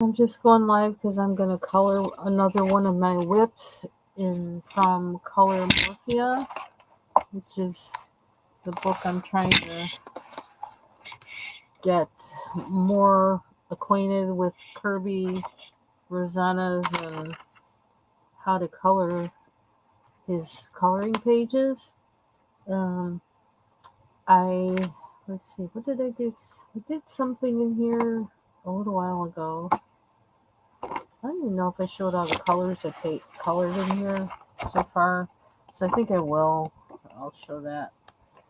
I'm just going live because I'm going to color another one of my whips in from Color Morphia, which is the book I'm trying to get more acquainted with Kirby Rosanna's and how to color his coloring pages. Um, I let's see, what did I do? I did something in here a little while ago. I don't even know if I showed all the colors I colored in here so far. So I think I will. I'll show that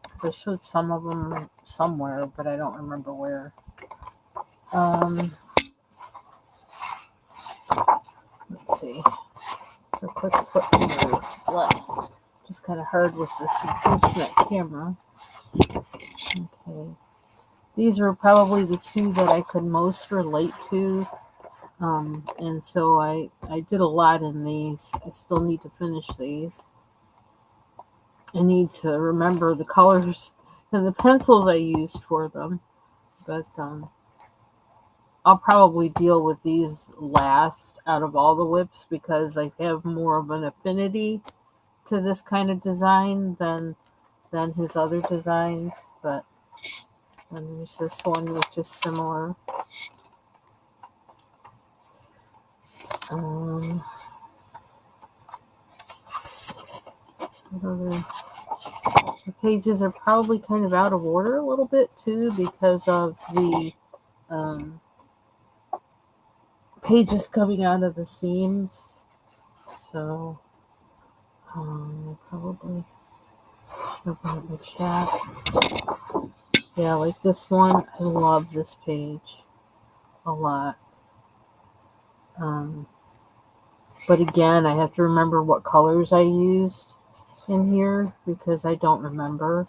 because I showed some of them somewhere, but I don't remember where. Um, let's see. So quick foot here. Just kind of hard with this gooseneck camera. Okay. These are probably the two that I could most relate to. And so I did a lot in these. I still need to finish these. I need to remember the colors and the pencils I used for them. But I'll probably deal with these last out of all the whips because I have more of an affinity to this kind of design than his other designs. But and there's this one which is similar. Um, the pages are probably kind of out of order a little bit too because of the um, pages coming out of the seams. So probably open up the chat. Yeah, like this one, I love this page a lot. But again, I have to remember what colors I used in here because I don't remember.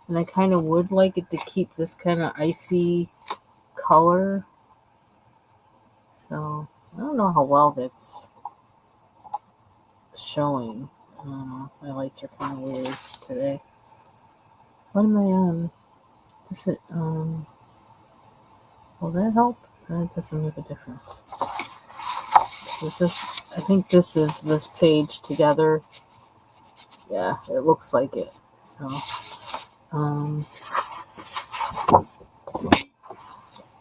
And I kind of would like it to keep this kind of icy color. So I don't know how well that's showing. I don't know. My lights are kind of weird today. What am I on? Does it, will that help? That doesn't make a difference. So is this, I think this is this page together. Yeah, it looks like it. So,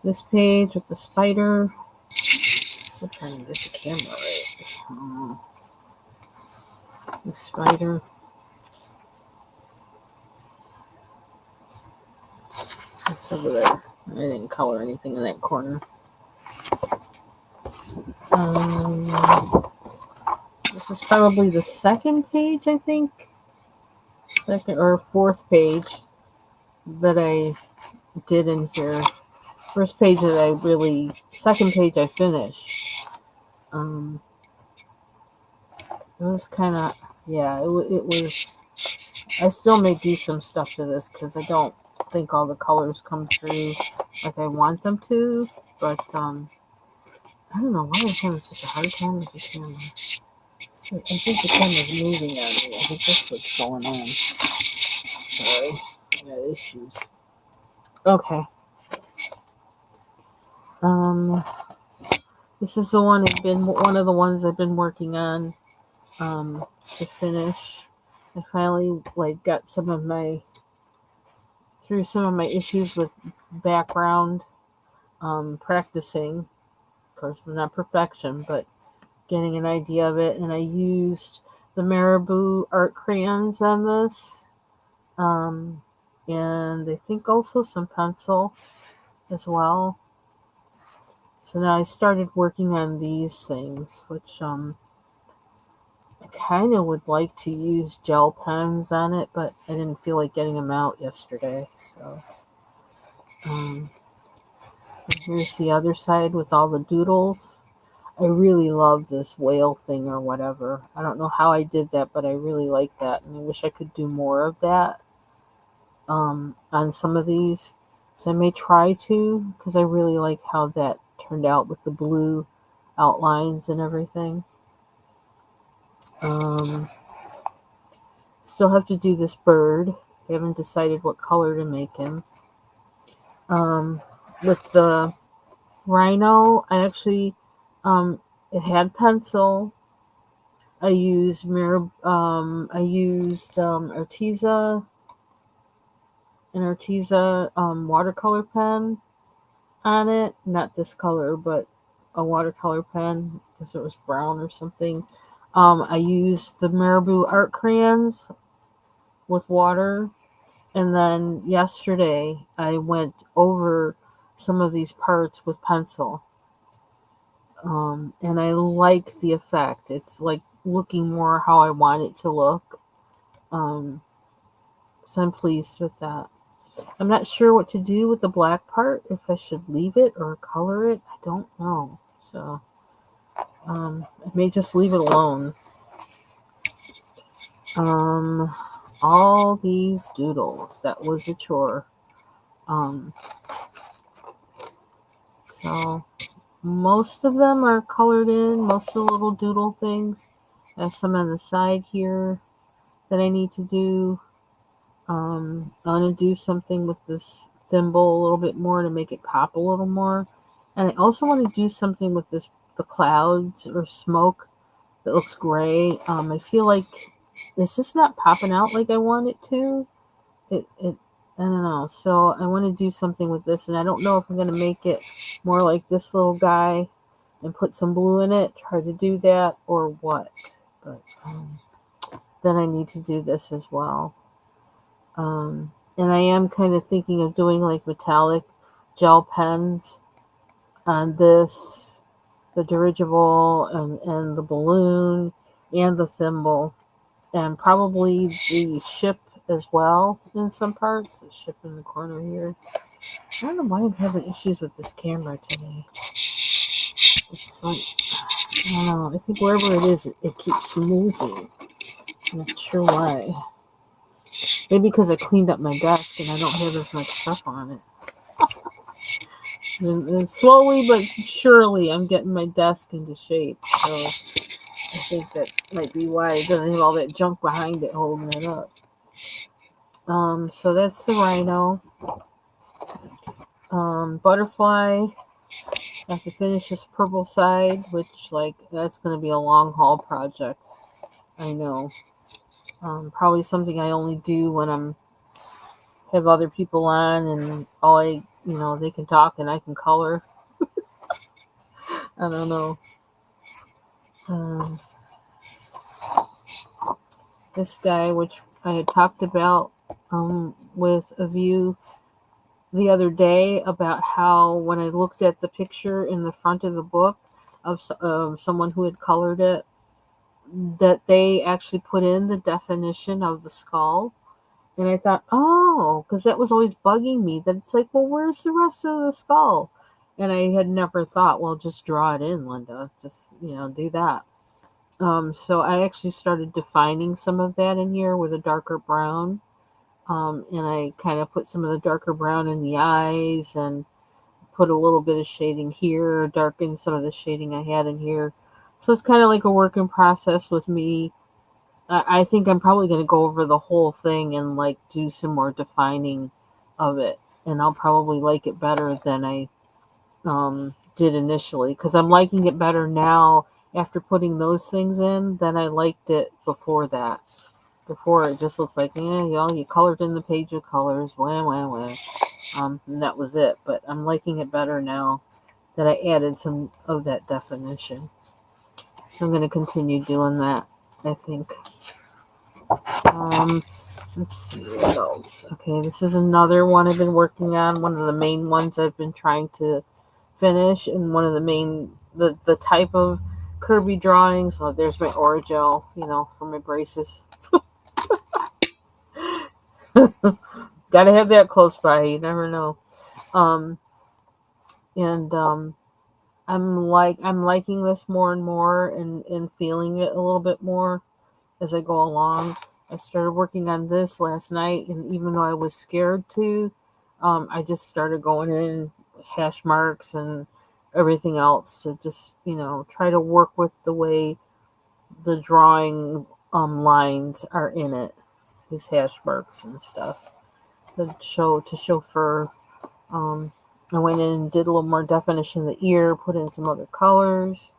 this page with the spider. Still trying to get the camera right. The spider. It's over there. I didn't color anything in that corner. This is probably the second page, I think. Second or fourth page that I did in here. First page that I really, second page I finished. It was kind of, yeah, it was, I still may do some stuff to this because I don't think all the colors come through like I want them to, but I don't know why I'm having such a hard time with the camera. So I think the camera's moving on me. I think that's what's going on. Sorry, I got issues. Okay. Um, this is the one I've been one of the ones I've been working on to finish. I finally got through some of my issues with background practicing. Of course, it's not perfection, but getting an idea of it. And I used the Marabou art crayons on this, and I think also some pencil as well. So now I started working on these things, which I kind of would like to use gel pens on it, but I didn't feel like getting them out yesterday. So here's the other side with all the doodles. I really love this whale thing or whatever. I don't know how I did that, but I really like that, and I wish I could do more of that on some of these. So I may try to because I really like how that turned out with the blue outlines and everything. Still have to do this bird. I haven't decided what color to make him. With the rhino, I actually It had pencil. I used Arteza, an Arteza watercolor pen on it. Not this color, but a watercolor pen because it was brown or something. I used the Marabou art crayons with water. And then yesterday I went over some of these parts with pencil. And I like the effect. It's like looking more how I want it to look. Um, so I'm pleased with that. I'm not sure what to do with the black part, if I should leave it or color it. I don't know. So I may just leave it alone. Um, all these doodles. That was a chore. Um, so most of them are colored in, most of the little doodle things. I have some on the side here that I need to do. I want to do something with this thimble a little bit more to make it pop a little more. And I also want to do something with the clouds or smoke that looks gray. I feel like it's just not popping out like I want it to. It I don't know. So I want to do something with this, and I don't know if I'm going to make it more like this little guy and put some blue in it, try to do that, or what. But then I need to do this as well. And I am kind of thinking of doing like metallic gel pens on this, the dirigible, and the balloon, and the thimble, and probably the ship as well in some parts. The ship in the corner here. I don't know why I'm having issues with this camera today. It's like, I don't know. I think wherever it is, it keeps moving. I'm not sure why. Maybe because I cleaned up my desk and I don't have as much stuff on it. And slowly but surely, I'm getting my desk into shape. So I think that might be why it doesn't have all that junk behind it holding it up. So that's the rhino. Butterfly. I have to finish this purple side, which that's going to be a long haul project. I know. Probably something I only do when I'm have other people on and they can talk and I can color. I don't know. This guy, which I had talked about with a view the other day, about how when I looked at the picture in the front of the book of someone who had colored it, that they actually put in the definition of the skull. And I thought, oh, because that was always bugging me, that it's like, well, where's the rest of the skull? And I had never thought, well, just draw it in, Linda. Just, do that. So I actually started defining some of that in here with a darker brown. And I kind of put some of the darker brown in the eyes and put a little bit of shading here, darken some of the shading I had in here. So it's kind of like a work in process with me. I think I'm probably going to go over the whole thing and do some more defining of it. And I'll probably like it better than I did initially, because I'm liking it better now after putting those things in than I liked it before that. Before it just looked like, you colored in the page of colors, wah, wah, wah. And that was it. But I'm liking it better now that I added some of that definition. So I'm going to continue doing that, I think. Let's see what else. Okay, this is another one I've been working on. One of the main ones I've been trying to finish, and one of the main the type of Kirby drawings. Oh, there's my Orajel, for my braces. Gotta have that close by. You never know. I'm liking this more and more, and feeling it a little bit more as I go along. I started working on this last night, and even though I was scared to, I just started going in hash marks and everything else to just, try to work with the way the drawing lines are in it, these hash marks and stuff, to show fur. I went in and did a little more definition of the ear, put in some other colors.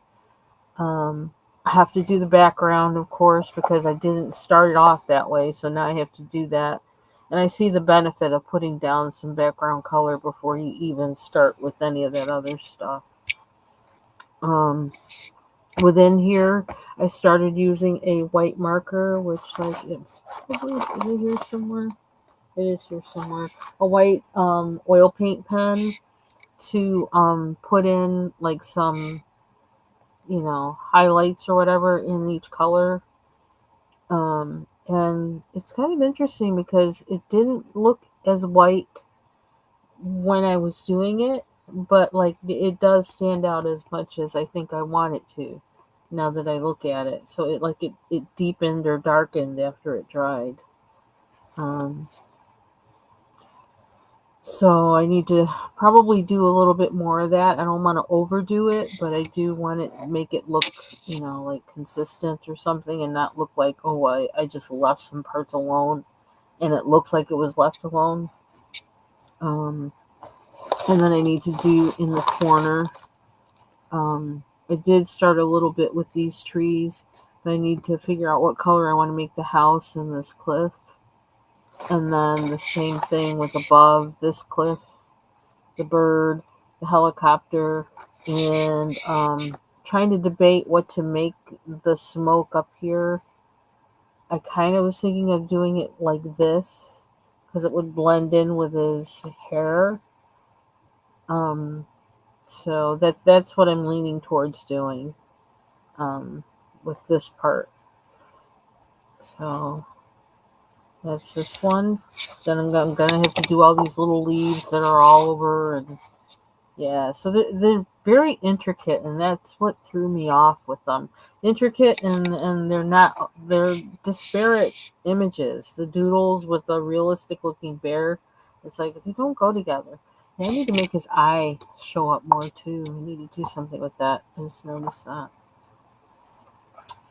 I have to do the background, of course, because I didn't start it off that way. So now I have to do that. And I see the benefit of putting down some background color before you even start with any of that other stuff. Within here, I started using a white marker, which like it's probably, is it here somewhere? It is here somewhere. A white oil paint pen to put in like some, highlights or whatever in each color. And it's kind of interesting because it didn't look as white when I was doing it, but like it does stand out as much as I think I want it to now that I look at it. So it deepened or darkened after it dried. Um, so I need to probably do a little bit more of that. I don't want to overdo it, but I do want it make it look, like consistent or something and not look like, oh, I just left some parts alone and it looks like it was left alone. Um, and then I need to do in the corner. I did start a little bit with these trees, but I need to figure out what color I want to make the house and this cliff. And then the same thing with above this cliff, the bird, the helicopter, and trying to debate what to make the smoke up here. I kind of was thinking of doing it like this because it would blend in with his hair. Um, so that's what I'm leaning towards doing with this part. So that's this one. Then I'm gonna have to do all these little leaves that are all over, and yeah. So they're very intricate, and that's what threw me off with them. Intricate, and they're disparate images. The doodles with the realistic looking bear. It's like they don't go together. And I need to make his eye show up more too. I need to do something with that. I just noticed that.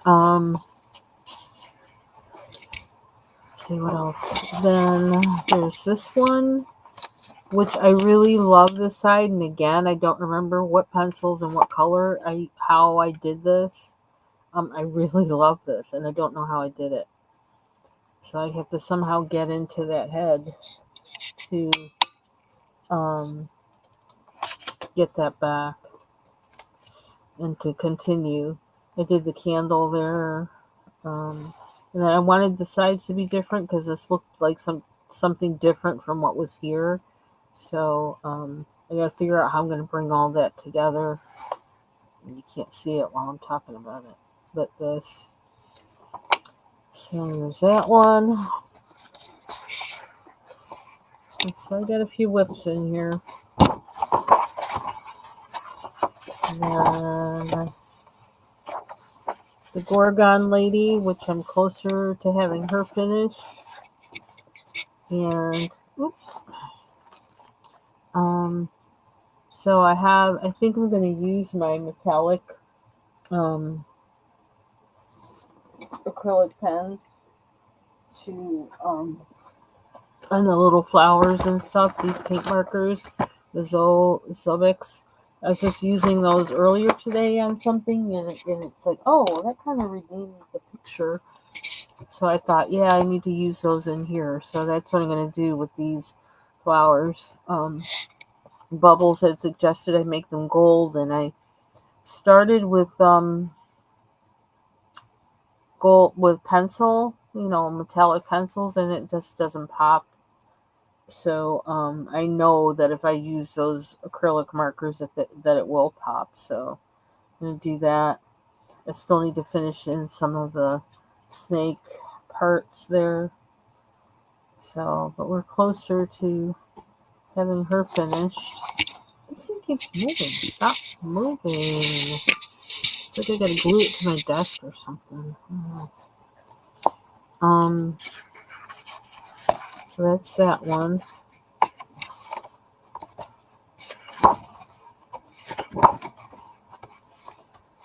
Um, see what else. Then there's this one, which I really love this side. And again, I don't remember what pencils and what color how I did this. I really love this, and I don't know how I did it. So I have to somehow get into that head to get that back and to continue. I did the candle there. And then I wanted the sides to be different because this looked like something different from what was here. So I got to figure out how I'm going to bring all that together. And you can't see it while I'm talking about it, but this. So there's that one. So I got a few whips in here. And then the Gorgon lady, which I'm closer to having her finished. And so I think I'm going to use my metallic acrylic pens to and the little flowers and stuff, these paint markers, the Zobics. I was just using those earlier today on something, and it's like, oh, well, that kind of redeemed the picture. So I thought, yeah, I need to use those in here. So that's what I'm going to do with these flowers. Bubbles had suggested I make them gold, and I started with gold with pencil, metallic pencils, and it just doesn't pop. So I know that if I use those acrylic markers that it will pop. So I'm going to do that. I still need to finish in some of the snake parts there. So, but we're closer to having her finished. This thing keeps moving. Stop moving. It's like I gotta glue it to my desk or something. So that's that one.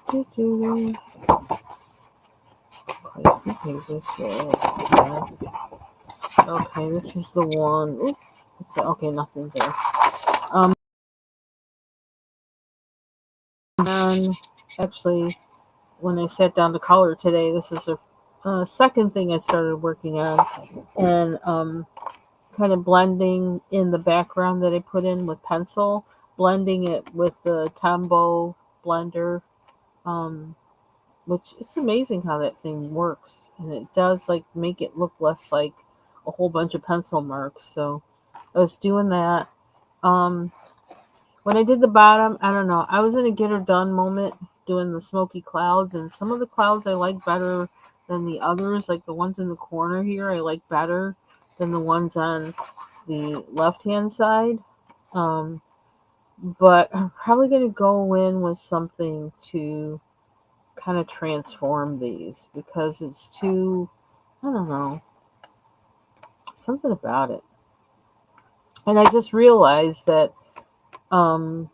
Quite a few pages here. Okay, this is the one. Ooh, okay, nothing's there. And actually, when I sat down to color today, this is a second thing I started working on, and kind of blending in the background that I put in with pencil, blending it with the Tombow blender, um, which it's amazing how that thing works, and it does like make it look less like a whole bunch of pencil marks. So I was doing that. Um, when I did the bottom, I don't know. I was in a get her done moment doing the smoky clouds, and some of the clouds I like better than the others. Like the ones in the corner here, I like better than the ones on the left hand side. Um, but I'm probably going to go in with something to kind of transform these because it's too, I don't know, something about it. And I just realized that um,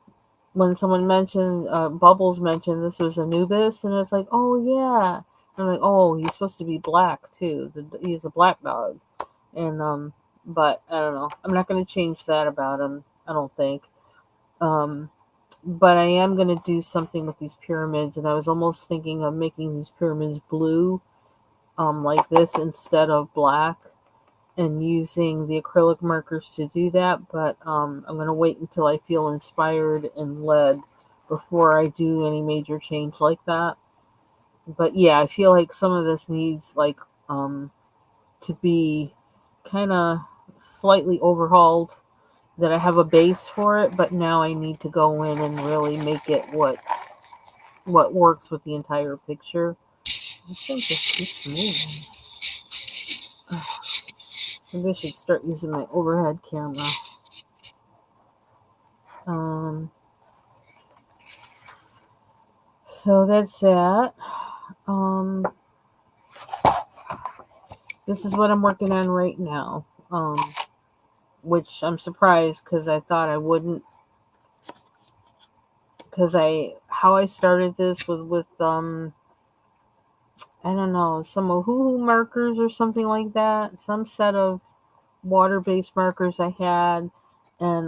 when someone mentioned, Bubbles mentioned this was Anubis, and it's like, oh yeah. And I'm like, oh, he's supposed to be black too. He's a black dog. And, but I don't know. I'm not going to change that about him, I don't think. Um, but I am going to do something with these pyramids, and I was almost thinking of making these pyramids blue, like this instead of black, and using the acrylic markers to do that. But I'm going to wait until I feel inspired and led before I do any major change like that. But yeah, I feel like some of this needs like to be kind of slightly overhauled, that I have a base for it, but now I need to go in and really make it what works with the entire picture. This thing just keeps moving. Maybe I should start using my overhead camera. Um, so that's that. Um, this is what I'm working on right now. Which I'm surprised because I thought I wouldn't. Because how I started this was with I don't know, some Ohuhu markers or something like that. Some set of water-based markers I had, and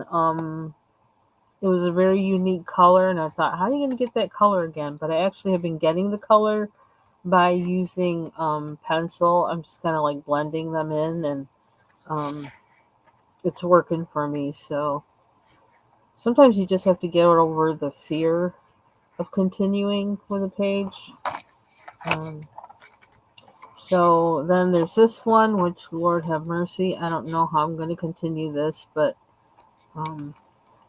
it was a very unique color, and I thought, how are you going to get that color again? But I actually have been getting the color by using pencil. I'm just kind of like blending them in, and it's working for me. So sometimes you just have to get over the fear of continuing with a page. Um, so then there's this one, which Lord have mercy. I don't know how I'm going to continue this, but um,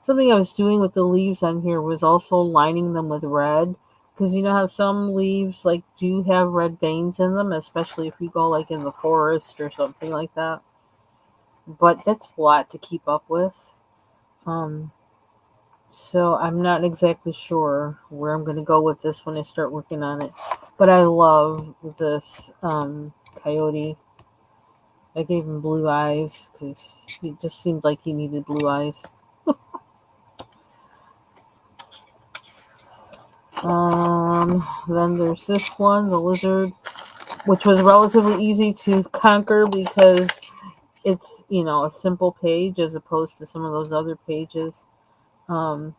something I was doing with the leaves on here was also lining them with red, because you know how some leaves like do have red veins in them, especially if you go like in the forest or something like that. But that's a lot to keep up with. Um, so I'm not exactly sure where I'm going to go with this when I start working on it. But I love this coyote. I gave him blue eyes because he just seemed like he needed blue eyes. Then there's this one, the lizard, which was relatively easy to conquer because it's, a simple page as opposed to some of those other pages. Um,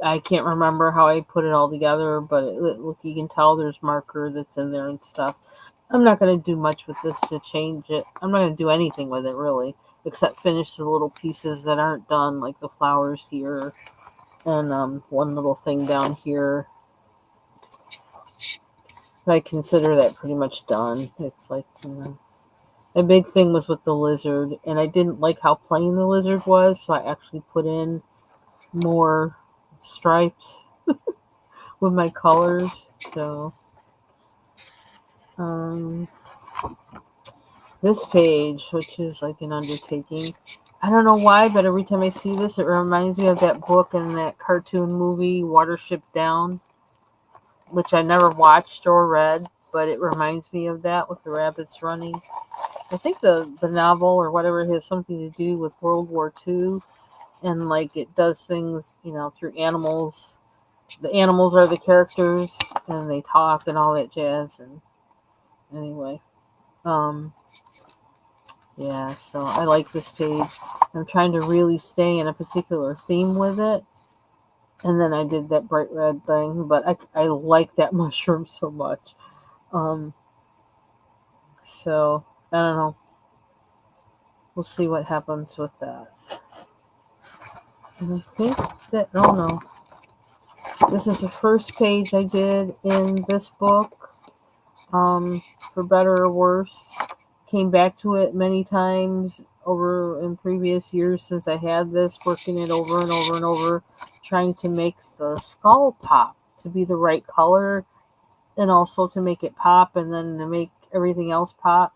I can't remember how I put it all together, but look, you can tell there's marker that's in there and stuff. I'm not going to do much with this to change it. I'm not going to do anything with it really, except finish the little pieces that aren't done, like the flowers here and one little thing down here. I consider that pretty much done. It's like, a big thing was with the lizard, and I didn't like how plain the lizard was, so I actually put in more stripes with my colors. So, this page, which is like an undertaking, I don't know why, but every time I see this, it reminds me of that book and that cartoon movie, Watership Down, which I never watched or read, but it reminds me of that with the rabbits running. I think the novel or whatever has something to do with World War II, and like it does things, through animals. The animals are the characters, and they talk and all that jazz. And anyway, um, yeah. So I like this page. I'm trying to really stay in a particular theme with it. And then I did that bright red thing, but I like that mushroom so much. Um, so I don't know. We'll see what happens with that. And I think that, oh no, this is the first page I did in this book, for better or worse. Came back to it many times over in previous years since I had this, working it over and over and over, trying to make the skull pop to be the right color and also to make it pop and then to make everything else pop.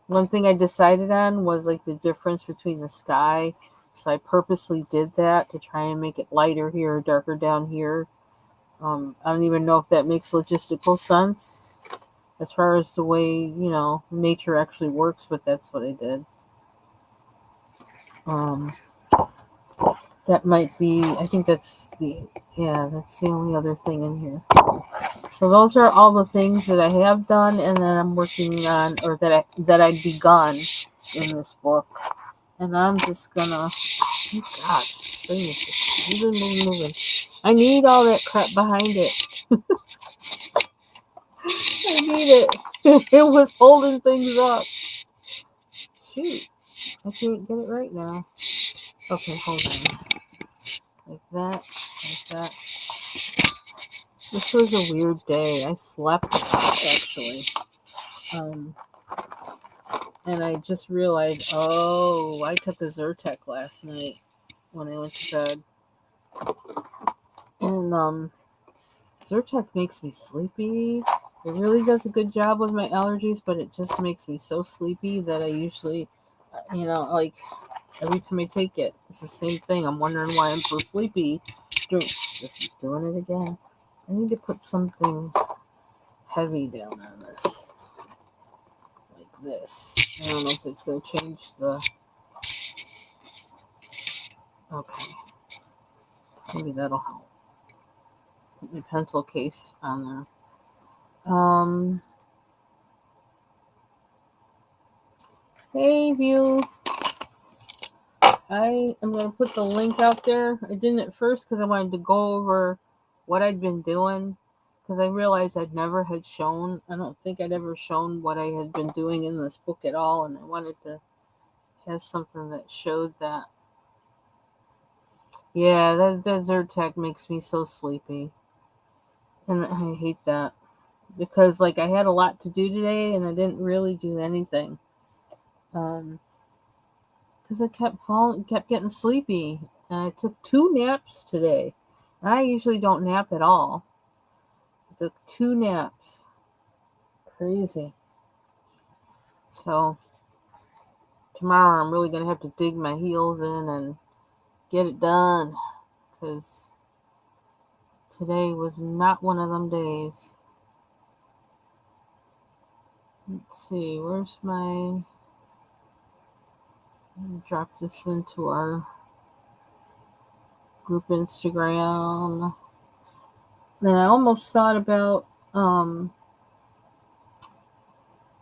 One thing I decided on was like the difference between the sky. So I purposely did that to try and make it lighter here, darker down here. I don't even know if that makes logistical sense as far as the way, nature actually works, but that's what I did. Um, that might be, I think that's the only other thing in here. So those are all the things that I have done and that I'm working on, or that I've begun in this book. And I'm just gonna, oh gosh, this thing is just moving. I need all that crap behind it. I need it. It was holding things up. Shoot, I can't get it right now. Okay, hold on. Like that, like that. This was a weird day. I slept a lot, actually. And I just realized, oh, I took a Zyrtec last night when I went to bed. And Zyrtec makes me sleepy. It really does a good job with my allergies, but it just makes me so sleepy that I usually, like every time I take it, it's the same thing. I'm wondering why I'm so sleepy. Just doing it again. I need to put something heavy down on this. Like this. I don't know if it's going to change the... Okay. Maybe that'll help. Put my pencil case on there. Hey, View. I am going to put the link out there. I didn't at first because I wanted to go over what I'd been doing, because I realized I don't think I'd ever shown what I had been doing in this book at all, and I wanted to have something that showed that. Yeah, that Zyrtec makes me so sleepy, and I hate that, because like I had a lot to do today and I didn't really do anything. Because I kept getting sleepy, and I took 2 naps today. I usually don't nap at all. I took 2 naps. Crazy. So tomorrow I'm really gonna have to dig my heels in and get it done, because today was not one of them days. Let's see, where's my... drop this into our group Instagram. Then I almost thought about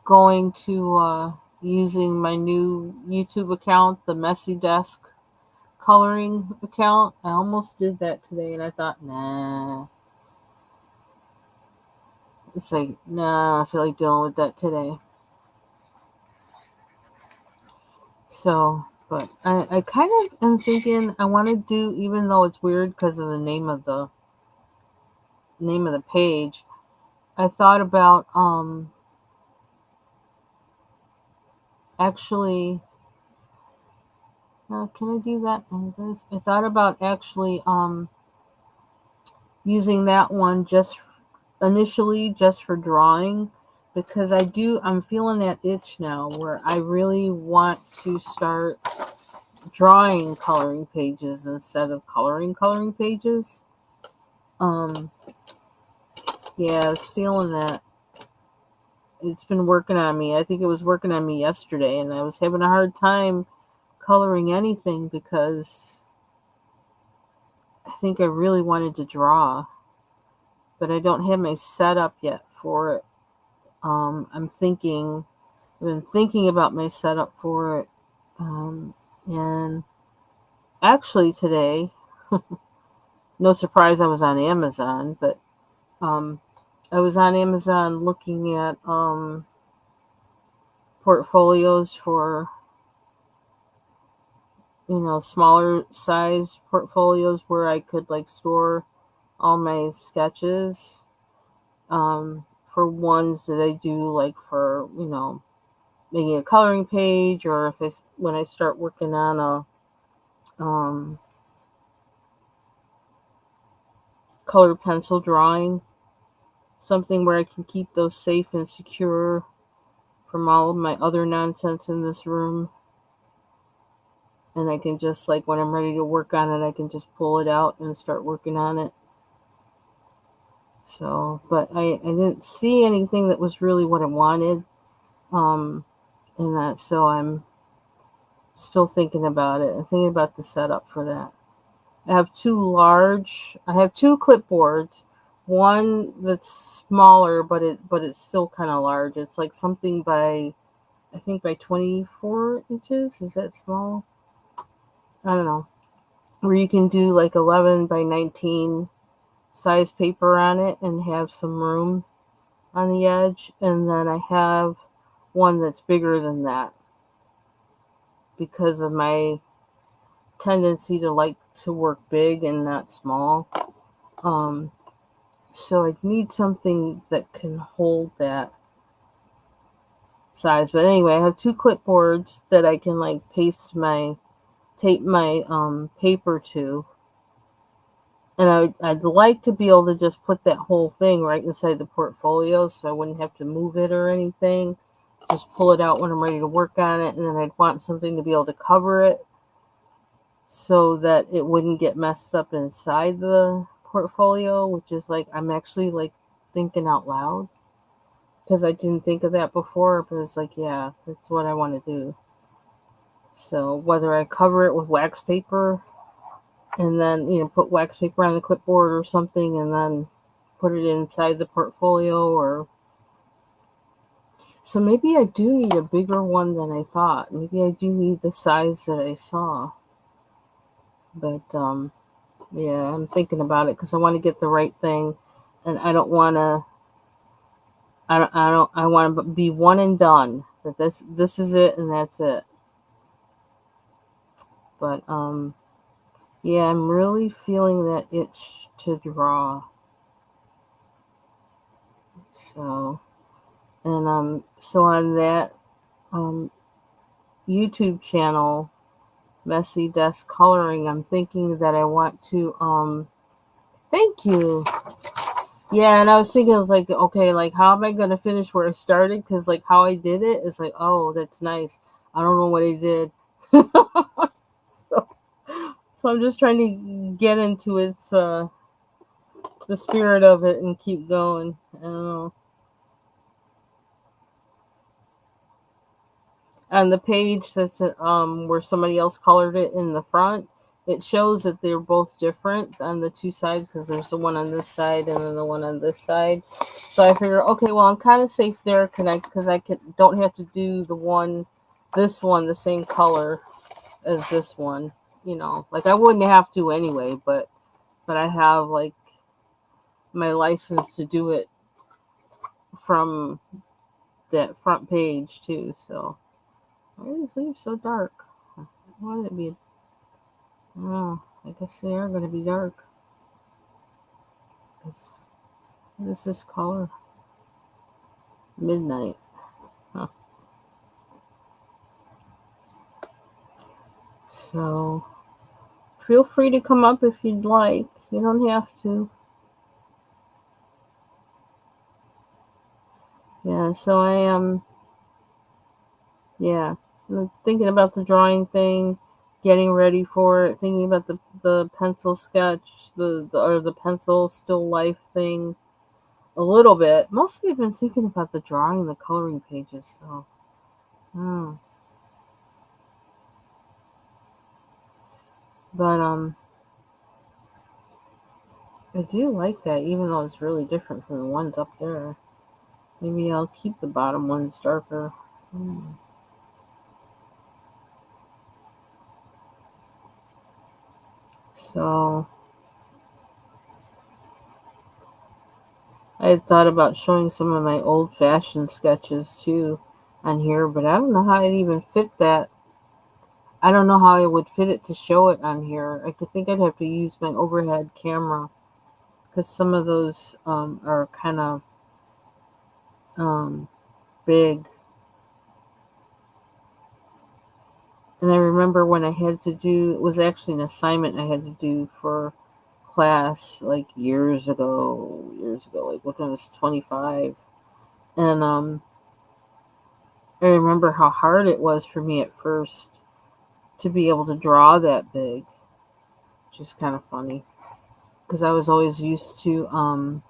going to using my new YouTube account, the Messy Desk coloring account. I almost did that today, and I thought, nah. It's like, nah, I feel like dealing with that today. So, but I kind of am thinking I want to do, even though it's weird because of the name of the page. I thought about actually. Can I do that? I thought about actually using that one just initially just for drawing, because I'm feeling that itch now where I really want to start drawing coloring pages instead of coloring pages. Yeah, I was feeling that. It's been working on me. I think it was working on me yesterday, and I was having a hard time coloring anything because I think I really wanted to draw, but I don't have my setup yet for it. I've been thinking about my setup for it. And actually today, No surprise I was on Amazon, but I was on Amazon looking at portfolios for, smaller size portfolios where I could like store all my sketches, for ones that I do like for, making a coloring page, or if when I start working on a colored pencil drawing, something where I can keep those safe and secure from all of my other nonsense in this room. And I can just, like, when I'm ready to work on it, I can just pull it out and start working on it. So, but I didn't see anything that was really what I wanted. In that, so I'm still thinking about it. I'm thinking about the setup for that. I have two clipboards. One that's smaller, but it's still kind of large. It's like something by, I think, by 24 inches. Is that small? I don't know. Where you can do like 11 by 19 size paper on it and have some room on the edge. And then I have one that's bigger than that because of my tendency to like to work big and not small. So I need something that can hold that size. But anyway, I have two clipboards that I can like tape my paper to. And I'd like to be able to just put that whole thing right inside the portfolio so I wouldn't have to move it or anything. Just pull it out when I'm ready to work on it. And then I'd want something to be able to cover it so that it wouldn't get messed up inside the portfolio, which is like, I'm actually like thinking out loud because I didn't think of that before, but it's like, yeah, that's what I want to do. So whether I cover it with wax paper and then, put wax paper on the clipboard or something and then put it inside the portfolio, or so maybe I do need a bigger one than I thought. Maybe I do need the size that I saw. But yeah, I'm thinking about it because I want to get the right thing, and I don't want to. I want to be one and done. That this is it and that's it. But yeah, I'm really feeling that itch to draw. So, and so on that um YouTube channel, Messy Desk Coloring, I'm thinking that I want to thank you. Yeah, and I was thinking, I was like, okay, like, how am I going to finish where I started? Because, like, how I did it is like, oh, that's nice. I don't know what I did. so, so I'm just trying to get into its, the spirit of it and keep going. I don't know. On the page that's where somebody else colored it in the front, it shows that they're both different on the two sides because there's the one on this side and then the one on this side. So I figure, okay, well, I'm kind of safe there because I don't have to do this one the same color as this one. Like I wouldn't have to anyway, but I have like my license to do it from that front page too. So why are these leaves so dark? Why would it be? Oh, I guess they are going to be dark. What is this color? Midnight. Huh. So, feel free to come up if you'd like. You don't have to. Yeah, so I am, yeah, I'm thinking about the drawing thing, getting ready for it, thinking about the pencil sketch, or the pencil still life thing a little bit. Mostly I've been thinking about the drawing and the coloring pages, so. But I do like that, even though it's really different from the ones up there. Maybe I'll keep the bottom ones darker. So I had thought about showing some of my old fashioned sketches too on here, but I don't know how I'd even fit that. I don't know how I would fit it to show it on here. I could think I'd have to use my overhead camera because some of those are kind of um, big. And I remember when I had to do, it was actually an assignment I had to do for class like years ago, like when I was 25. And I remember how hard it was for me at first to be able to draw that big, which is kind of funny because I was always used to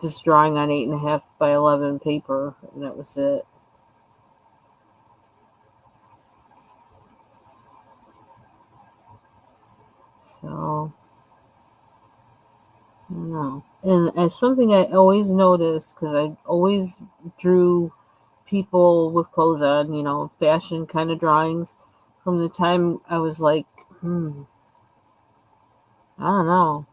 just drawing on 8.5 by 11 paper, and that was it. So, I don't know. And as something I always noticed, because I always drew people with clothes on, fashion kind of drawings from the time I was like, I don't know,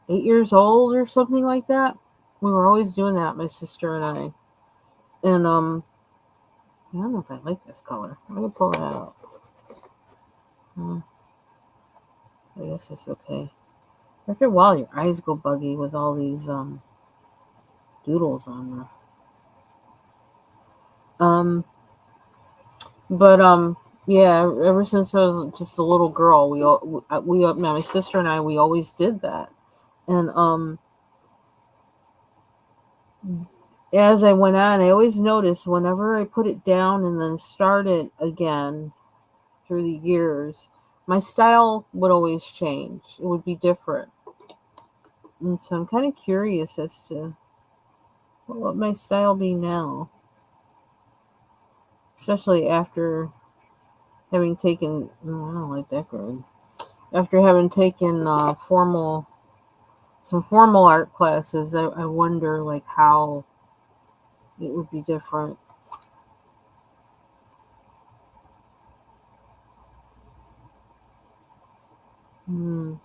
8 years old or something like that. We were always doing that, my sister and I. And I don't know if I like this color. I'm gonna pull that out. Uh, I guess it's okay. After a while, your eyes go buggy with all these doodles on there. Um, but yeah. Ever since I was just a little girl, my sister and I, we always did that. And as I went on, I always noticed whenever I put it down and then start it again through the years, my style would always change. It would be different. And so I'm kind of curious as to what my style be now, especially after having taken. Oh, I don't like that grade. After having taken some formal art classes, I wonder like how it would be different. Hmm.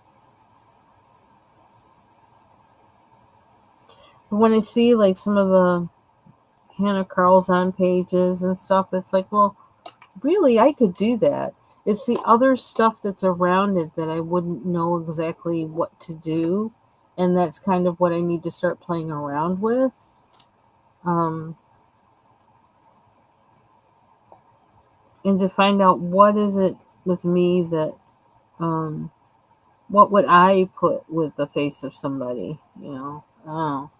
But when I see like some of the Hannah Carlson pages and stuff, it's like, well, really, I could do that. It's the other stuff that's around it that I wouldn't know exactly what to do, and that's kind of what I need to start playing around with. Um, and to find out what is it with me that um, what would I put with the face of somebody, how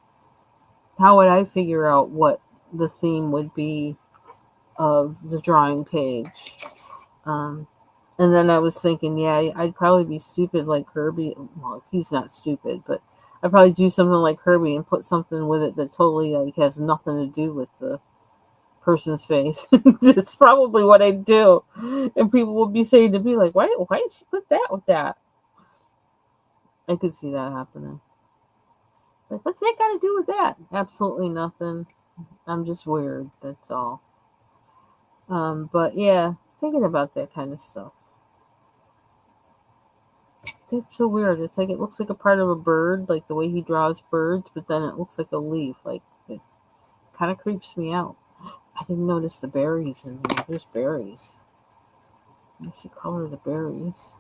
would I figure out what the theme would be of the drawing page? Um, and then I was thinking, yeah, I'd probably be stupid like Kirby. Well, he's not stupid, but I'd probably do something like Kirby and put something with it that totally like has nothing to do with the person's face. It's probably what I do, and people would be saying to me like, why did she put that with that?" I could see that happening. It's like, what's that got to do with that? Absolutely nothing. I'm just weird. That's all. But yeah, thinking about that kind of stuff. That's so weird. It's like it looks like a part of a bird, like the way he draws birds, but then it looks like a leaf. Like it kind of creeps me out. I didn't notice the berries in there. There's berries. I should color the berries.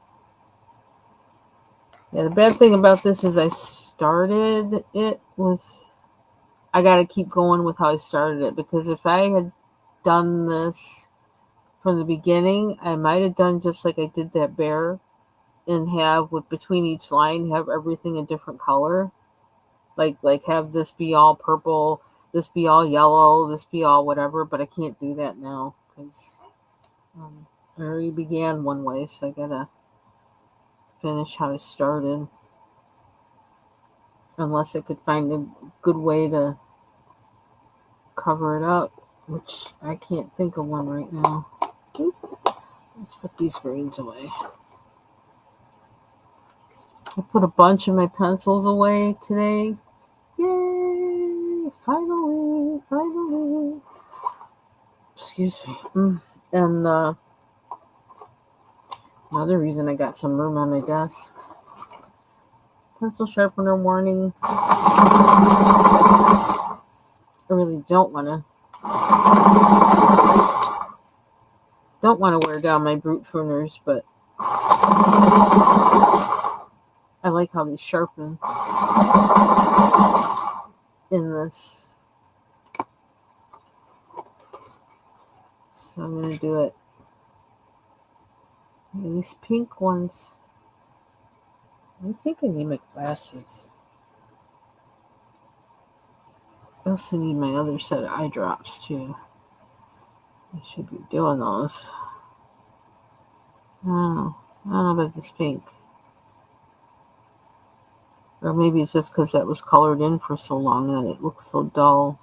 Yeah, the bad thing about this is I started it with. I got to keep going with how I started it because if I had done this from the beginning, I might have done just like I did that bear and have with between each line have everything a different color. Like have this be all purple, this be all yellow, this be all whatever, but I can't do that now because I already began one way, so I gotta finish how I started. Unless I could find a good way to cover it up, which I can't think of one right now. Let's put these greens away. I put a bunch of my pencils away today. Yay! Finally, finally. Excuse me. And another reason I got some room on my desk. Pencil sharpener warning. I really don't want to wear down my brute pruners, but I like how they sharpen in this. So I'm going to do it. And these pink ones, I think I need my glasses. I also need my other set of eye drops too. I should be doing those. I don't know about this pink. Or maybe it's just because that was colored in for so long that it looks so dull.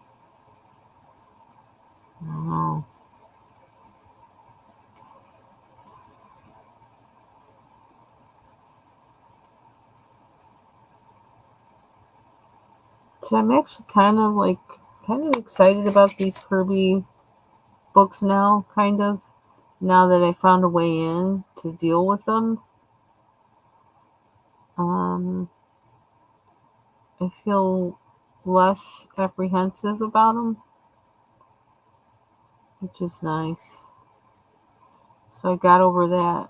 I don't know. So I'm actually kind of excited about these Kirby books now, now that I found a way in to deal with them. I feel less apprehensive about them, which is nice. So I got over that.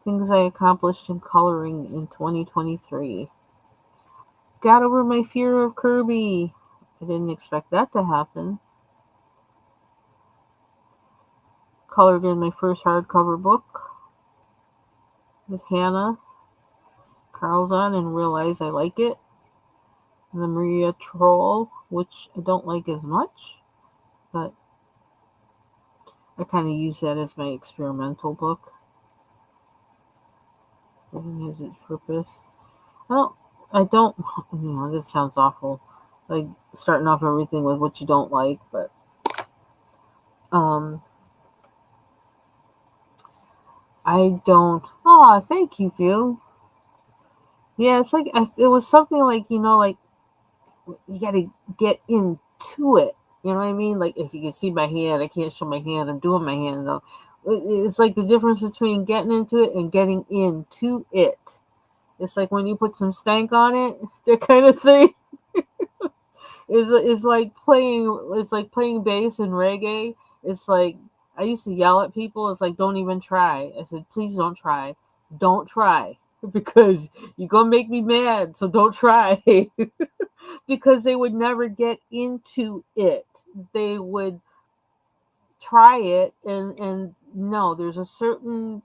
Things I accomplished in coloring in 2023. Got over my fear of Kirby. I didn't expect that to happen. Colored in my first hardcover book with Hannah Carlzon and realized I like it. And the Maria Troll, which I don't like as much, but I kind of use that as my experimental book. It has its purpose. I don't, this sounds awful. Like starting off everything with what you don't like, but I don't. Oh, thank you, Phil. Yeah, it's like it was something like like you got to get into it. You know what I mean? Like if you can see my hand, I can't show my hand. I'm doing my hand though. It's like the difference between getting into it and getting into it. It's like when you put some stank on it, that kind of thing. Is like playing. It's like playing bass in reggae. It's like I used to yell at people. It's like don't even try. I said please don't try. Don't try because you're gonna make me mad. So don't try. Because they would never get into it. They would try it and no, there's a certain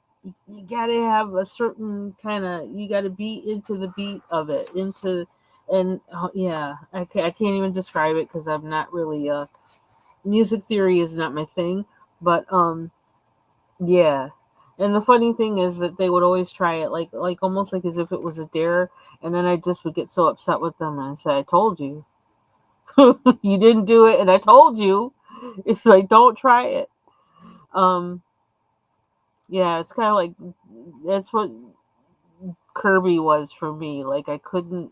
you gotta have a certain kind of you gotta be into the beat of it and yeah I can't even describe it because I'm not really music theory is not my thing, but yeah. And the funny thing is that they would always try it like almost like as if it was a dare, and then I just would get so upset with them and I say I told you. You didn't do it and I told you. It's like don't try it. um yeah, it's kind of like that's what Kirby was for me. Like I couldn't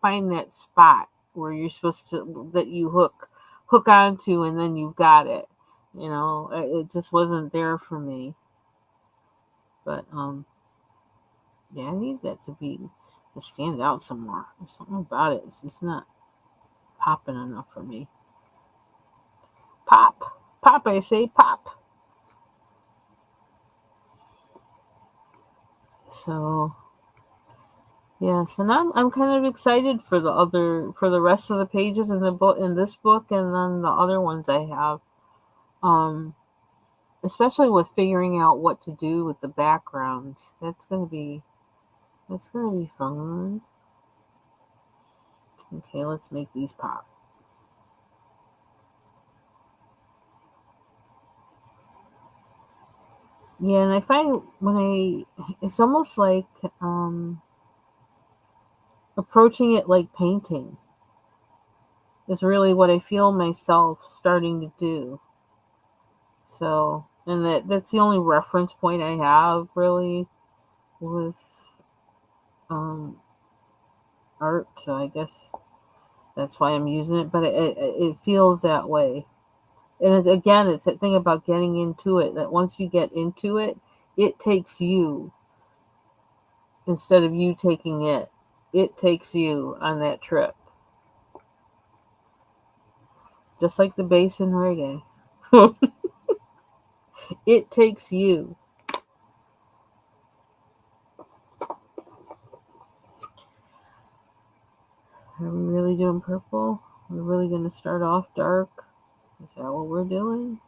find that spot where you're supposed to that you hook onto and then you've got it. It just wasn't there for me. But yeah, I need that to stand out some more. There's something about it. It's just not popping enough for me. Pop, I say pop. So yeah, so now I'm kind of excited for the rest of the pages in the book in this book and then the other ones I have. Um, Especially with figuring out what to do with the backgrounds. That's gonna be fun. Okay, let's make these pop. Yeah, and I find it's almost like approaching it like painting is really what I feel myself starting to do. So, and that's the only reference point I have really with um, art. So I guess that's why I'm using it. But it feels that way. And again, it's that thing about getting into it. That once you get into it, it takes you. instead of you taking it. It takes you on that trip. Just like the bass in reggae. It takes you. Are we really doing purple? We're really going to start off dark? Is that what we're doing?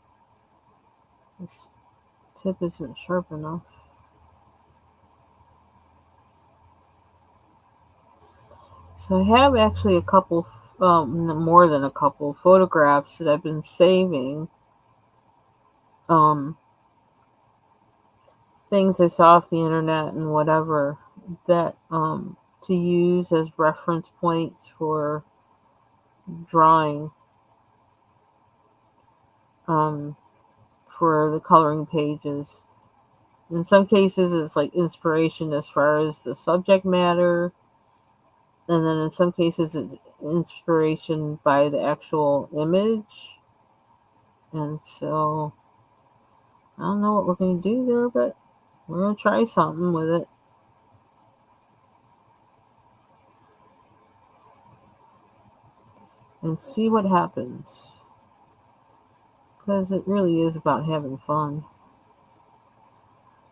This tip isn't sharp enough. So I have actually a couple, more than a couple photographs that I've been saving. Things I saw off the internet and whatever that to use as reference points for drawing, for the coloring pages. In some cases, it's like inspiration as far as the subject matter, and then in some cases, it's inspiration by the actual image. And so, I don't know what we're going to do there, but we're going to try something with it and see what happens. Because it really is about having fun.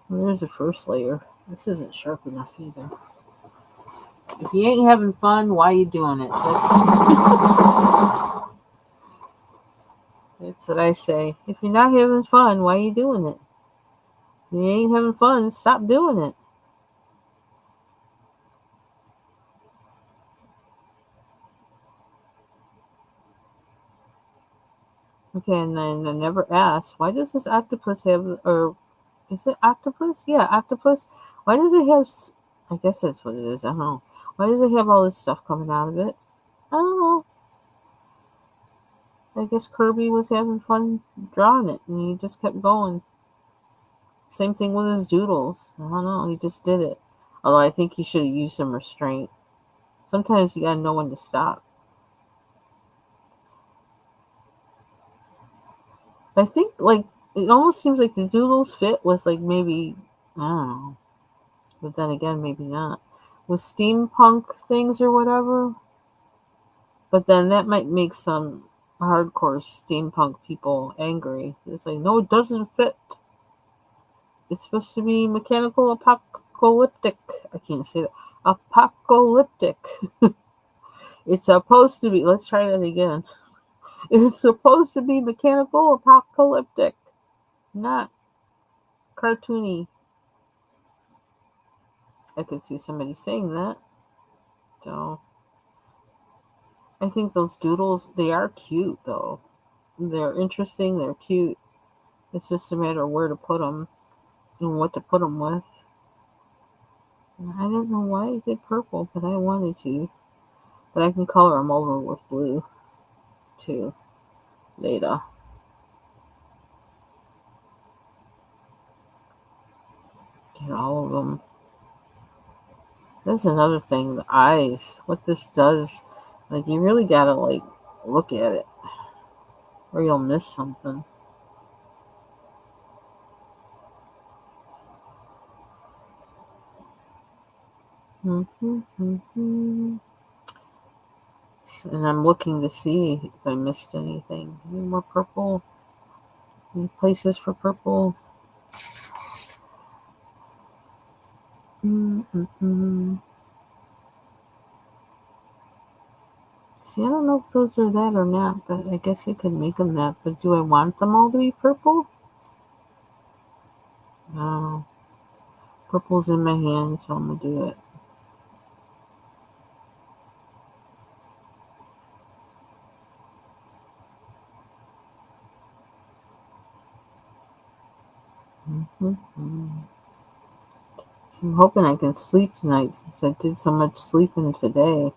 Well, there's the first layer. This isn't sharp enough either. If you ain't having fun, why you doing it? That's what I say. If you're not having fun, why you doing it? If you ain't having fun, stop doing it. Okay, and then I never asked, why does this octopus have, or is it octopus? Yeah, octopus. Why does it have, I guess that's what it is, I don't know. Why does it have all this stuff coming out of it? I don't know. I guess Kirby was having fun drawing it, and he just kept going. Same thing with his doodles. I don't know, he just did it. Although I think he should have used some restraint. Sometimes you gotta know when to stop. I think, like, it almost seems like the doodles fit with, like, maybe, I don't know. But then again, maybe not. With steampunk things or whatever. But then that might make some hardcore steampunk people angry. It's like, no, it doesn't fit. It's supposed to be mechanical apocalyptic. I can't say that. Apocalyptic. It's supposed to be, let's try that again. It's supposed to be mechanical apocalyptic, not cartoony. I could see somebody saying that. So I think those doodles, they are cute though. They're interesting, they're cute. It's just a matter of where to put them and what to put them with. And I don't know why I did purple, but I wanted to. But I can color them over with blue too later. Get all of them. That's another thing, the eyes. What this does, like, you really gotta, like, look at it or you'll miss something. And I'm looking to see if I missed anything. Any more purple? Any places for purple? Mm-mm. See, I don't know if those are that or not, but I guess I could make them that. But do I want them all to be purple? No. Purple's in my hand, so I'm going to do it. So I'm hoping I can sleep tonight since I did so much sleeping today.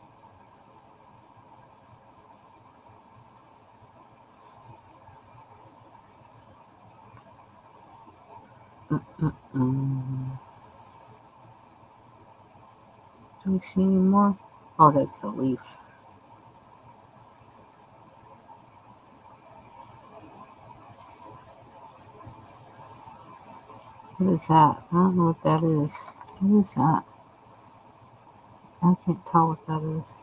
Do we see any more? Oh, that's the leaf. What is that? I don't know what that is. What is that? I can't tell what that is.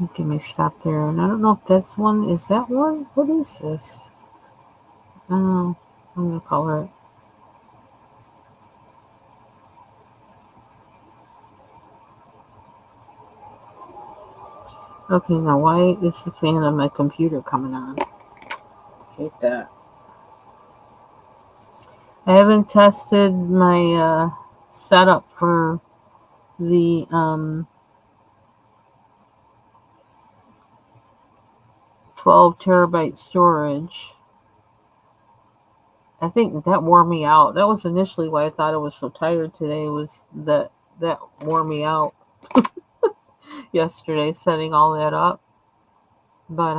Okay, may stop there. And I don't know if that's one. Is that one? What is this? I don't know. I'm gonna color it. Okay, now why is the fan on my computer coming on? Hate that. I haven't tested my setup for the 12 terabyte storage. I think that wore me out. That was initially why I thought I was so tired today, was that wore me out yesterday setting all that up. But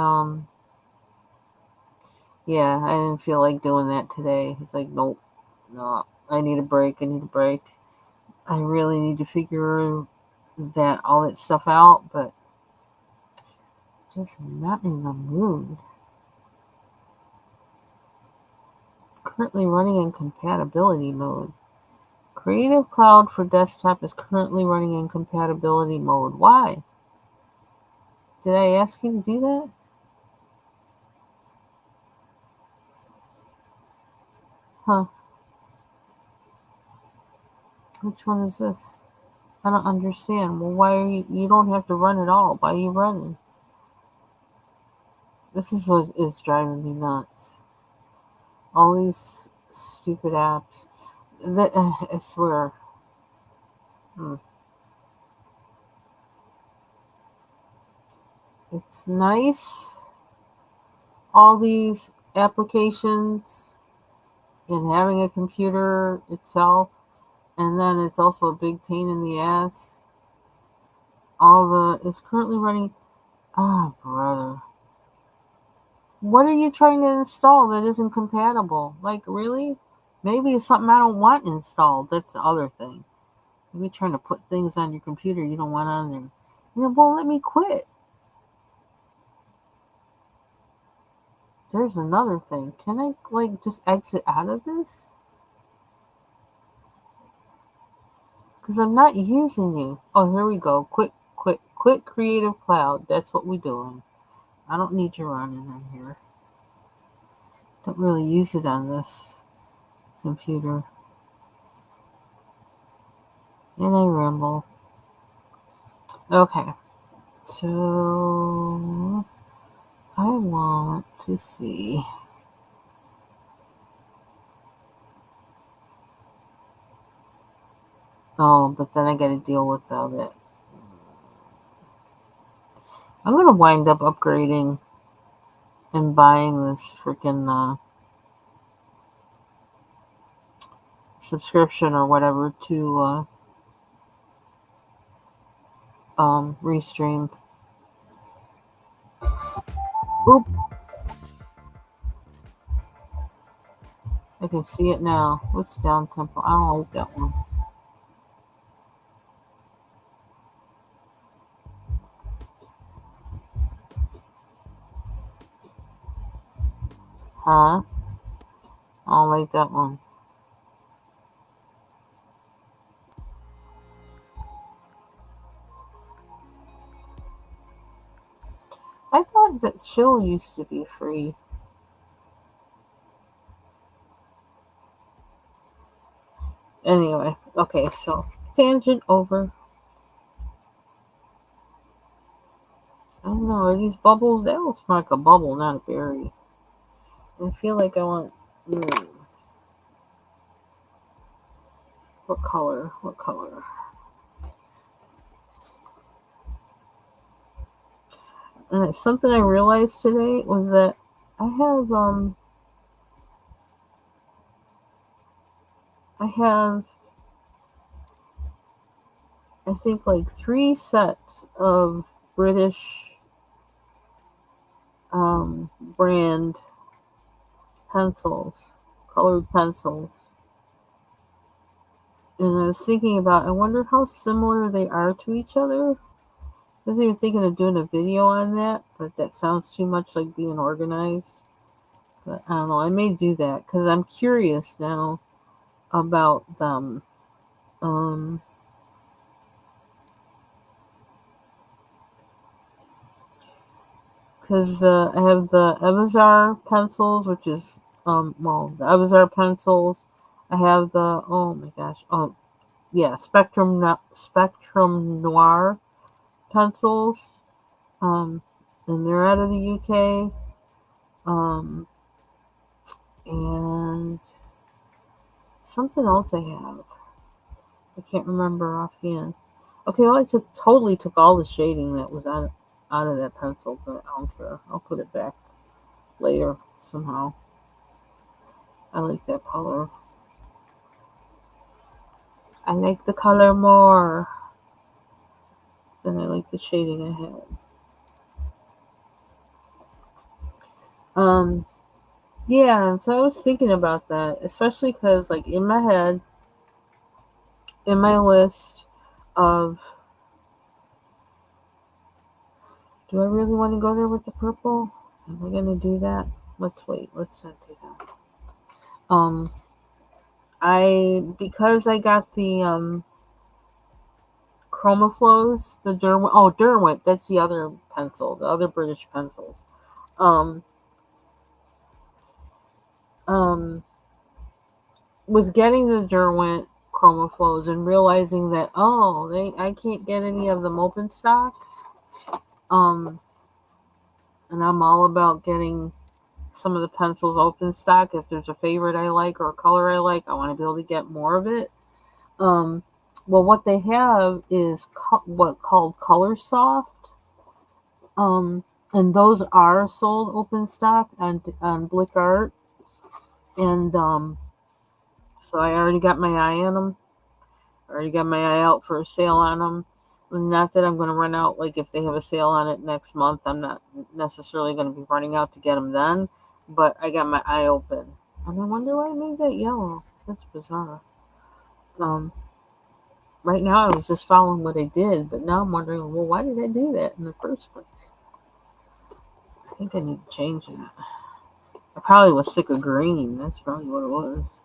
yeah, I didn't feel like doing that today. It's like, nope, no, I need a break. I need a break. I really need to figure all that stuff out, but just not in the mood. Currently running in compatibility mode. Creative Cloud for desktop is currently running in compatibility mode. Why? Did I ask you to do that? Huh. Which one is this? I don't understand. Well, why are you don't have to run it all. Why are you running? This is what is driving me nuts. All these stupid apps. I swear. Hmm. It's nice. All these applications and having a computer itself, and then it's also a big pain in the ass. It's currently running. Ah, brother. What are you trying to install that isn't compatible? Like, really? Maybe it's something I don't want installed. That's the other thing. Maybe trying to put things on your computer you don't want on there. And it won't let me quit. There's another thing. Can I, like, just exit out of this? Because I'm not using you. Oh, here we go. Quit Creative Cloud. That's what we're doing. I don't need you running in here. Don't really use it on this computer. And I ramble. Okay. So I want to see. Oh, but then I got to deal with all that. I'm gonna wind up upgrading and buying this freaking subscription or whatever to Restream. Oop! I can see it now. What's down tempo? I don't like that one. Huh? I don't like that one. I thought that Chill used to be free. Anyway, okay, so tangent over. I don't know, are these bubbles? That looks more like a bubble, not a berry. I feel like I want. What color? What color? And it's something I realized today was that I have I have I think like 3 sets of British brand pencils, colored pencils. And I was thinking about, I wonder how similar they are to each other. I was even thinking of doing a video on that, but that sounds too much like being organized. But I don't know, I may do that because I'm curious now about them. Um, because I have the Evazar pencils, which is the Evazar pencils. I have the oh my gosh, yeah, Spectrum Noir pencils. Um, and they're out of the UK. Um, and something else I have. I can't remember offhand. Okay, well, I totally took all the shading that was out of that pencil, but I don't care. I'll put it back later somehow. I like that color. I like the color more than I like the shading I had. Um, yeah, so I was thinking about that, especially because, like, in my head, in my list of, do I really want to go there with the purple? Am I gonna do that? Let's wait. Let's not do that. Um, because I got the Chromaflows, the Derwent. Oh, Derwent. That's the other pencil, the other British pencils. Um, um, with getting the Derwent Chromaflows and realizing that I can't get any of them open stock. Um, and I'm all about getting some of the pencils open stock. If there's a favorite I like or a color I like, I want to be able to get more of it. Um, well, what they have is what called Color Soft. Um, and those are sold open stock on Blick Art. And so I already got my eye on them. I already got my eye out for a sale on them. Not that I'm going to run out, like if they have a sale on it next month, I'm not necessarily going to be running out to get them then. But I got my eye open. And I wonder why I made that yellow. That's bizarre. Um, right now I was just following what I did, but now I'm wondering, well, why did I do that in the first place? I think I need to change that. I probably was sick of green. That's probably what it was.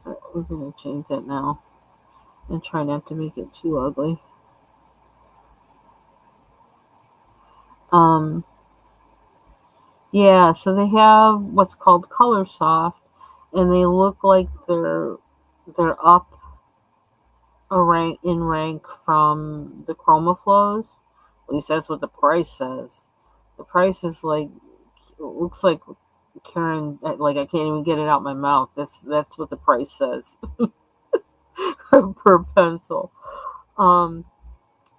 But we're going to change that now and try not to make it too ugly. Um, yeah, so they have what's called Color Soft, and they look like they're up a rank in rank from the Chromaflows. At least that's what the price says. The price is like it looks like Karen, like I can't even get it out my mouth. That's what the price says per pencil. Um,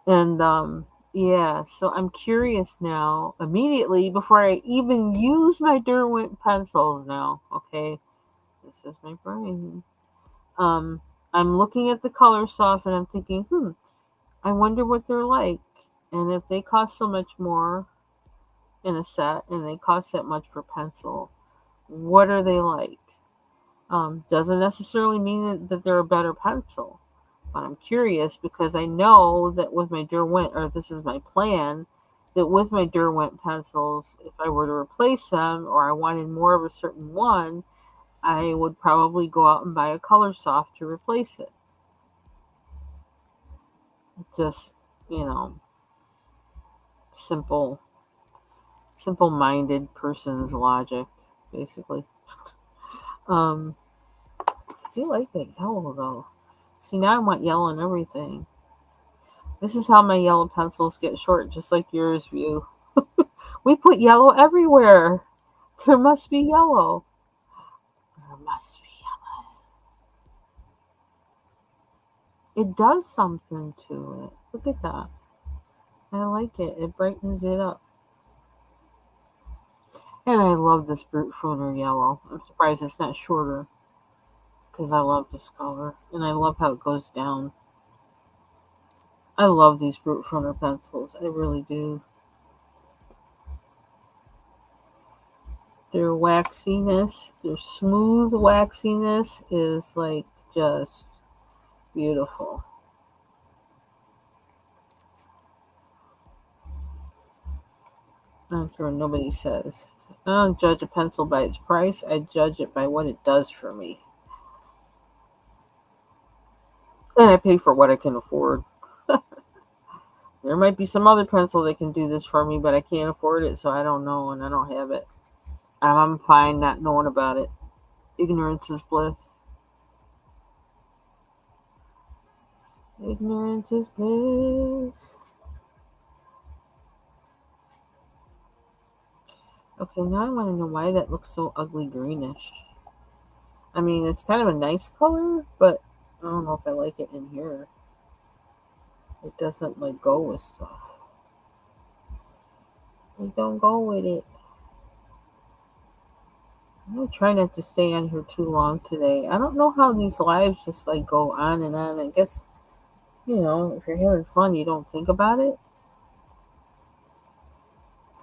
and yeah, so I'm curious now. Immediately before I even use my Derwent pencils now. Okay, this is my brain. Um, I'm looking at the color soft and I'm thinking, I wonder what they're like, and if they cost so much more in a set and they cost that much per pencil, what are they like? Doesn't necessarily mean that they're a better pencil, but I'm curious because I know that with my Derwent, or this is my plan, that with my Derwent pencils, if I were to replace them or I wanted more of a certain one, I would probably go out and buy a Color Soft to replace it. It's just, you know, simple, simple-minded person's logic, basically. Um, I do like that yellow though. See, now I want yellow in everything. This is how my yellow pencils get short, just like yours, View. We put yellow everywhere. There must be yellow. There must be yellow. It does something to it. Look at that. I like it. It brightens it up. And I love this Brute Pruner yellow. I'm surprised it's not shorter because I love this color. And I love how it goes down. I love these Brute Pruner pencils. I really do. Their waxiness, their smooth waxiness is like just beautiful. I don't care what nobody says. I don't judge a pencil by its price. I judge it by what it does for me. And I pay for what I can afford. There might be some other pencil that can do this for me, but I can't afford it, so I don't know, and I don't have it. I'm fine not knowing about it. Ignorance is bliss. Ignorance is bliss. Okay, now I want to know why that looks so ugly greenish. I mean, it's kind of a nice color, but I don't know if I like it in here. It doesn't like go with stuff. It don't go with it. I'm gonna try not to stay on here too long today. I don't know how these lives just like go on and on. I guess, if you're having fun, you don't think about it.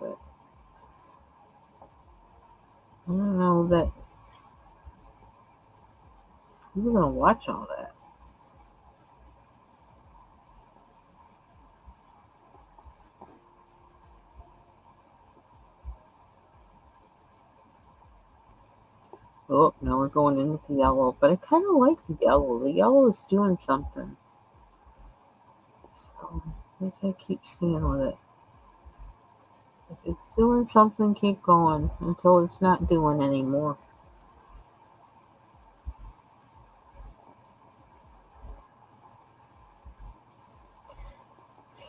But I don't know that who's gonna watch all that. Oh, now we're going in with the yellow, but I kind of like the yellow. The yellow is doing something. So I guess I keep staying with it. If it's doing something, keep going until it's not doing anymore.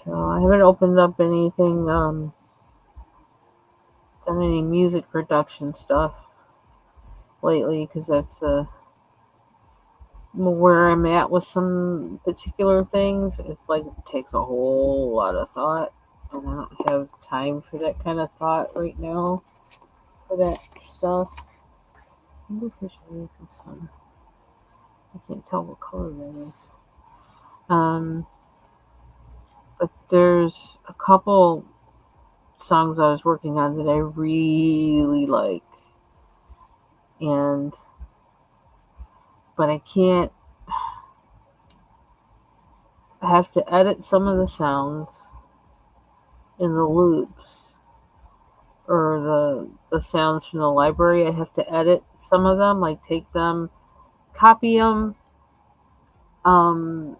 So I haven't opened up anything, done any music production stuff lately because that's where I'm at with some particular things. It's like it takes a whole lot of thought, and I don't have time for that kind of thought right now for that stuff. I wonder if I should use this one. I can't tell what color that is. Um, but there's a couple songs I was working on that I really like, and but I can't. I have to edit some of the sounds in the loops or the sounds from the library. I have to edit some of them, like take them, copy them, um,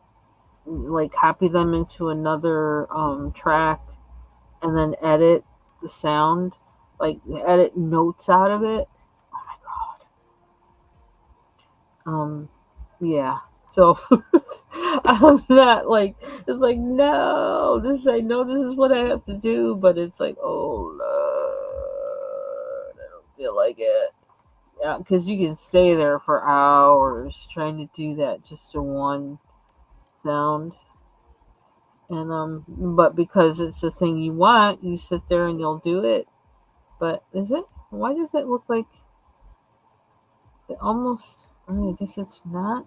like copy them into another track, and then edit the sound, like edit notes out of it. Oh my god. Yeah. So I'm not like it's like no, this I know this is what I have to do, but it's like oh Lord, I don't feel like it. Yeah, because you can stay there for hours trying to do that just to one sound, and but because it's the thing you want, you sit there and you'll do it. But is it? Why does it look like it almost? I mean, I guess it's not.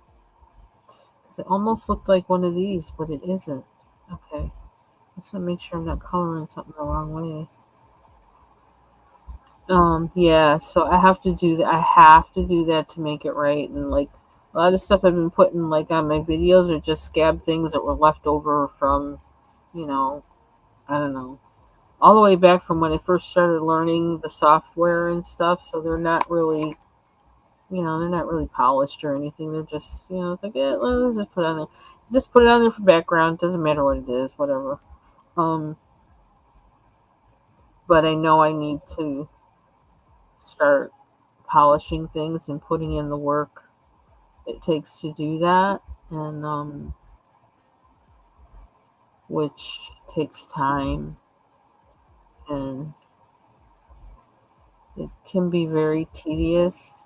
Because it almost looked like one of these, but it isn't. Okay. Just want to make sure I'm not coloring something the wrong way. Yeah, so I have to do that. I have to do that to make it right. And like a lot of stuff I've been putting like on my videos are just scab things that were left over from, you know, I don't know, all the way back from when I first started learning the software and stuff. So they're not really, they're not really polished or anything. They're just, it's like, yeah, let's just put it on there. Just put it on there for background. Doesn't matter what it is, whatever. Um, but I know I need to start polishing things and putting in the work it takes to do that, and which takes time, and it can be very tedious,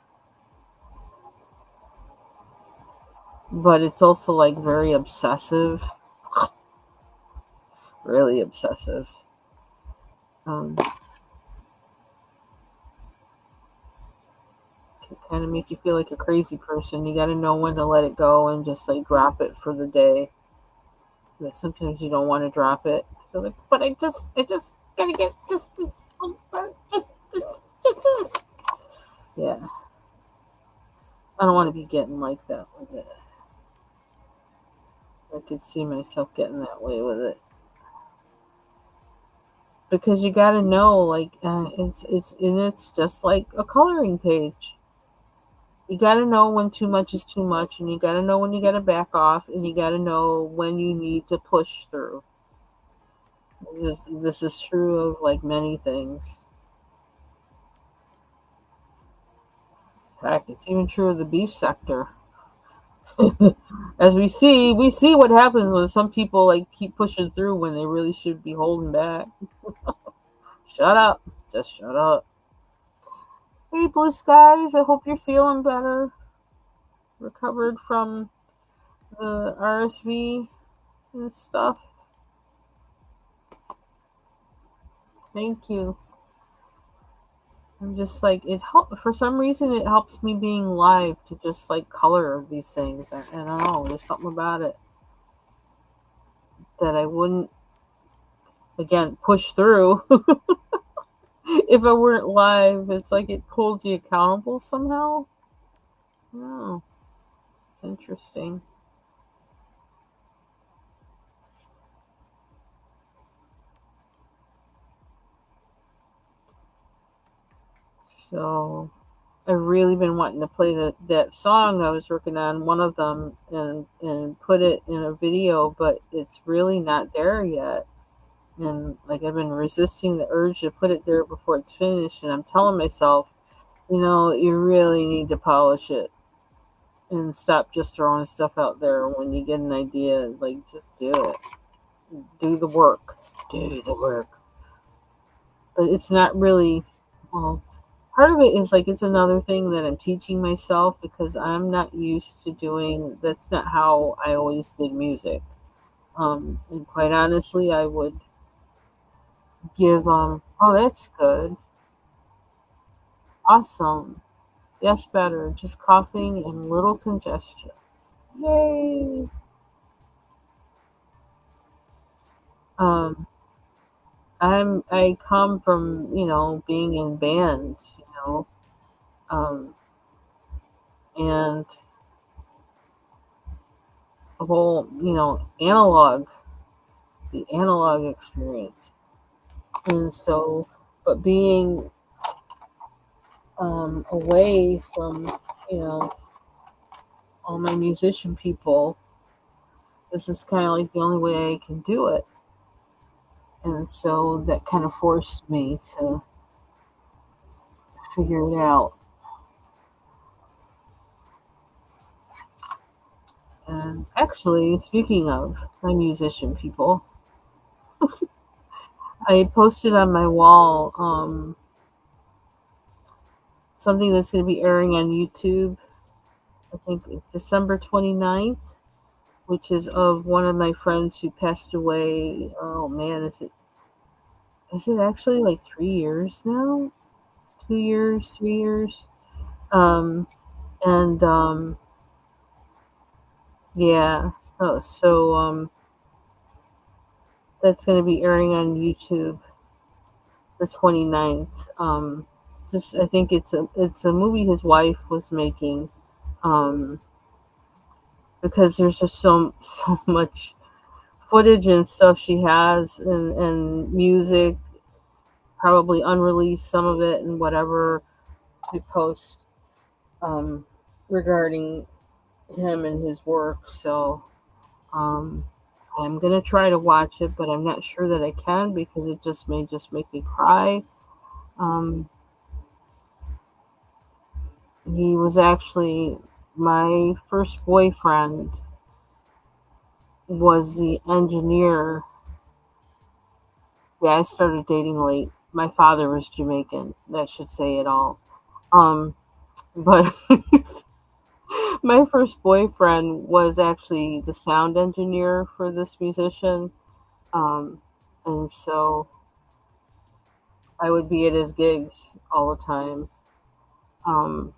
but it's also like very obsessive, really obsessive. Um, can kind of make you feel like a crazy person. You got to know when to let it go and just like drop it for the day. But sometimes you don't want to drop it. So like, but I just gotta get just this one part, just this. Yeah, I don't want to be getting like that with it. I could see myself getting that way with it because you got to know, like, it's just like a coloring page. You got to know when too much is too much, and you got to know when you got to back off, and you got to know when you need to push through. This is true of like many things. In fact, it's even true of the beef sector. As we see what happens when some people like keep pushing through when they really should be holding back. Shut up. Just shut up. Hey, blue skies. I hope you're feeling better. Recovered from the RSV and stuff. Thank you. I'm just like it help for some reason it helps me being live to just like color these things. I don't know. There's something about it that I wouldn't again push through if I weren't live. It's like it holds you accountable somehow. Oh, it's interesting. So I've really been wanting to play that song I was working on, one of them, and put it in a video, but it's really not there yet. And like I've been resisting the urge to put it there before it's finished, and I'm telling myself, you really need to polish it and stop just throwing stuff out there when you get an idea. Like just do it, do the work, do the work. But it's not really. Well, part of it is like it's another thing that I'm teaching myself because I'm not used to doing. That's not how I always did music. And quite honestly, I would give. Oh, that's good. Awesome. Yes, better. Just coughing and little congestion. Yay. Um, I come from being in bands, um, and the whole the analog experience, and so, but being away from you know all my musician people, this is kind of like the only way I can do it, and so that kind of forced me to figure it out. And actually, speaking of my musician people, I posted on my wall something that's going to be airing on YouTube. I think it's December 29th, which is of one of my friends who passed away. Oh man, is it actually like 3 years now? 2 years, 3 years? Um, and yeah, so that's going to be airing on YouTube the 29th. Just I think it's a movie his wife was making. Um, because there's just so much footage and stuff she has and music, probably unreleased some of it and whatever to post um, regarding him and his work. So um, I'm gonna try to watch it, but I'm not sure that I can because it just make me cry. Um, he was actually my first boyfriend was the engineer. Yeah, I started dating late. My father was Jamaican. That should say it all. Um, but my first boyfriend was actually the sound engineer for this musician. Um, and so I would be at his gigs all the time. Um,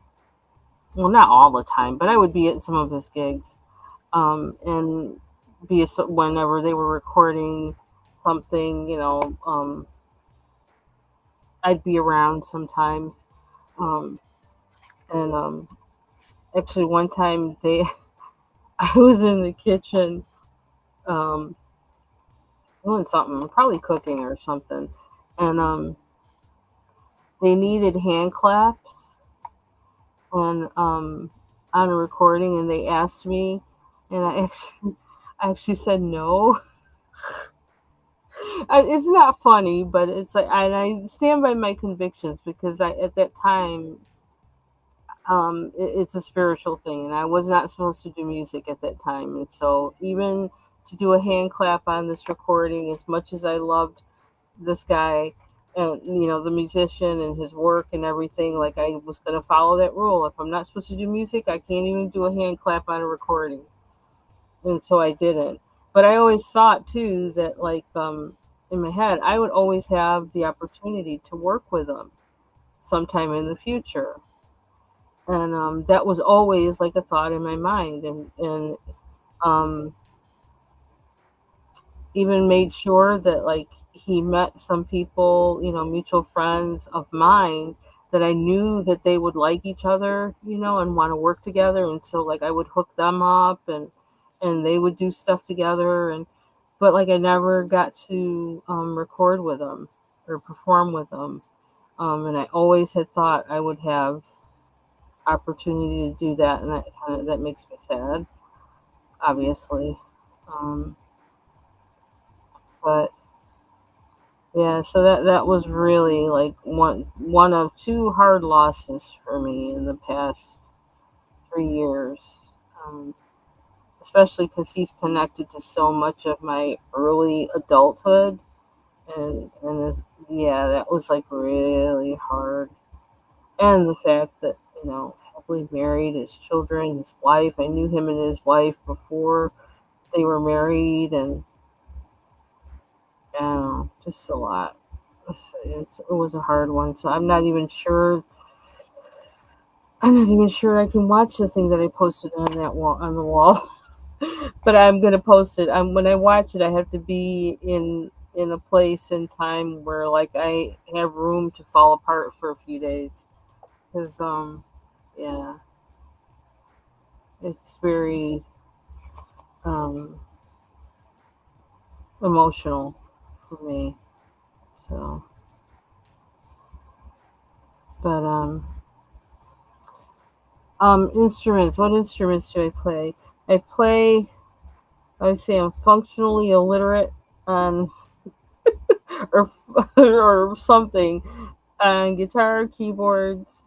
well, not all the time, but I would be at some of his gigs. And whenever they were recording something, I'd be around sometimes. Um, and actually, one time I was in the kitchen um, doing something, probably cooking or something, and they needed hand claps and on a recording, and they asked me, and I actually said no. It's not funny, but it's like I stand by my convictions because I at that time it's a spiritual thing, and I was not supposed to do music at that time, and so even to do a hand clap on this recording, as much as I loved this guy and the musician and his work and everything, like I was going to follow that rule. If I'm not supposed to do music, I can't even do a hand clap on a recording, and so I didn't. But I always thought too that like in my head I would always have the opportunity to work with them sometime in the future, and that was always like a thought in my mind, and um even made sure that like he met some people, mutual friends of mine that I knew that they would like each other, and want to work together. And so like I would hook them up, and they would do stuff together, and but like I never got to record with them or perform with them. And I always had thought I would have opportunity to do that, and that makes me sad, obviously. Um, but Yeah, so that was really like one of two hard losses for me in the past 3 years, um, especially because he's connected to so much of my early adulthood, yeah, that was like really hard, and the fact that happily married, his children, his wife. I knew him and his wife before they were married, and just a lot. It was a hard one, so I'm not even sure I can watch the thing that I posted on that wall on the wall. But I'm gonna post it. When I watch it, I have to be in a place and time where like I have room to fall apart for a few days. Cause yeah, it's very um emotional for me. So, but instruments. What instruments do I play? I play. I would say I'm functionally illiterate on or or something on guitar, keyboards.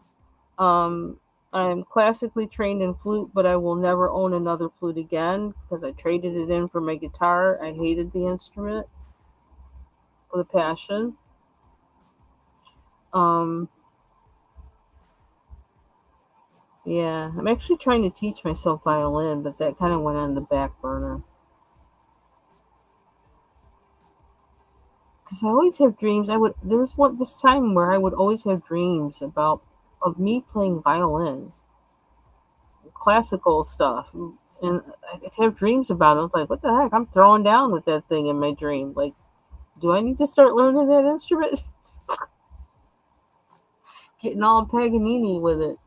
Um, I'm classically trained in flute, but I will never own another flute again because I traded it in for my guitar. I hated the instrument with a passion. Um, yeah, I'm actually trying to teach myself violin, but that kind of went on the back burner because I always have dreams. There was one this time where I would always have dreams about of me playing violin, classical stuff. And I'd have dreams about it. I was like, what the heck? I'm throwing down with that thing in my dream. Like, do I need to start learning that instrument? Getting all Paganini with it.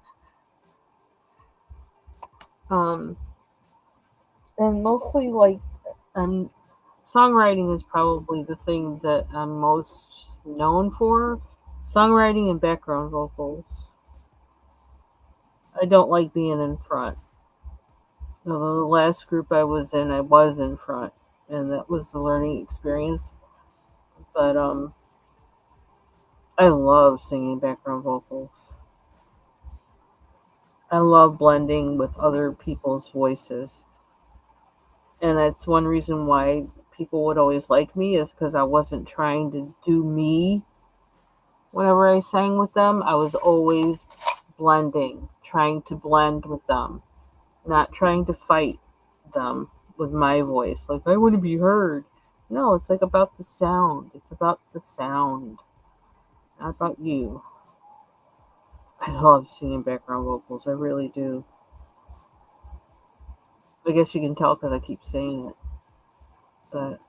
Um, and mostly like I'm songwriting is probably the thing that I'm most known for. Songwriting and background vocals. I don't like being in front. The last group I was in front, and that was a learning experience. But I love singing background vocals. I love blending with other people's voices. And that's one reason why people would always like me is because I wasn't trying to do me whenever I sang with them. I was always blending, trying to blend with them, not trying to fight them with my voice. Like, I want to be heard. No, it's like about the sound. It's about the sound, not about you. I love singing background vocals. I really do. I guess you can tell because I keep saying it. But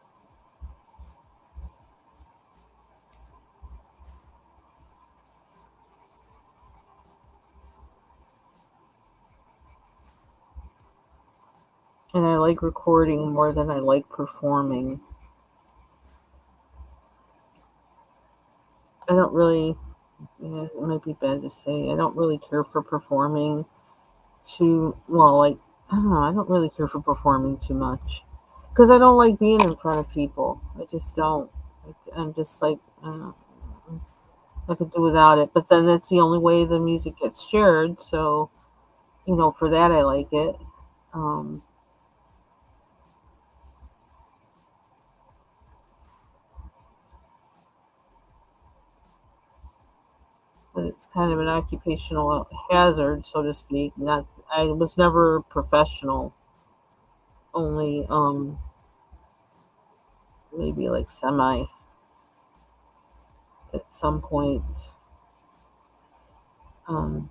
and I like recording more than I like performing. I don't really Yeah, it might be bad to say. I don't really care for performing too well. Like I don't know. I don't really care for performing too much because I don't like being in front of people. I just don't. I'm just like I could do without it. But then that's the only way the music gets shared. So for that I like it. Um, but it's kind of an occupational hazard, so to speak. Not I was never professional. Only maybe like semi at some point. Um,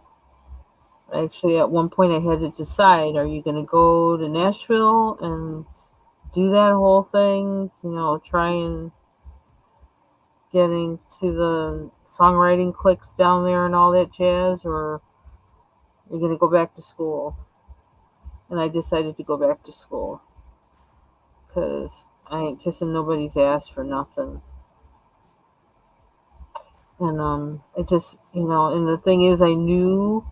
Actually, at one point, I had to decide: are you going to go to Nashville and do that whole thing? Try and getting to the songwriting clicks down there and all that jazz, or you're going to go back to school? And I decided to go back to school because I ain't kissing nobody's ass for nothing. And I just, and the thing is, I knew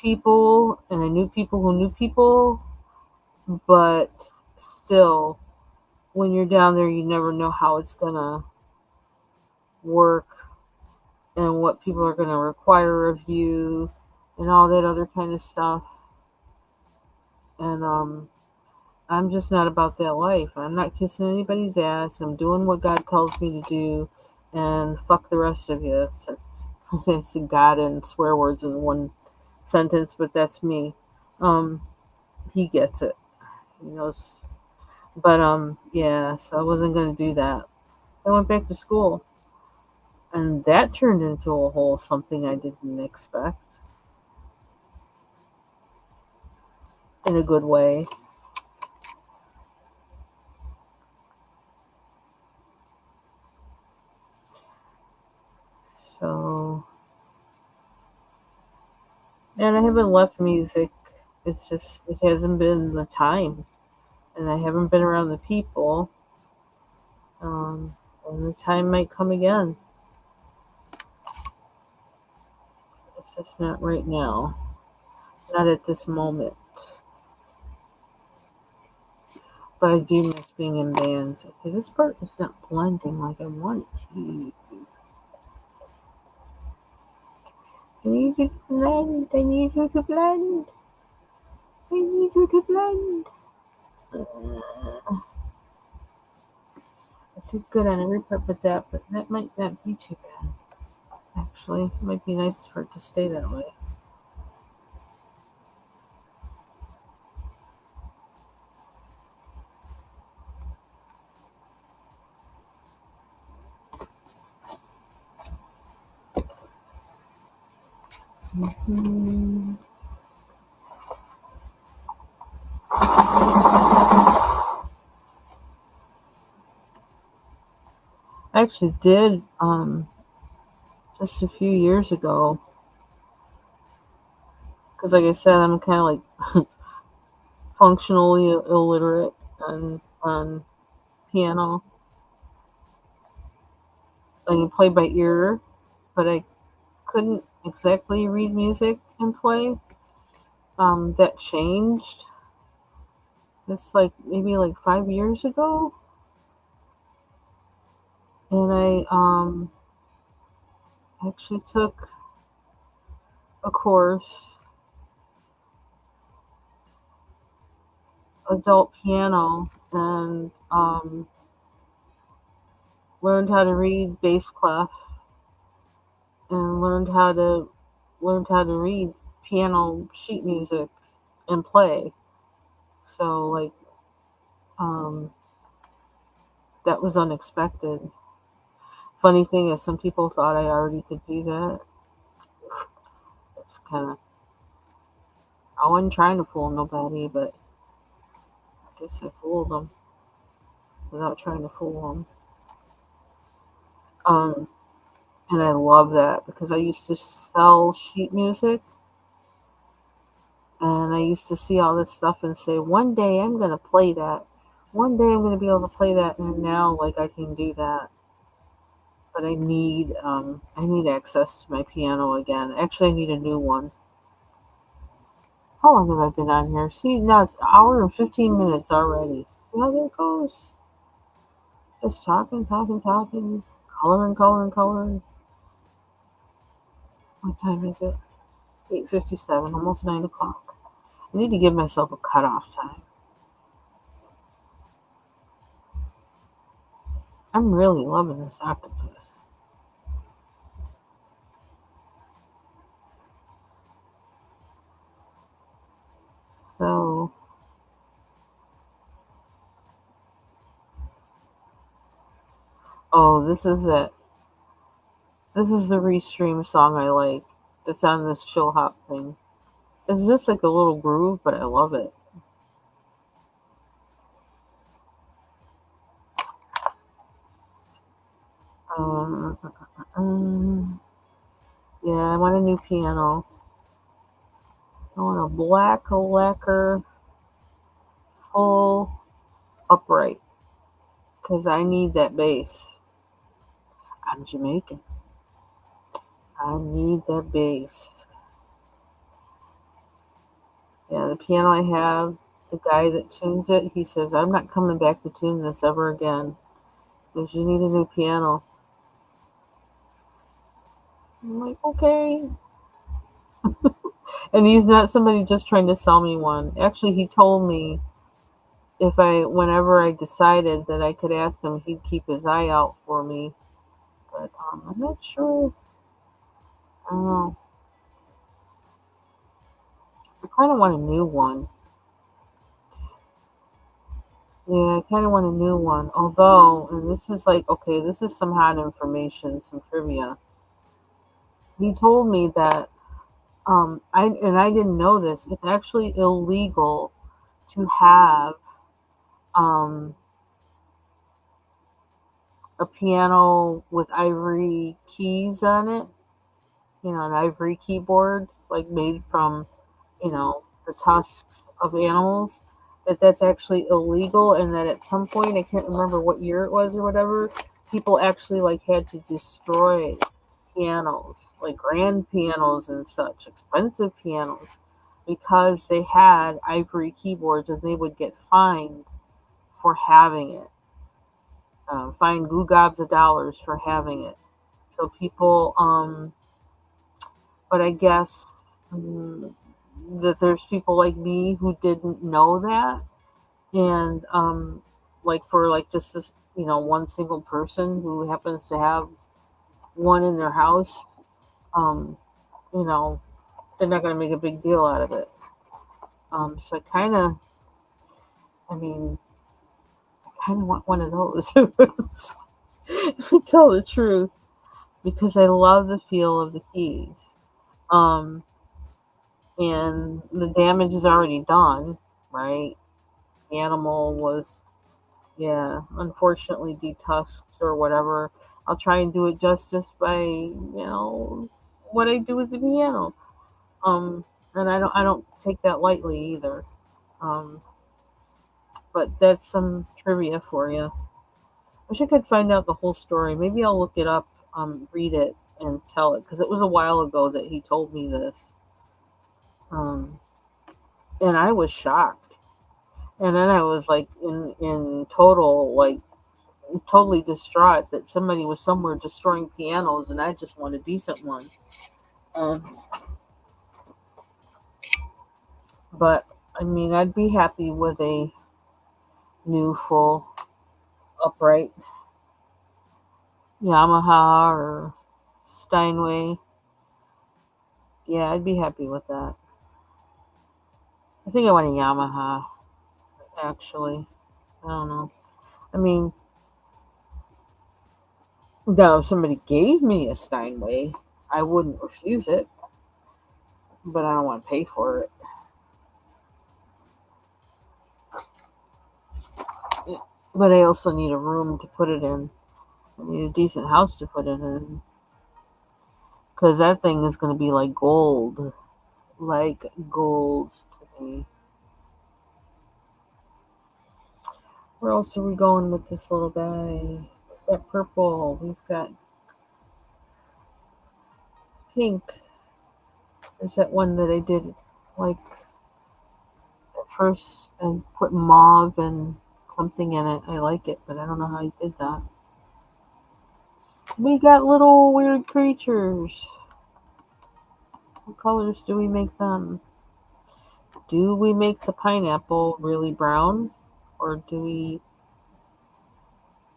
people, and I knew people who knew people, but still, when you're down there, you never know how it's gonna work and what people are gonna require of you and all that other kind of stuff. And I'm just not about that life. I'm not kissing anybody's ass. I'm doing what God tells me to do, and fuck the rest of you. It's God and swear words in one sentence, but that's me. Um, he gets it. He knows. But yeah. So I wasn't gonna do that. I went back to school, and that turned into a whole something I didn't expect in a good way. So, and I haven't left music. It's just it hasn't been the time, and I haven't been around the people. And the time might come again. It's just not right now. Not at this moment. But I do miss being in bands. Okay, this part is not blending like I want it to. I need you to blend. I need you to blend. I need you to blend. I did good on every part but that, but that might not be too bad. Actually, it might be nice for it to stay that way. Hmm. I actually did just a few years ago because, like I said, I'm kind of like functionally illiterate on piano. I can play by ear, but I couldn't exactly read music and play. That changed. It's like maybe like 5 years ago, and I actually took a course, adult piano, and learned how to read bass clef and learned how to read piano sheet music and play. So like um, that was unexpected. Funny thing is, some people thought I already could do that. It's kind of I wasn't trying to fool nobody, but I guess I fooled them without trying to fool them. Um, and I love that because I used to sell sheet music, and I used to see all this stuff and say, one day I'm gonna play that. One day I'm gonna be able to play that, and now like I can do that. but I need access to my piano again. Actually, I need a new one. How long have I been on here? See, now it's an hour and 15 minutes already. See how that goes? Just talking, talking, talking, coloring, coloring, coloring. What time is it? 8:57, almost 9 o'clock. I need to give myself a cutoff time. I'm really loving this octopus. So, oh, this is it. This is the restream song I like. That's on this chill hop thing. It's just like a little groove, but I love it. Um, um, yeah, I want a new piano. I want a black lacquer full upright because I need that bass. I'm Jamaican. I need that bass. Yeah, the piano I have, the guy that tunes it, he says, I'm not coming back to tune this ever again because you need a new piano. I'm like, okay. And he's not somebody just trying to sell me one. Actually, he told me whenever I decided that I could ask him, he'd keep his eye out for me. But I'm not sure. I don't know. I kind of want a new one. Yeah, I kind of want a new one. Although, and this is like, okay, this is some hot information, some trivia. He told me that, I didn't know this. It's actually illegal to have um, a piano with ivory keys on it. You know, an ivory keyboard, like made from, the tusks of animals. That's actually illegal, and that at some point, I can't remember what year it was or whatever, people actually like had to destroy pianos, like grand pianos and such, expensive pianos, because they had ivory keyboards and they would get fined for having it, fined goo gobs of dollars for having it. So people, but I guess that there's people like me who didn't know that, and like for like just this, one single person who happens to have one in their house, um, you know, they're not going to make a big deal out of it. So I mean, I kind of want one of those. If we tell the truth, because I love the feel of the keys. Um, and the damage is already done, right? The animal was, yeah, unfortunately detusked or whatever. I'll try and do it justice by, what I do with the piano. Um, and I don't take that lightly either. Um, but that's some trivia for you. Wish I could find out the whole story. Maybe I'll look it up, read it, and tell it because it was a while ago that he told me this. Um, and I was shocked. And then I was like in total, like totally distraught that somebody was somewhere destroying pianos and I just want a decent one. Um, but I mean, I'd be happy with a new full upright Yamaha or Steinway. Yeah, I'd be happy with that. I think I want a Yamaha, actually. I don't know. I mean, now if somebody gave me a Steinway, I wouldn't refuse it, but I don't want to pay for it. But I also need a room to put it in. I need a decent house to put it in. Because that thing is going to be like gold. Like gold to me. Where else are we going with this little guy? We've got purple. We've got pink. There's that one that I did like at first and put mauve and something in it. I like it, but I don't know how you did that. We got little weird creatures. What colors do we make them? Do we make the pineapple really brown? Or do we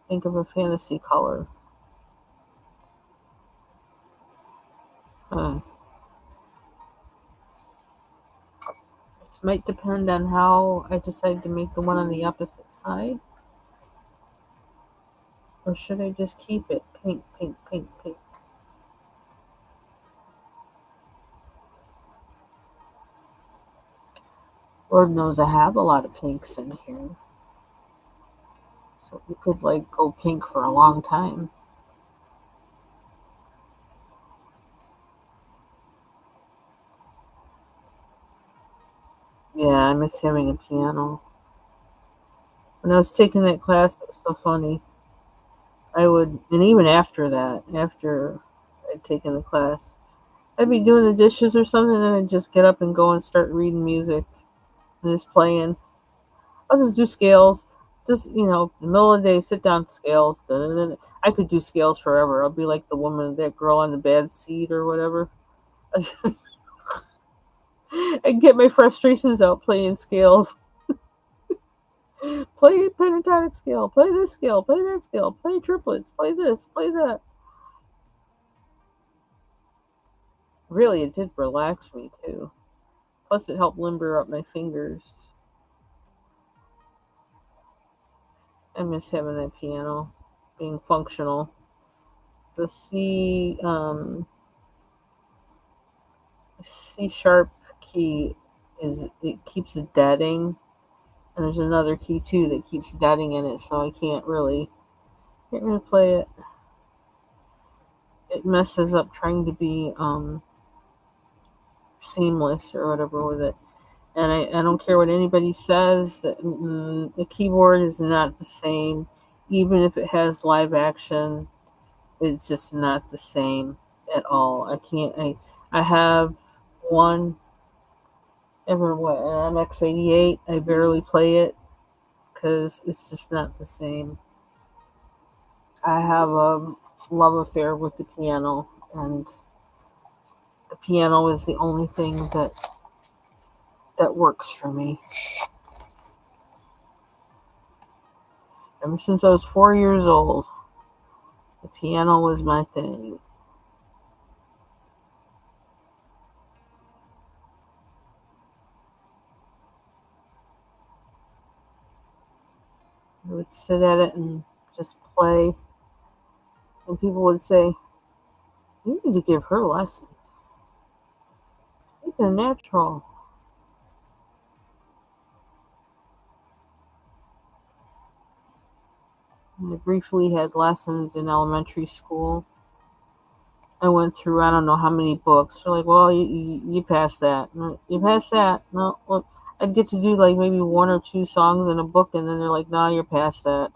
think of a fantasy color? Huh. It might depend on how I decide to make the one on the opposite side. Or should I just keep it pink, pink, pink, pink? Lord knows I have a lot of pinks in here. So we could like go pink for a long time. Yeah, I miss having a piano. When I was taking that class, it was so funny. I would, and even after that, after I'd taken the class, I'd be doing the dishes or something, and I'd just get up and go and start reading music and just playing. I'll just do scales. Just, the middle of the day, sit down, scales. Da, da, da, da. I could do scales forever. I'll be like the woman, that girl on the bad seat or whatever. I get my frustrations out playing scales. Play pentatonic scale, play this scale, play that scale, play triplets, play this, play that. Really, it did relax me too. Plus, it helped limber up my fingers. I miss having that piano, being functional. The C sharp key it keeps deading, and there's another key too that keeps deading in it, so I can't really play it. It messes up trying to be seamless or whatever with it. And I don't care what anybody says. The keyboard is not the same, even if it has live action. It's just not the same at all. I can't. I have one. Ever what an MX88. I barely play it because it's just not the same. I have a love affair with the piano, and the piano is the only thing that works for me. Ever since I was 4 years old, the piano was my thing. I would sit at it and just play, and people would say, "You need to give her lessons. She's a natural." And I briefly had lessons in elementary school. I went through I don't know how many books. They're like, "Well, you passed that. No, you passed that." No, well, I'd get to do like maybe one or two songs in a book, and then they're like, "No, you're past that."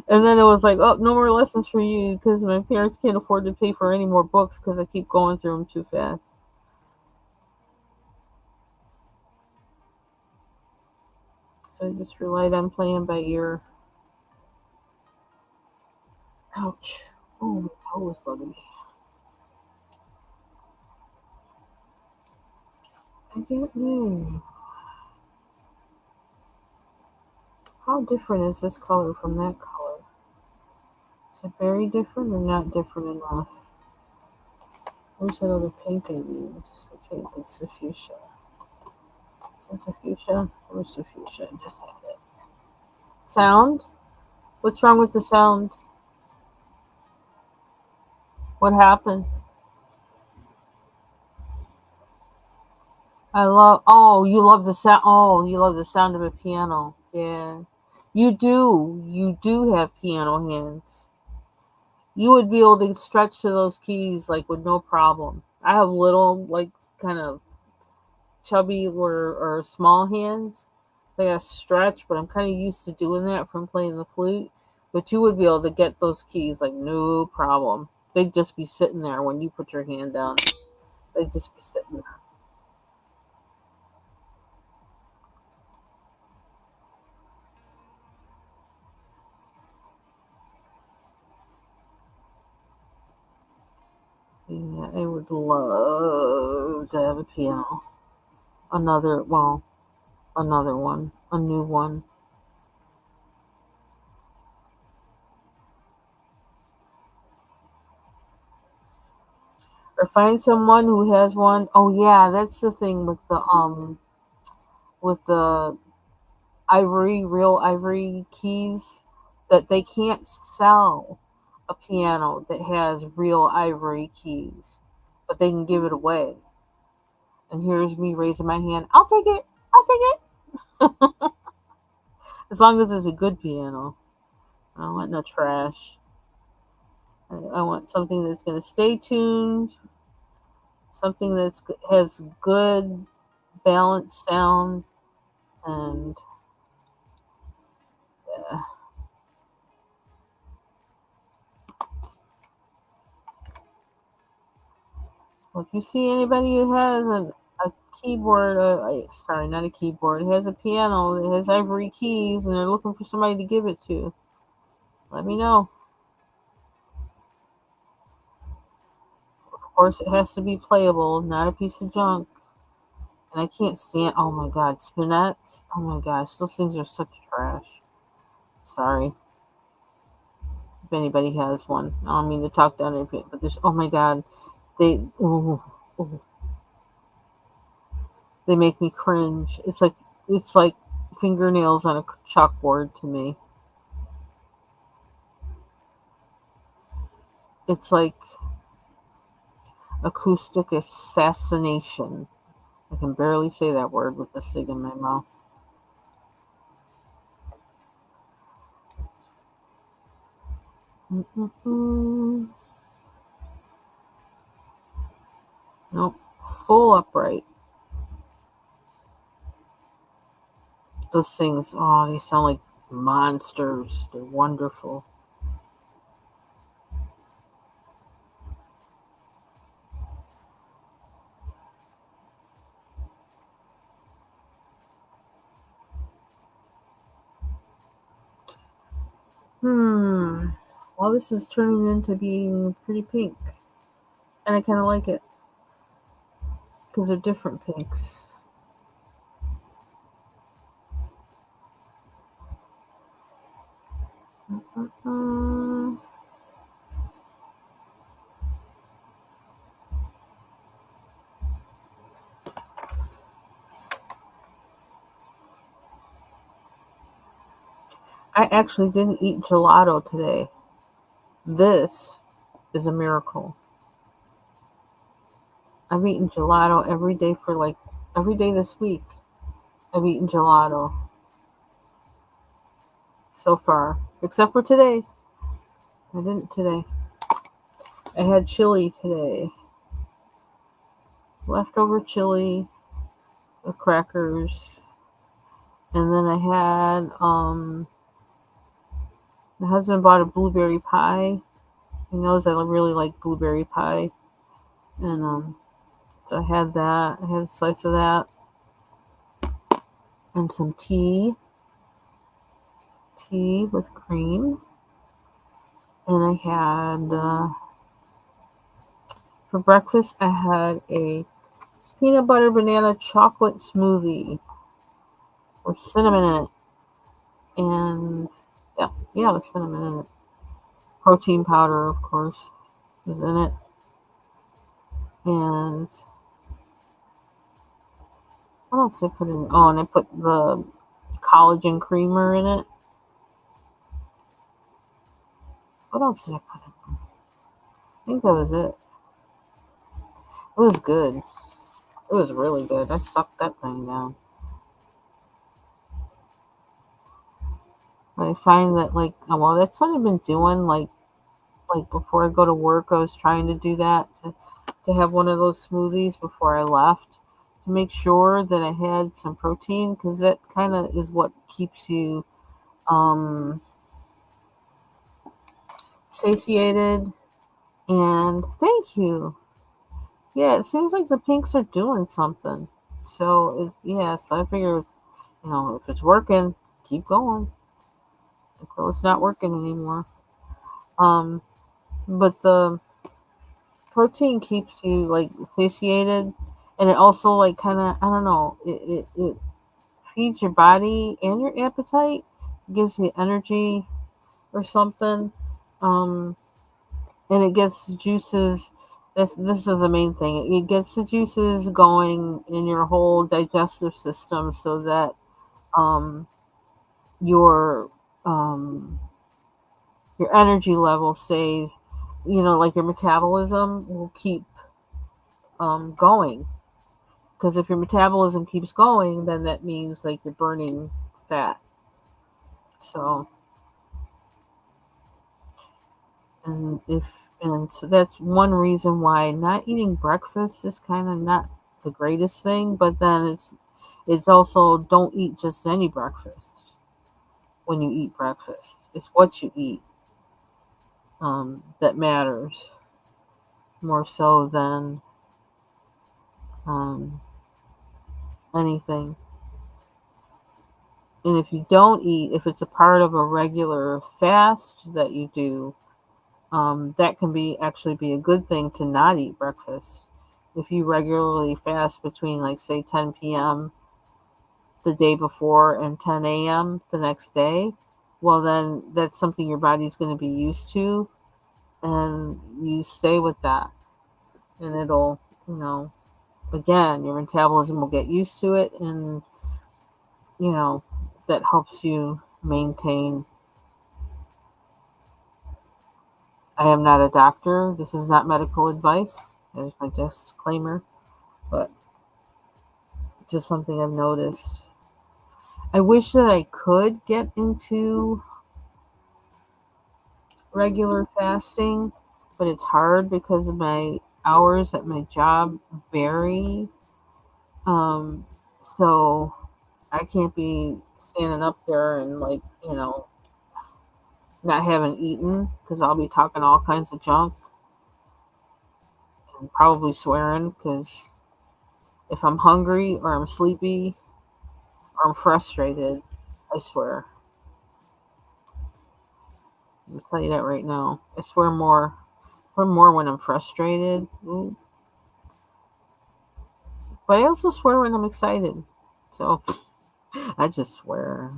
And then it was like, "Oh, no more lessons for you because my parents can't afford to pay for any more books because I keep going through them too fast." So I just relied on playing by ear. Ouch. Oh, my toe was bugging me. I don't know. How different is this color from that color? Is it very different or not different enough? Where's that other pink I used? The pink is the fuchsia. Is that the fuchsia? Where's the fuchsia? I just had it. Sound? What's wrong with the sound? What happened? you love the sound. Oh, you love the sound of a piano. Yeah. You do. You do have piano hands. You would be able to stretch to those keys like with no problem. I have little, like, kind of chubby or small hands. So I got to stretch, but I'm kind of used to doing that from playing the flute. But you would be able to get those keys like no problem. they'd just be sitting there when you put your hand down. They'd just be sitting there. Yeah, I would love to have a piano. Another one, a new one. Or find someone who has one. Oh yeah, that's the thing with the real ivory keys, that they can't sell a piano that has real ivory keys, but they can give it away. And here's me raising my hand. I'll take it. I'll take it. As long as it's a good piano. I don't want no trash. I want something that's going to stay tuned, something that's has good balanced sound, and uh, so if you see anybody who has a keyboard, sorry, not a keyboard, has a piano that has ivory keys, and they're looking for somebody to give it to, let me know. Of course, it has to be playable, not a piece of junk. And I can't stand. Oh my God, spinettes. Oh my gosh, those things are such trash. Sorry if anybody has one. I don't mean to talk down their but there's. Oh my God, they. Ooh, ooh, they make me cringe. It's like fingernails on a chalkboard to me. It's like acoustic assassination. I can barely say that word with the cig in my mouth. Mm-mm-mm. Nope, full upright. Those things, oh, they sound like monsters. They're wonderful. Hmm. Well, this is turning into being pretty pink, and I kind of like it because they're different pinks. Mm. I actually didn't eat gelato today. This is a miracle. I've eaten gelato every day for like every day this week. I've eaten gelato so far, except for today. I didn't today. I had chili today, leftover chili, the crackers, and then I had my husband bought a blueberry pie. He knows I really like blueberry pie, and so I had that. I had a slice of that and some tea with cream, and I had for breakfast I had a peanut butter banana chocolate smoothie with cinnamon in it, and yeah, with cinnamon in it. Protein powder, of course, was in it, and what else did I put in? Oh, and I put the collagen creamer in it. What else did I put in? I think that was it. It was good. It was really good. I sucked that thing down. But I find that well, that's what I've been doing. Like before I go to work, I was trying to do that to have one of those smoothies before I left to make sure that I had some protein because that kind of is what keeps you um, satiated And thank you. Yeah, it seems like the pinks are doing something. So, so I figure, if it's working, keep going until it's not working anymore. Um, but the protein keeps you like satiated, and it also like kind of, I don't know, it feeds your body and your appetite, gives you energy or something. Um, and it gets juices. This is the main thing. It gets the juices going in your whole digestive system, so that um, your um, your energy level stays. Like your metabolism will keep going. Because if your metabolism keeps going, then that means like you're burning fat. So and if and so that's one reason why not eating breakfast is kind of not the greatest thing. But then it's also, don't eat just any breakfast. When you eat breakfast, it's what you eat that matters more so than um, anything. And if you don't eat, if it's a part of a regular fast that you do, that can be a good thing to not eat breakfast. If you regularly fast between, like, say, 10 p.m. the day before and 10 a.m. the next day, well, then that's something your body's going to be used to, and you stay with that, and it'll, you know, again, your metabolism will get used to it, and you know that helps you maintain. I am not a doctor. This is not medical advice. There's my disclaimer, but just something I've noticed. I wish that I could get into regular fasting, but it's hard because of my hours at my job vary. Um, so I can't be standing up there and, like, not having eaten, because I'll be talking all kinds of junk and probably swearing, because if I'm hungry or I'm sleepy or I'm frustrated, I swear. I'll tell you that right now. I swear more. For more when I'm frustrated. But I also swear when I'm excited. So I just swear.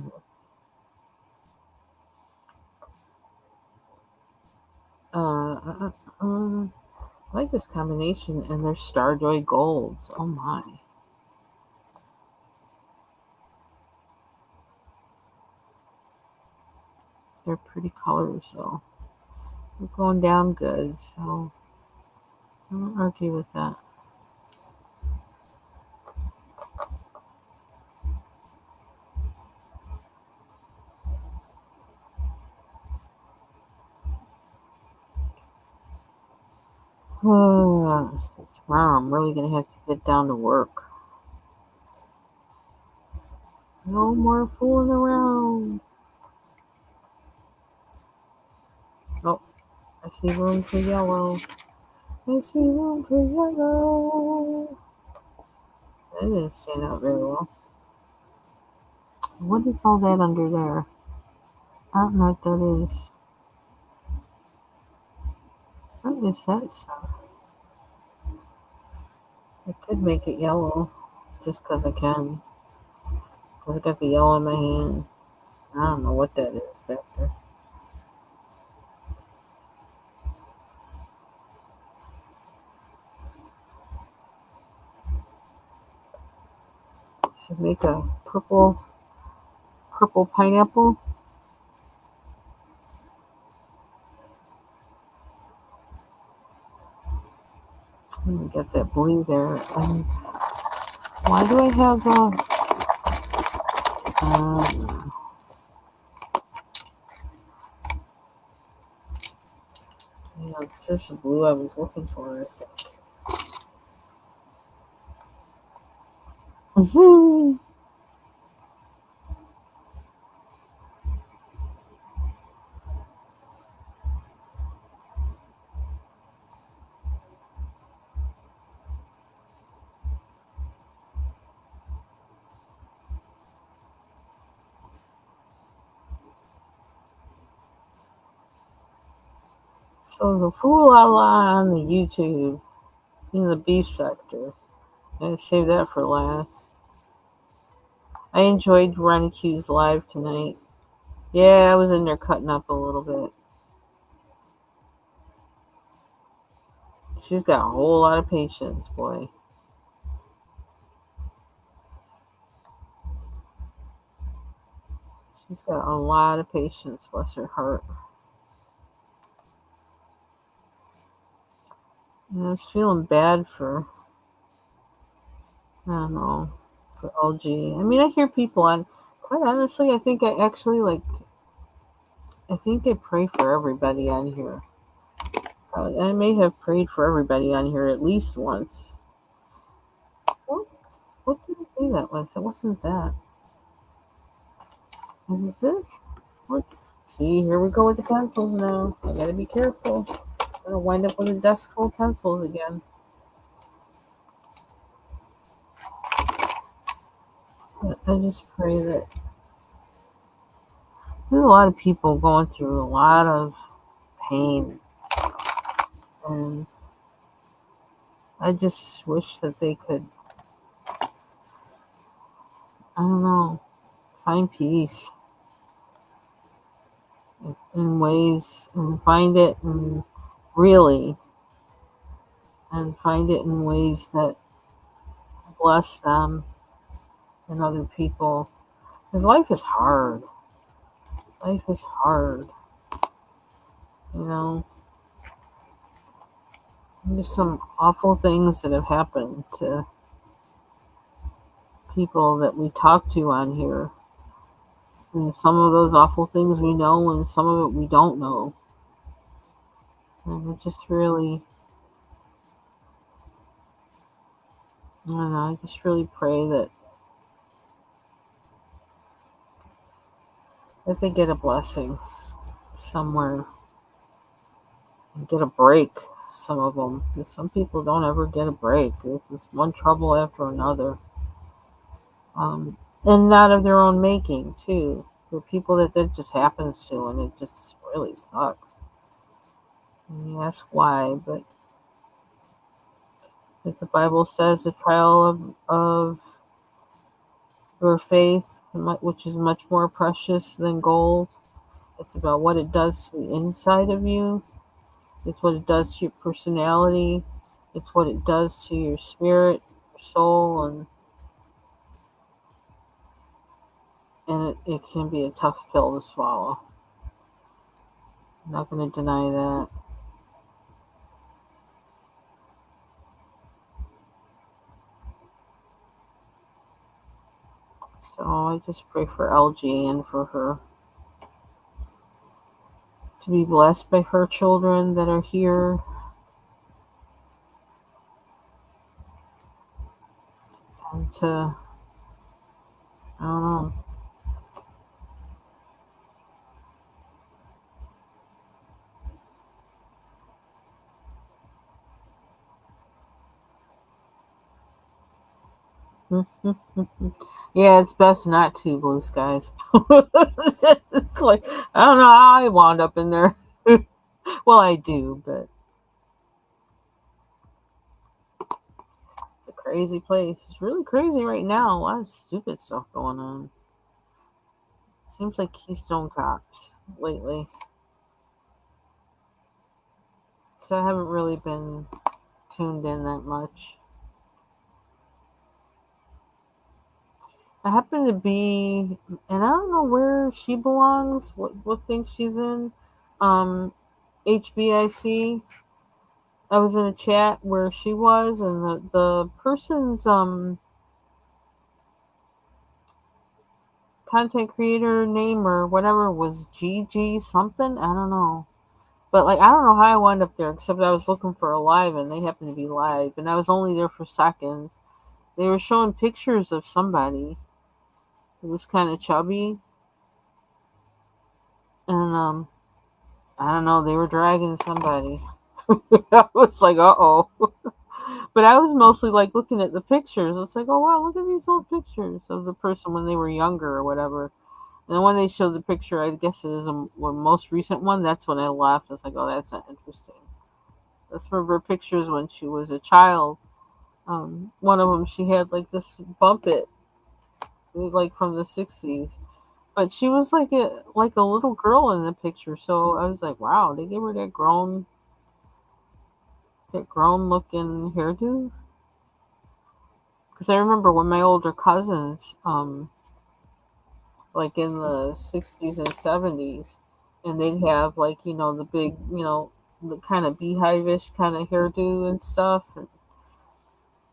Uh, uh, I like this combination, and they're Starjoy Golds. Oh my. They're pretty colors, though. They're going down good, so I don't argue with that. Tomorrow I'm really going to have to get down to work. No more fooling around. Oh, I see room for yellow. I see room for yellow. That didn't stand out very well. What is all that under there? I don't know what that is. What is that stuff? I could make it yellow just because I can. Because I got the yellow in my hand. I don't know what that is back there. Should make a purple pineapple. Let me get that blue there. Why do I have this is the blue I was looking for. Mhm. So the Foolala on the YouTube in the beef sector. I save that for last. I enjoyed Ronnie Q's live tonight. Yeah, I was in there cutting up a little bit. She's got a whole lot of patience, boy. She's got a lot of patience, bless her heart. And I was feeling bad for, I don't know, for LG. I mean, I hear people on, quite honestly, I think I actually like, I think I pray for everybody on here. I may have prayed for everybody on here at least once. What did I say that was? It wasn't that. Is it this? What? See, here we go with the pencils now. I gotta be careful. I'm gonna wind up with a desk full of pencils again. But I just pray that there's a lot of people going through a lot of pain, and I just wish that they could, I don't know, find peace in ways and find it in really and find it in ways that bless them and other people. Because life is hard. Life is hard. You know, there's some awful things that have happened to people that we talk to on here. And some of those awful things we know, and some of it we don't know. And it just really, I don't know, I just really pray that they get a blessing somewhere and get a break. Some of them, because some people don't ever get a break. It's just one trouble after another, and not of their own making too. For people that just happens to, and it just really sucks. And you ask why, but like the Bible says, the trial of your faith, which is much more precious than gold. It's about what it does to the inside of you. It's what it does to your personality. It's what it does to your spirit, your soul, and it can be a tough pill to swallow. I'm not going to deny that. So I just pray for LG and for her to be blessed by her children that are here, and to, I don't know. Yeah, it's best not to, blue skies. It's like, I don't know how I wound up in there. Well, I do, but it's a crazy place. It's really crazy right now. A lot of stupid stuff going on. Seems like Keystone Cops lately. So I haven't really been tuned in that much. I happen to be, and I don't know where she belongs. What thing she's in? Um, HBIC. I was in a chat where she was, and the person's content creator name or whatever was GG something. I don't know. But like, I don't know how I wound up there, except I was looking for a live, and they happened to be live, and I was only there for seconds. They were showing pictures of somebody who was kind of chubby, and I don't know, they were dragging somebody. I was like, uh oh. But I was mostly like looking at the pictures. It's like, oh wow, look at these old pictures of the person when they were younger or whatever. And when they showed the picture, I guess it is a most recent one. That's when I laughed. I was like, "Oh, that's not interesting." Let's remember pictures when she was a child. One of them, she had like this bump it, like from the '60s, but she was like a little girl in the picture. So I was like, "Wow, they gave her that grown looking hairdo." Because I remember when my older cousins, like in the '60s and '70s, and they'd have like the big the kind of beehive-ish kind of hairdo and stuff. And,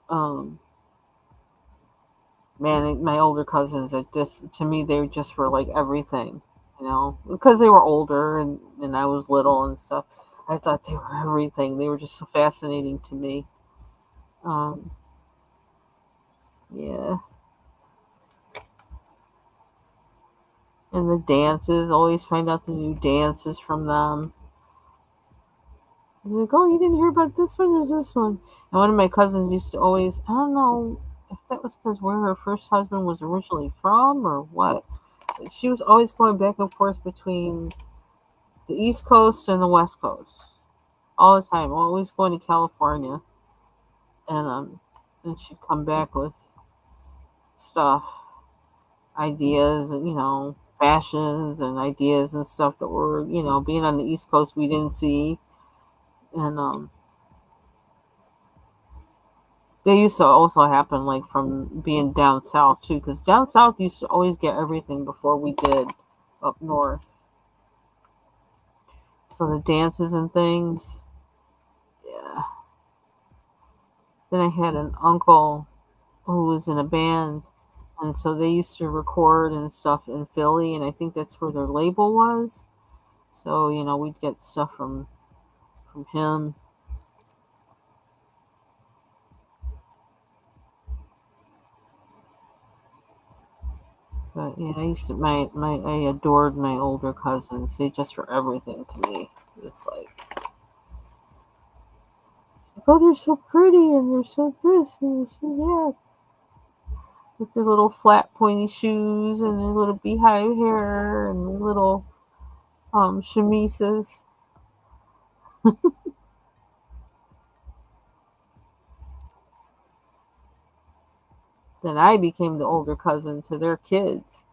um, man, my older cousins, at this to me, they just were like everything, because they were older and I was little and stuff. I thought they were everything. They were just so fascinating to me. Um, yeah, and the dances, always find out the new dances from them. He's like, "Oh, you didn't hear about this one? There's this one." And one of my cousins used to always, I don't know if that was because where her first husband was originally from or what. She was always going back and forth between the East Coast and the West Coast all the time. Always going to California, and she'd come back with stuff, ideas, and fashions and ideas and stuff that were being on the East Coast we didn't see, and they used to also happen like from being down south too, because down south used to always get everything before we did up north. So the dances and things, yeah. Then I had an uncle who was in a band, and so they used to record and stuff in Philly, and I think that's where their label was. So we'd get stuff from him. But yeah, I used to my I adored my older cousins. They just were everything to me. It's like, oh, they're so pretty and they're so this and they're so that. With their little flat pointy shoes and their little beehive hair and their little chemises. Then I became the older cousin to their kids.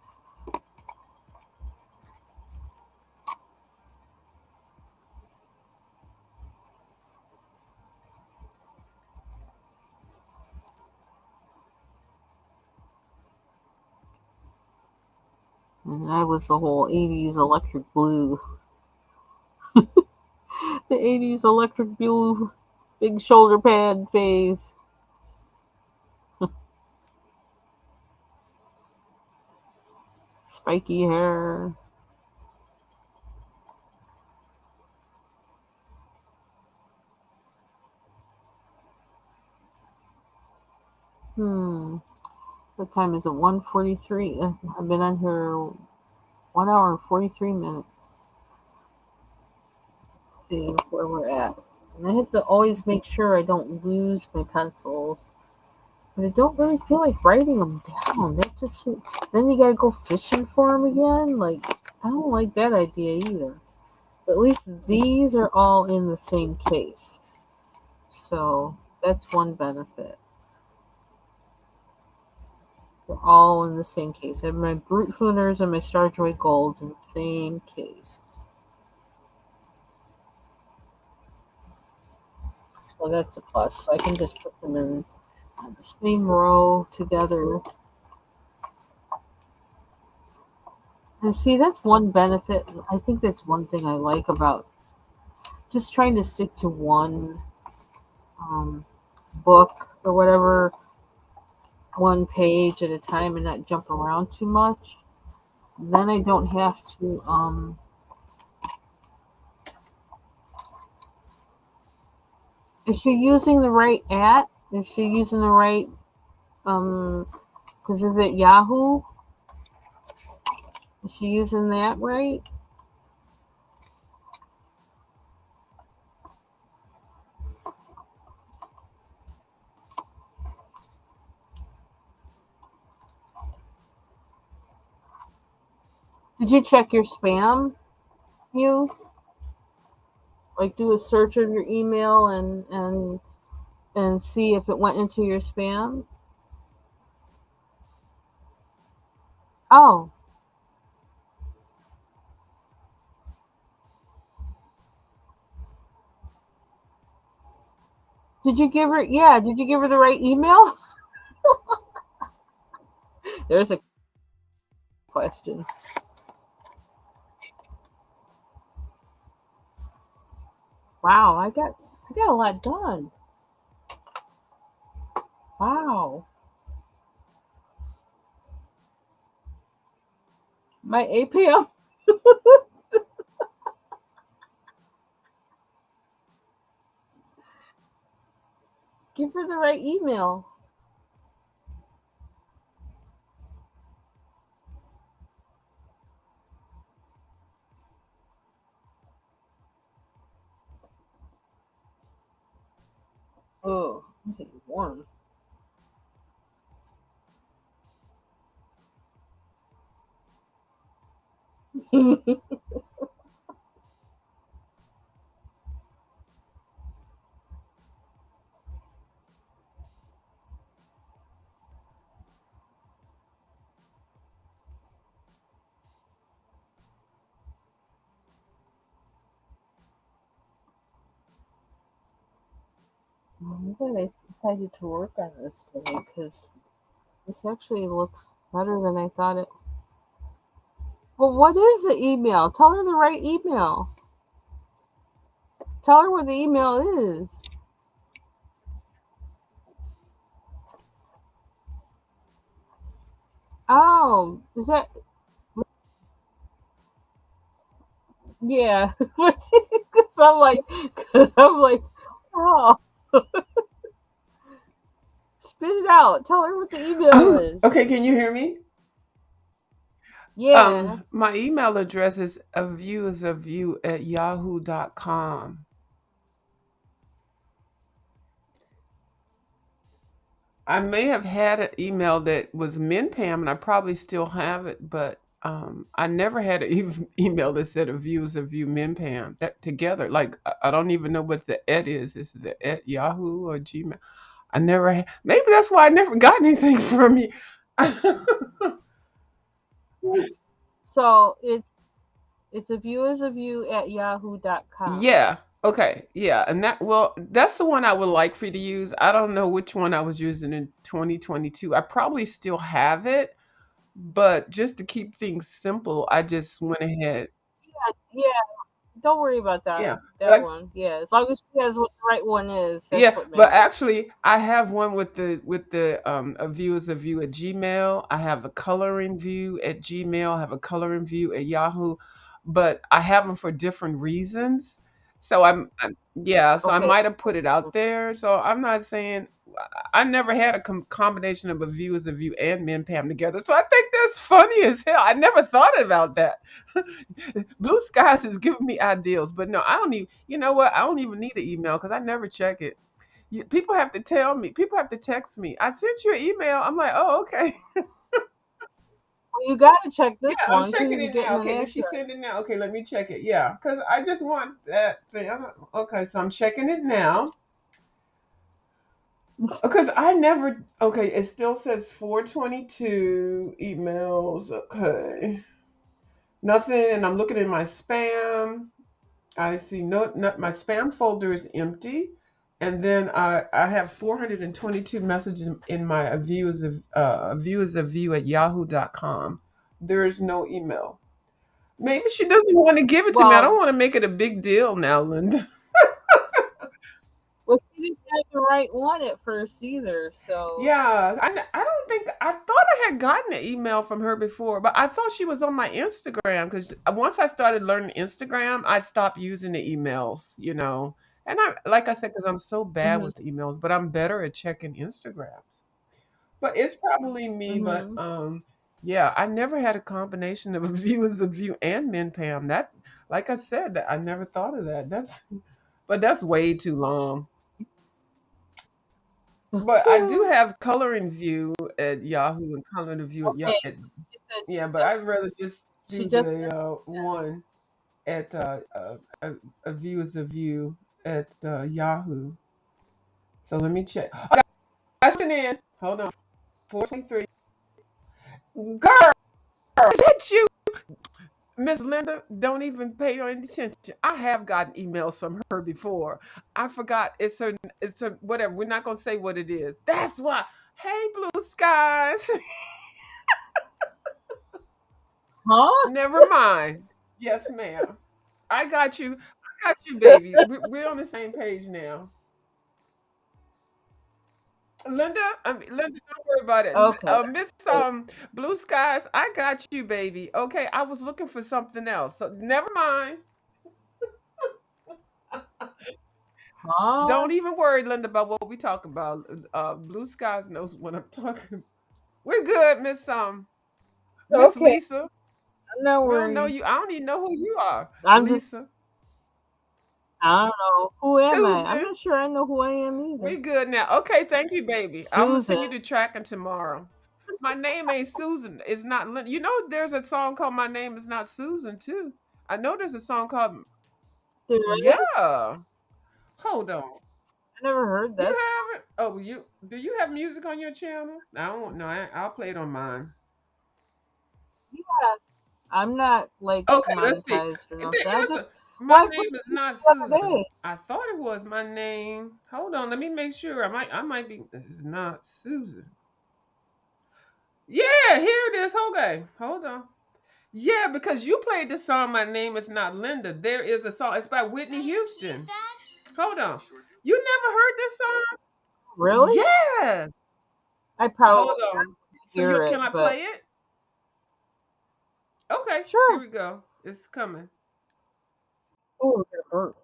And I was the whole 80s electric blue. The 80s electric blue big shoulder pad phase. Spiky hair. Hmm. What time is it? 1:43. I've been on here 1 hour and 43 minutes. Let's see where we're at. And I have to always make sure I don't lose my pencils. But I don't really feel like writing them down. They just then you gotta go fishing for them again. Like I don't like that idea either. But at least these are all in the same case, so that's one benefit. They're all in the same case. I have my Brute Fooners and my Starjoy Golds in the same case, so that's a plus. So I can just put them in on the same row together. And see, that's one benefit. I think that's one thing I like about just trying to stick to one um, book or whatever, one page at a time, and not jump around too much. Then I don't have to. Is she using the right at? Is she using the right? Um, because is it Yahoo? Is she using that right? Did you check your spam? You like do a search of your email and see if it went into your spam? Oh, did you give her? Yeah, did you give her the right email? There's a question. Wow, I got a lot done. Wow, my APM. Give her the right email. Oh, okay, one. I'm glad I decided to work on this today because this actually looks better than I thought it. Well, what is the email? Tell her the right email. Tell her what the email is. Oh, is that? Yeah, because I'm like, oh, spit it out. Tell her what the email is. Okay, can you hear me? Yeah. My email address is a view is a view at yahoo.com. I may have had an email that was MinPam, and I probably still have it, but I never had an email that said a view is a view MinPam that together. Like I don't even know what the at is. Is it the at Yahoo or Gmail? I never had. Maybe that's why I never got anything from you. So it's a view is a view at yahoo.com. Yeah. Okay. Yeah. And that's the one I would like for you to use. I don't know which one I was using in 2022. I probably still have it, but just to keep things simple, I just went ahead. Yeah, don't worry about that. Yeah. But That one. Yeah, as long as she has what the right one is, that's yeah, what but matters. actually, I have one with the a view as a view at Gmail. I have a coloring view at Gmail. I have a coloring view at Yahoo, but I have them for different reasons. So yeah, so I Okay. might have put it out there. So I'm not saying I never had a combination of a view as a view and MinPam together. So I think that's funny as hell. I never thought about that. Blue Skies is giving me ideals, but no, I don't even. You know what? I don't even need an email because I never check it. People have to tell me. People have to text me. I sent you an email. I'm like, oh, okay. Well, you got to check Yeah, this I'm one checking because you're it now. getting an Okay, did she answer. send it now? Okay, let me check it. Yeah, because I just want that thing. Okay, so I'm checking it now. Because I never. Okay, it still says 422 emails. Okay, nothing. And I'm looking in my spam. I see my spam folder is empty, and then I have 422 messages in my view as a view at yahoo.com. There is no email. Maybe she doesn't want to give it to me. I don't Well, want to make it a big deal now, Linda. well, she didn't have the right one at first either. So, Yeah, I don't think I thought I had gotten an email from her before, but I thought she was on my Instagram because once I started learning Instagram, I stopped using the emails, And like I said, because I'm so bad hmm with emails, but I'm better at checking Instagrams. But it's probably me. But hmm yeah, I never had a combination of a view as a view and MinPam. That, like I said, that I never thought of that. But that's way too long. But I do have coloring view at Yahoo and coloring view okay. at So she said yeah, she but has I'd rather just She do just the one at a view is a view at Yahoo. So let me check. I got it in. Hold on. 423. Girl, is that you? Miss Linda, don't even pay her any attention. I have gotten emails from her before. I forgot it's her whatever. We're not gonna say what it is. That's why. Hey, Blue Skies. huh? Never mind. Yes, ma'am. I got you. I got you, baby. We're on the same page now. Linda, Linda, don't worry about it. Okay. Miss Right. Blue Skies, I got you, baby. Okay, I was looking for something else, so never mind. Huh? Don't even worry, Linda, about what we talk about. Blue Skies knows what I'm talking about. We're good, Miss Okay. Lisa. No We don't know worries. you. I don't even know who you are, I'm just. Lisa. I don't know. Who am I? I'm Susan, not sure I know who I am either. we good now. Okay, thank you, baby. I'm gonna Susan. send you the tracking tomorrow. My name ain't Susan. It's not Linda. You know, there's a song called "My Name Is Not Susan" too. I know there's a song called There is? Yeah. Hold on. I never heard You that. have it? Oh, you do you have music on your channel? I don't know. I'll play it on mine. Yeah. I'm not like Okay, let's see. monetized or nothing. I There's just a My why put name is it not the other Susan. day? I thought it was my name. Hold on, let me make sure. I might be it's not Susan. Yeah, here it is. Okay. Hold on. Yeah, because you played the song My Name Is Not Linda. There is a song. It's by Whitney Houston. Hold on. You never heard this song? Really? Yes. I probably Hold on. So you hear it, can I but play it? Okay, here sure. we go. It's coming. Oh, it hurt.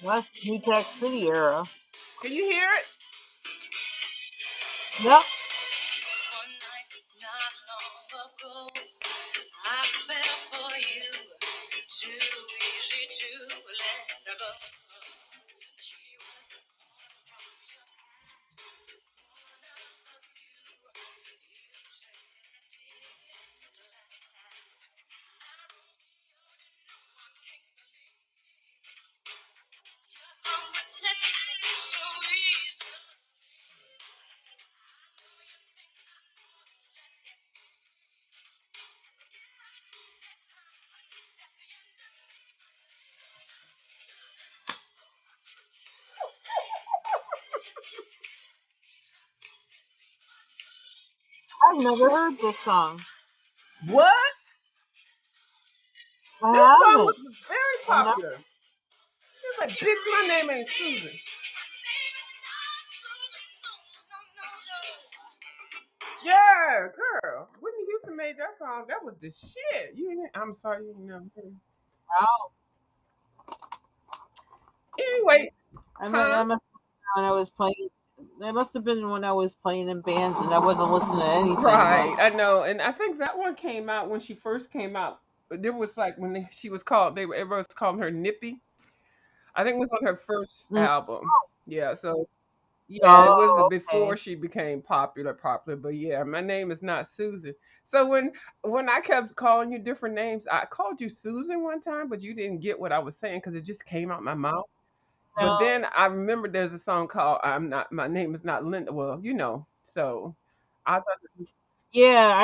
That's New Jack City era. Can you hear it? Yep. I've never heard this song. What? I This song haven't. was very I've never. popular. It's like, bitch, my name ain't Susan. Yeah, girl. Whitney Houston made that song. That was the shit. I'm sorry you never heard it. Wow. Anyway, I huh? must have been when I was playing. That must have been when I was playing in bands and I wasn't listening to anything Right, much. I know, and I think that one came out when she first came out. There was like she was called. Everyone was calling her Nippy. I think it was on her first Mm. album. Yeah, so yeah, it was Oh, before okay. she became popular. But yeah, my name is not Susan. So when I kept calling you different names, I called you Susan one time, but you didn't get what I was saying because it just came out my mouth. But No. then I remember there's a song called "I'm Not." My name is not Linda. Well, so I thought. Yeah,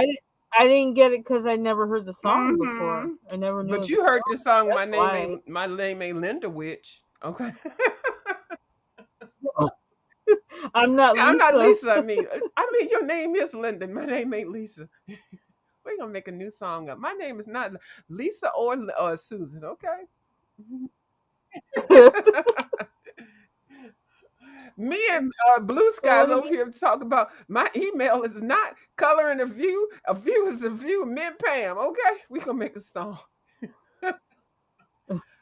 I didn't get it because I never heard the song before. Hmm. I never knew But of the you heard the song. song That's why. My name ain't Linda Witch. Okay. I'm not I'm not Lisa. Lisa. I mean your name is Linda. My name ain't Lisa. We're gonna make a new song up. My name is not Lisa or Susan. Okay. Me and Blue So what Skies have over here talk about my email is not coloring a view. A view is a view. Me and Pam. Okay, we gonna make a song.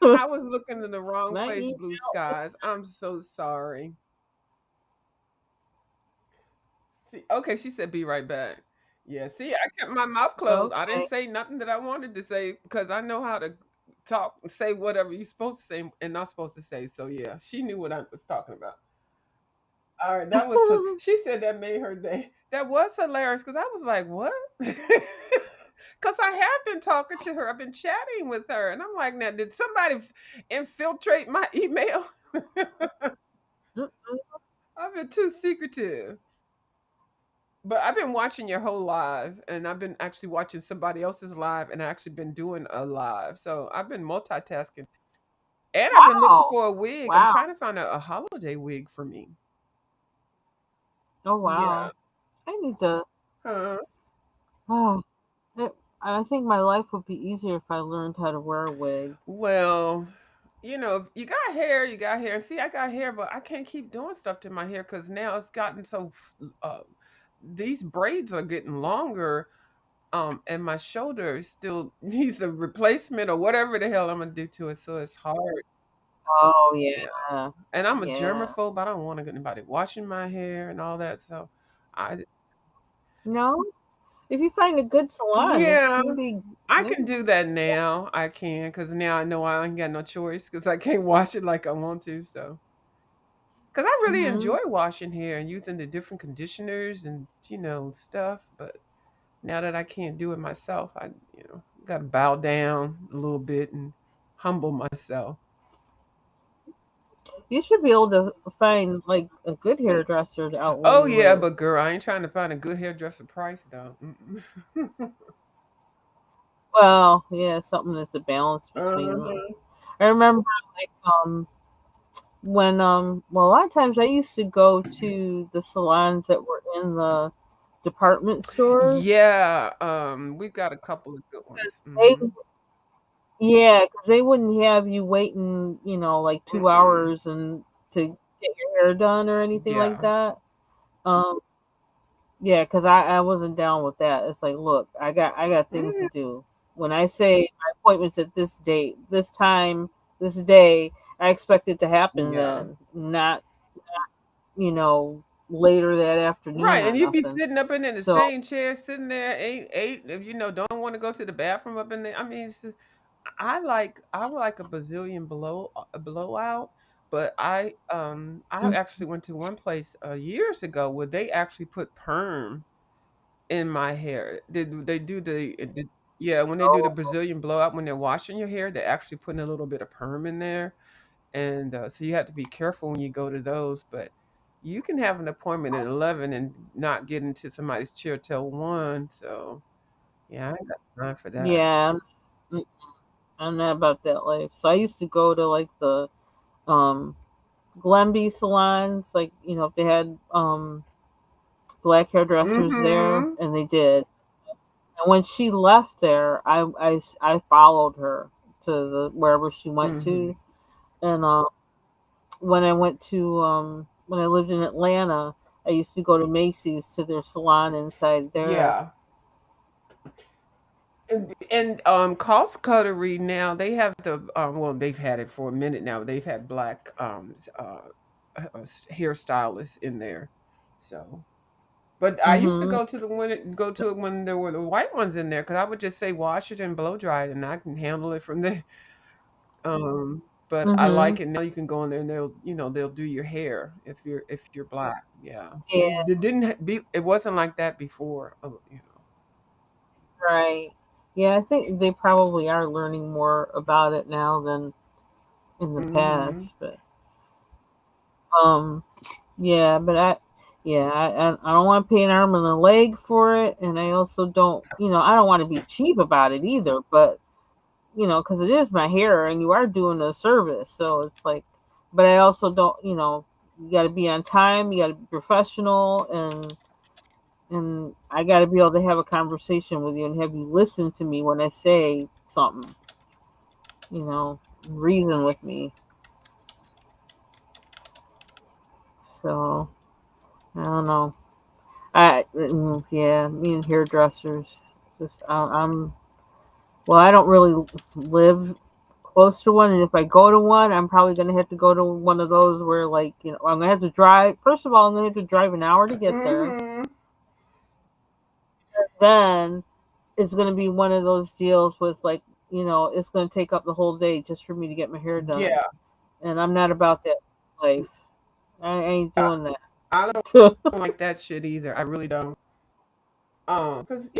you? I was looking in the wrong My place, email Blue is Skies. I'm so sorry. See, okay, she said be right back. Yeah, see, I kept my mouth closed. I didn't okay. say nothing that I wanted to say because I know how to. talk, say whatever you're supposed to say and not supposed to say. So yeah, she knew what I was talking about. All right, that was she said that made her day. That was hilarious because I was like, what? Because I have been talking to her, I've been chatting with her, and I'm like, now did somebody infiltrate my email? I've been too secretive. But I've been watching your whole live, and I've been actually watching somebody else's live, and I actually been doing a live. So I've been multitasking, and I've been looking Wow. for a wig. I'm Wow. trying to find a holiday wig for me. Oh Yeah. wow. I need to. Huh. Oh, I think my life would be easier if I learned how to wear a wig. Well, you got hair, you got hair. See, I got hair, but I can't keep doing stuff to my hair because now it's gotten so. These braids are getting longer, and my shoulder still needs a replacement or whatever the hell I'm gonna do to it. So it's hard. Oh Yeah. yeah. And I'm a Yeah. germaphobe. I don't want to get anybody washing my hair and all that. So I No, if you find a good salon, it yeah, can be. I Yeah. can do that now. I can because now I know I ain't got no choice because I can't wash it like I want to. So because I really Hmm. enjoy washing hair and using the different conditioners and stuff. But now that I can't do it myself, I got to bow down a little bit and humble myself. You should be able to find like a good hairdresser out where Oh you yeah, live. but girl, I ain't trying to find a good hairdresser price though. Mm-mm. Well, yeah, something that's a balance between them. Uh-huh. I remember like when well a lot of times I used to go to the salons that were in the department stores. Yeah, we've got a couple of good ones. They Mhm. Yeah, because they wouldn't have you waiting, like 2 hours Mm-mm. and to get your hair done or anything like Yeah. that. Um, yeah, because I wasn't down with that. It's like, look, I got things to Mhm. do. When I say my appointment's at this date, this time, this day, I expect it to happen Yeah. then, not later that afternoon Right, or and you'd be nothing. sitting up in the So, same chair, sitting there, eight, if don't want to go to the bathroom up in there. I mean, I like a Brazilian blowout, but I mm, actually went to one place years ago where they actually put perm in my hair. They do yeah, when they do the oh, Brazilian blowout when they're washing your hair, they're actually putting a little bit of perm in there, and so you have to be careful when you go to those. But you can have an appointment at 11 and not get into somebody's chair till 1. So yeah, I ain't got time for that. yeah, mm, I'm not about that life. So I used to go to like the um Glenby salons, like if they had black hairdressers there, Mm-hmm. and they did. And when she left there, I followed her to the wherever she went Mm-hmm. to. And when I lived in Atlanta, I used to go to Macy's to their salon inside there. Yeah. And cost cuttery now they have well, they've had it for a minute now. They've had black hairstylists in there. So but I used to Hmm. go to it when there were the white ones in there because I would just say wash it and blow dry it and I can handle it from there. But I Hmm. like it now. You can go in there and they'll do your hair if you're black. Yeah, Yeah. it didn't be. It wasn't like that before. Right. Yeah, I think they probably are learning more about it now than in the Hmm. past, but um yeah, but I don't want to pay an arm and a leg for it, and I also don't, I don't want to be cheap about it either. But because it is my hair, and you are doing a service, so it's like, but I also don't, you got to be on time, you got to be professional, and I got to be able to have a conversation with you and have you listen to me when I say something, reason with me. So I don't know. Yeah, me and hairdressers. Just I'm well, I don't really live close to one, and if I go to one, I'm probably gonna have to go to one of those where, like, I'm gonna have to drive. First of all, I'm gonna have to drive an hour to get there. Hmm. Then it's gonna be one of those deals with, like, it's going to take up the whole day just for me to get my hair done. Yeah, And I'm not about that life. I ain't I, doing that. I don't like that shit either. I really don't. Cause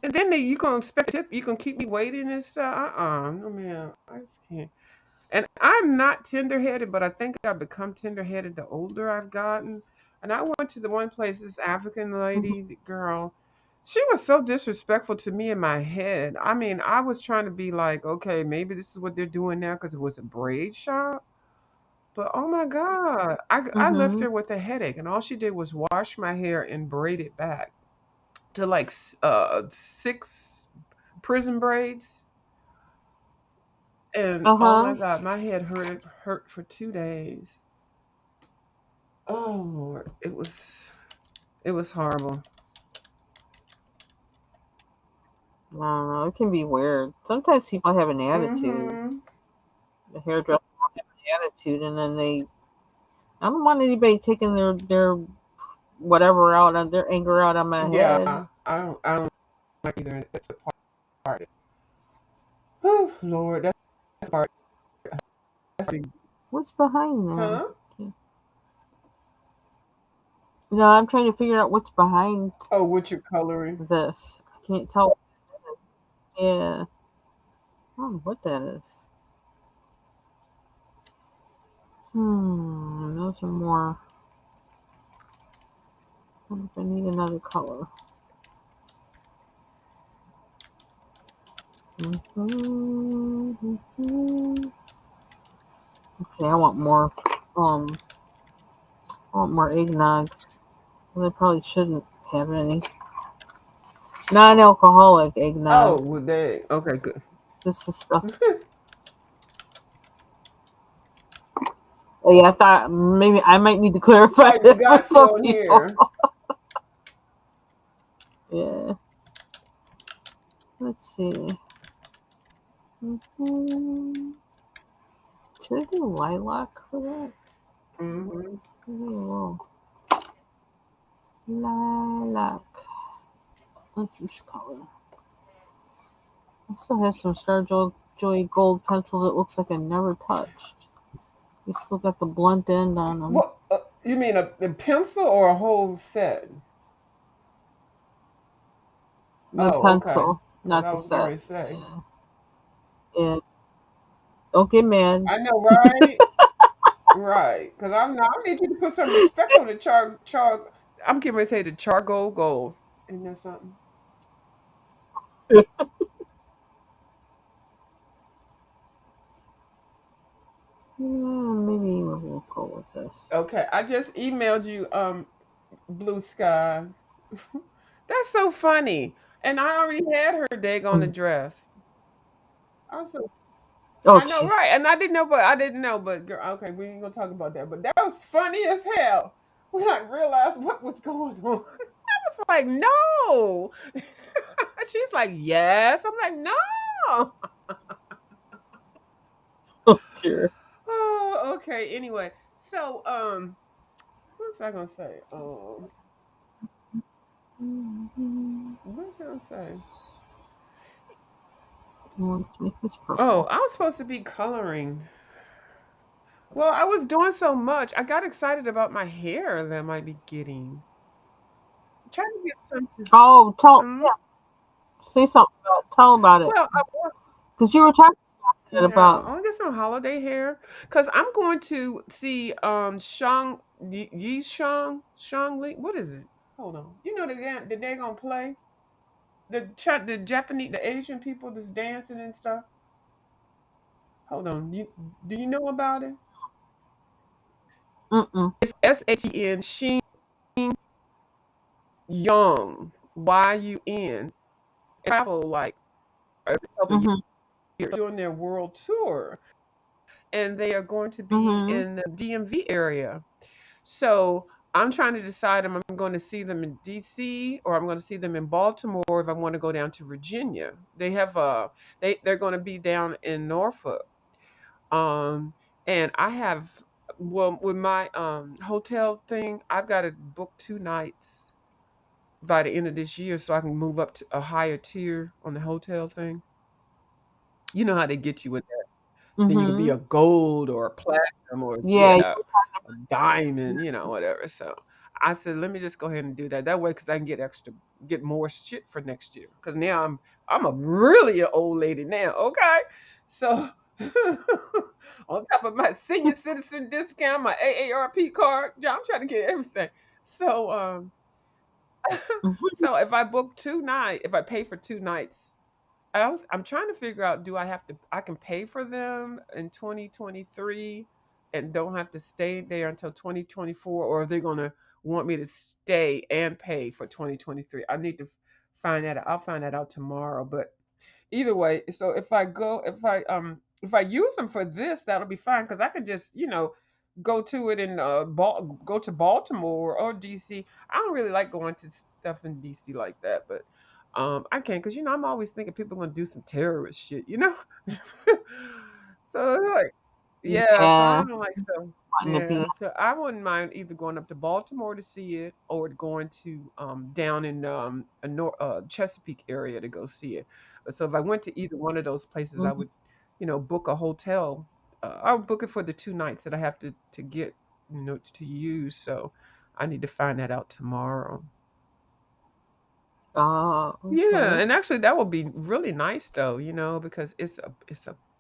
and then you gonna expect a tip. You gonna keep me waiting and stuff. No man, I just can't. And I'm not tender headed, but I think I've become tender headed the older I've gotten. And I went to the one place, this African Mhm. lady, the girl, she was so disrespectful to me in my head. I mean, I was trying to be like, okay, maybe this is what they're doing now because it was a braid shop. But oh my God, I left Mhm. there with a headache, and all she did was wash my hair and braid it back to like 6 prison braids. And Uh oh my huh. God, my head hurt for 2 days. Oh Lord, it was horrible. I don't know. It can be weird. Sometimes people have an attitude. Mm-hmm. The hairdresser have an attitude, and then they. I don't want anybody taking their whatever out on their anger out on my Yeah, head. I don't like either. That's the part. Oh Lord, that's the part. That's the, What's behind there? huh? No, I'm trying to figure out what's behind Oh, what you're coloring? this. I can't tell. Yeah. I don't know what that is. Those are more. I wonder if I need another color. Okay, I want more. Um, I want more eggnog. Well, I probably shouldn't have any non-alcoholic Oh, eggnog. well, they okay, good. This is stuff. Oh yeah, I thought maybe I might need to clarify Right, you that for got to some on people. here. Yeah. Let's see. Mm-hmm. Should I do lilac for that? Mm-hmm. Maybe I will. Lilac. What's this color? I still have some Star Joy Gold pencils. It looks like I never touched. You still got the blunt end on them. What you mean a pencil or a whole set? The Oh, okay. pencil, Because not I the was getting set. ready to say. Yeah. Yeah. Don't get mad. I know, right? Right. Because I need you to put some respect on the char. I'm getting ready to say the charcoal gold. Isn't that something? Yeah, maybe we'll go with this. Okay. I just emailed you blue skies. That's so funny. And I already had her daggone Mm. address. I was so Oh, I know, jeez. right? And I didn't know, but girl, okay, we ain't gonna talk about that. But that was funny as hell when I realized what was going on. I was like, no. She's like, yes. I'm like, no. Oh, dear. Oh, okay. Anyway, so what was I gonna say? What was I gonna say? Well, let's make this Oh, purple. I was supposed to be coloring. Well, I was doing so much. I got excited about my hair that I might be getting. Trying to get something. Oh, Hmm? say something about, tell about it. Well, Because you were talking yeah, I about, want to get some holiday hair because I'm going to see Yi Shang Li. What is it? Hold on. You know they're gonna play the Japanese the Asian people that's dancing and stuff. Hold on. Do you know about it? mm-mm, It's Shen Shin Young Yun. Travel like every couple of mm-hmm, years doing their world tour, and they are going to be mm-hmm, in the DMV area. So I'm trying to decide if I'm going to see them in DC or I'm going to see them in Baltimore if I want to go down to Virginia. They have they're going to be down in Norfolk. Um and I have well with my hotel thing, I've got to book 2 nights by the end of this year so I can move up to a higher tier on the hotel thing. You know how they get you with that. Then you could be Mm-hmm. a gold or a platinum or Yeah. yeah, a diamond, whatever. So I said, let me just go ahead and do that. That way, because I can get more shit for next year. Because now I'm a really an old lady now. Okay, so on top of my senior citizen discount, my AARP card, yeah, I'm trying to get everything. So Mhm. so if I pay for 2 nights, I'm trying to figure out, do I can pay for them in 2023 and don't have to stay there until 2024, or are they going to want me to stay and pay for 2023? I need to find that out. I'll find that out tomorrow, but either way, so if I use them for this, that'll be fine because I could just go to it in go to Baltimore or DC. I don't really like going to stuff in DC like that, but I can because I'm always thinking people are gonna do some terrorist shit. So like, yeah, so I Yeah. don't like so. Wanting to be. Yeah, so I wouldn't mind either going up to Baltimore to see it or going to down in Chesapeake area to go see it. So if I went to either one of those places, I Mhm. would, book a hotel. I would book it for the 2 nights that I have to get, to use. So I need to find that out tomorrow. Oh, Yeah, okay. and actually that would be really nice though, because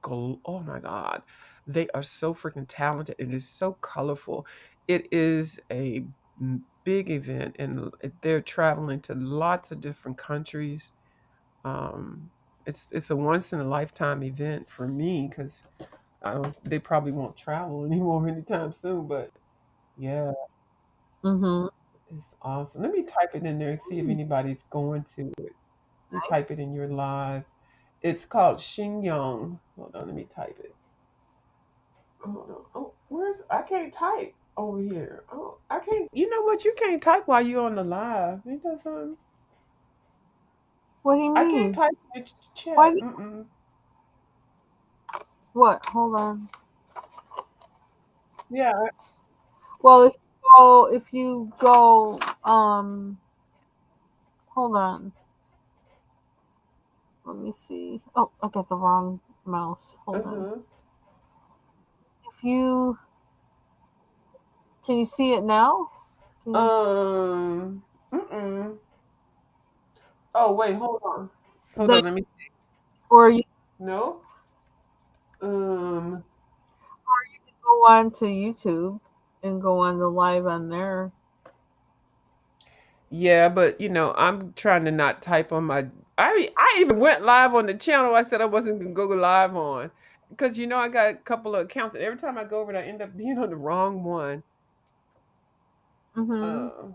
oh my God. They are so freaking talented. It is so colorful. It is a big event and they're traveling to lots of different countries. Um it's a once in a lifetime event for me because I don't they probably won't travel anymore anytime soon, but yeah, Mm-hmm. it's awesome. Let me type it in there and see if anybody's going to it. You type it in your live. It's called Xingyang. Hold on, let me type it. Hold on. Oh, I can't type over here. Oh, I can't. You know what? You can't type while you're on the live. Ain't that something? What do you I can't mean? type in the Why? chat. Mm-mm. What? Hold on. Yeah. Well, if you go, hold on. Let me see. Oh, I got the wrong mouse. Hold on. Uh-huh. If you can you see it now? Can you, Mm-mm. Oh, wait, hold on. Hold then, on, let me or you no. Um, can go on to YouTube and go on the live on there. yeah, but I'm trying to not type on my. I even went live on the channel I said I wasn't gonna go live on, because I got a couple of accounts, and every time I go over, it, I end up being on the wrong one. Mm-hmm. Uh,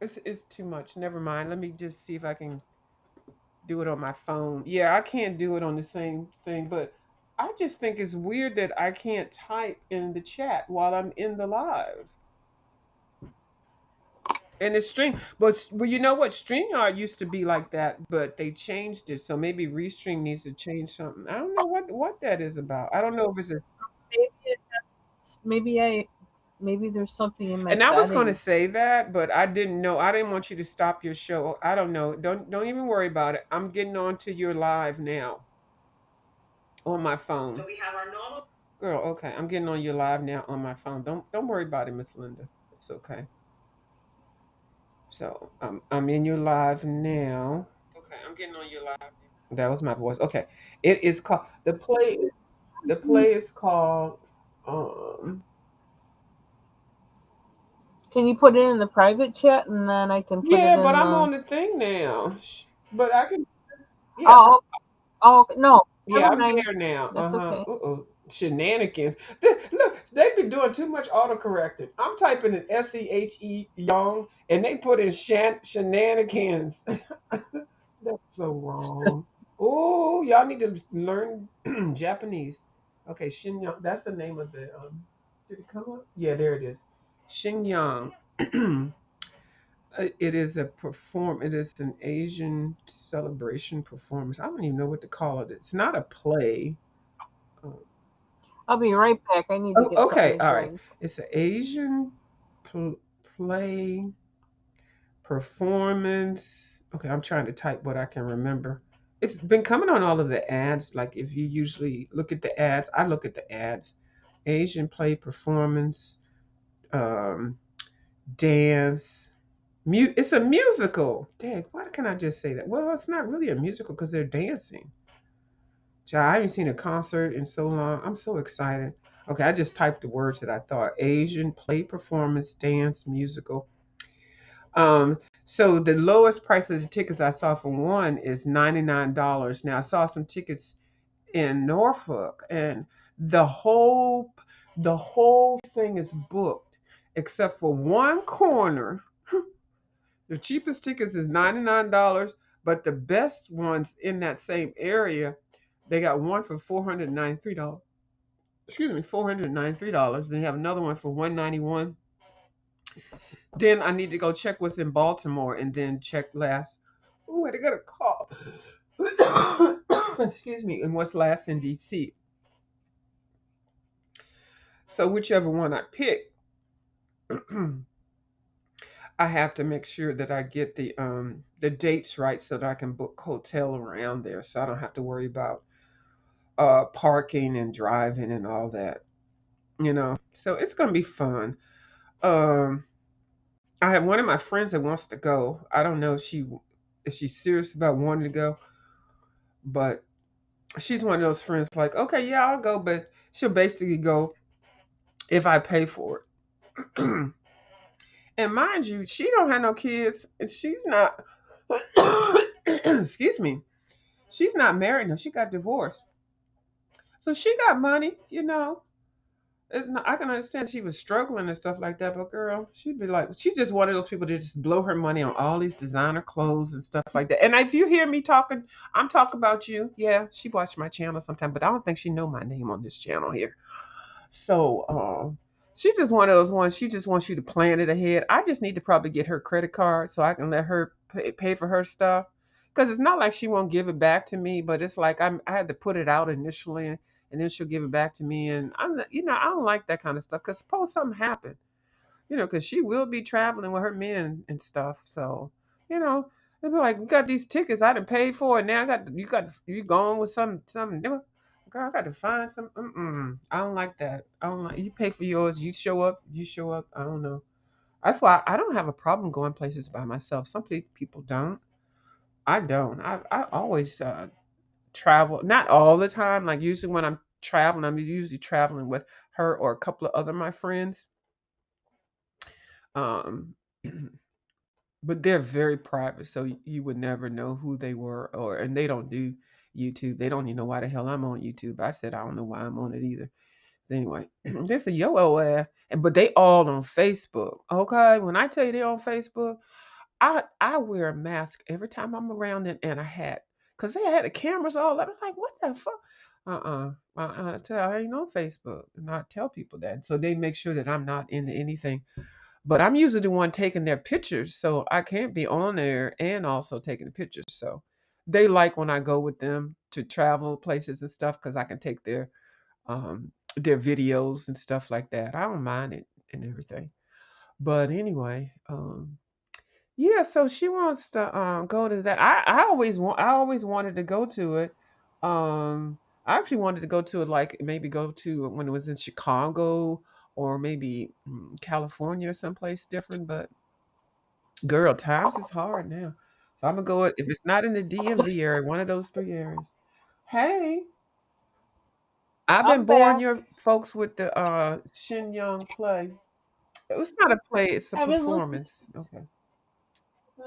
it's too much. Never mind. Let me just see if I can do it on my phone. Yeah, I can't do it on the same thing, but I just think it's weird that I can't type in the chat while I'm in the live. And it's well, you know what? StreamYard used to be like that, but they changed it. So maybe Restream needs to change something. I don't know what that is about. I don't know if it's a. Maybe there's something in my And I was going to settings. say that, but I didn't know. I didn't want you to stop your show. I don't know. Don't even worry about it. I'm getting on to your live now on my phone. So we have our normal. Girl, okay. I'm getting on your live now on my phone. Don't worry about it, Miss Linda. It's okay. So I'm in your live now. Okay, I'm getting on your live. That was my voice. Okay. It is called the play is called um Can you put it in the private chat and then I can put it yeah, but in I'm the? on the thing now. But I can yeah, Oh, oh, okay. No, yeah, never I'm mind. there now. That's Uh-huh. okay. Uh-oh. Shenanigans. Look, they've been doing too much autocorrecting. I'm typing in SEHE young and they put in shenanigans. That's so wrong. Oh, y'all need to learn Japanese. Okay, Shinyang. That's the name of the. Did it come up? Yeah, there it is. Shinyang. It is a perform. It is an Asian celebration performance. I don't even know what to call it. It's not a play. Uh, I'll be right back. I need to oh, get something okay, to all right. drink. It's an Asian play performance. Okay, I'm trying to type what I can remember. It's been coming on all of the ads. Like if you usually look at the ads, I look at the ads. Asian play performance, um, dance, it's a musical. Dang, why can I just say that? Well, it's not really a musical because they're dancing. Child, I haven't seen a concert in so long. I'm so excited. Okay, I just typed the words that I thought. Asian play performance, dance, musical. So the lowest price of the tickets I saw for one is $99. Now I saw some tickets in Norfolk, and the whole the whole thing is booked except for one corner. The cheapest tickets is $99, but the best ones in that same area, they got one for $493. Excuse me, $493. Then you have another one for $191. Then I need to go check what's in Baltimore and then check last. Oh, I got a call. Excuse me, and what's last in DC. So whichever one I pick, I have to make sure that I get the dates right so that I can book hotel around there, so I don't have to worry about parking and driving and all that. So it's gonna be fun. Um, I have one of my friends that wants to go. I don't know if she's serious about wanting to go, but she's one of those friends like, okay, yeah, I'll go, but she'll basically go if I pay for it. And mind you, she don't have no kids, and she's not. Excuse me. She's not married now. She got divorced, so she got money. It's not, I can understand she was struggling and stuff like that, but girl, she'd be like, she just one of those people that just blow her money on all these designer clothes and stuff like that. And if you hear me talking, I'm talking about you. Yeah, she watched my channel sometime, but I don't think she know my name on this channel here. So, she's just one of those ones. She just wants you to plan it ahead. I just need to probably get her credit card so I can let her pay for her stuff. Because it's not like she won't give it back to me, but it's like I had to put it out initially, and then she'll give it back to me. And I don't like that kind of stuff. Because suppose something happened, because she will be traveling with her men and stuff. So, you know, they'll be like, "We got these tickets I done paid for, and now you going with some girl. I got to find some. I don't like that. I don't like you pay for yours. You show up. You show up. I don't know. That's why I don't have a problem going places by myself. Some people don't. I don't. I always travel. Not all the time. Like usually when I'm traveling, I'm usually traveling with her or a couple of other my friends. Um, but they're very private, so you would never know who they were, and they don't do YouTube. They don't even know why the hell I'm on YouTube. I said I don't know why I'm on it either. Anyway, they say yo ass, but they all on Facebook. Okay, when I tell you they're on Facebook, I wear a mask every time I'm around them and a hat, cause they had the cameras all up. I was like, what the fuck? I tell I ain't on Facebook, and I tell people that, so they make sure that I'm not into anything. But I'm usually the one taking their pictures, so I can't be on there and also taking the pictures. So they like when I go with them to travel places and stuff because I can take their videos and stuff like that. I don't mind it and everything. But anyway, yeah. So she wants to go to that. I always wanted to go to it. I actually wanted to go to it, like maybe go to it when it was in Chicago or maybe California or someplace different. But girl, times is hard now. So I'm gonna go if it's not in the DMV area, one of those three areas. Hey, I've been I'm boring back. your folks with the Shin Young play. It's not a play, it's a I've been listening. performance. Okay.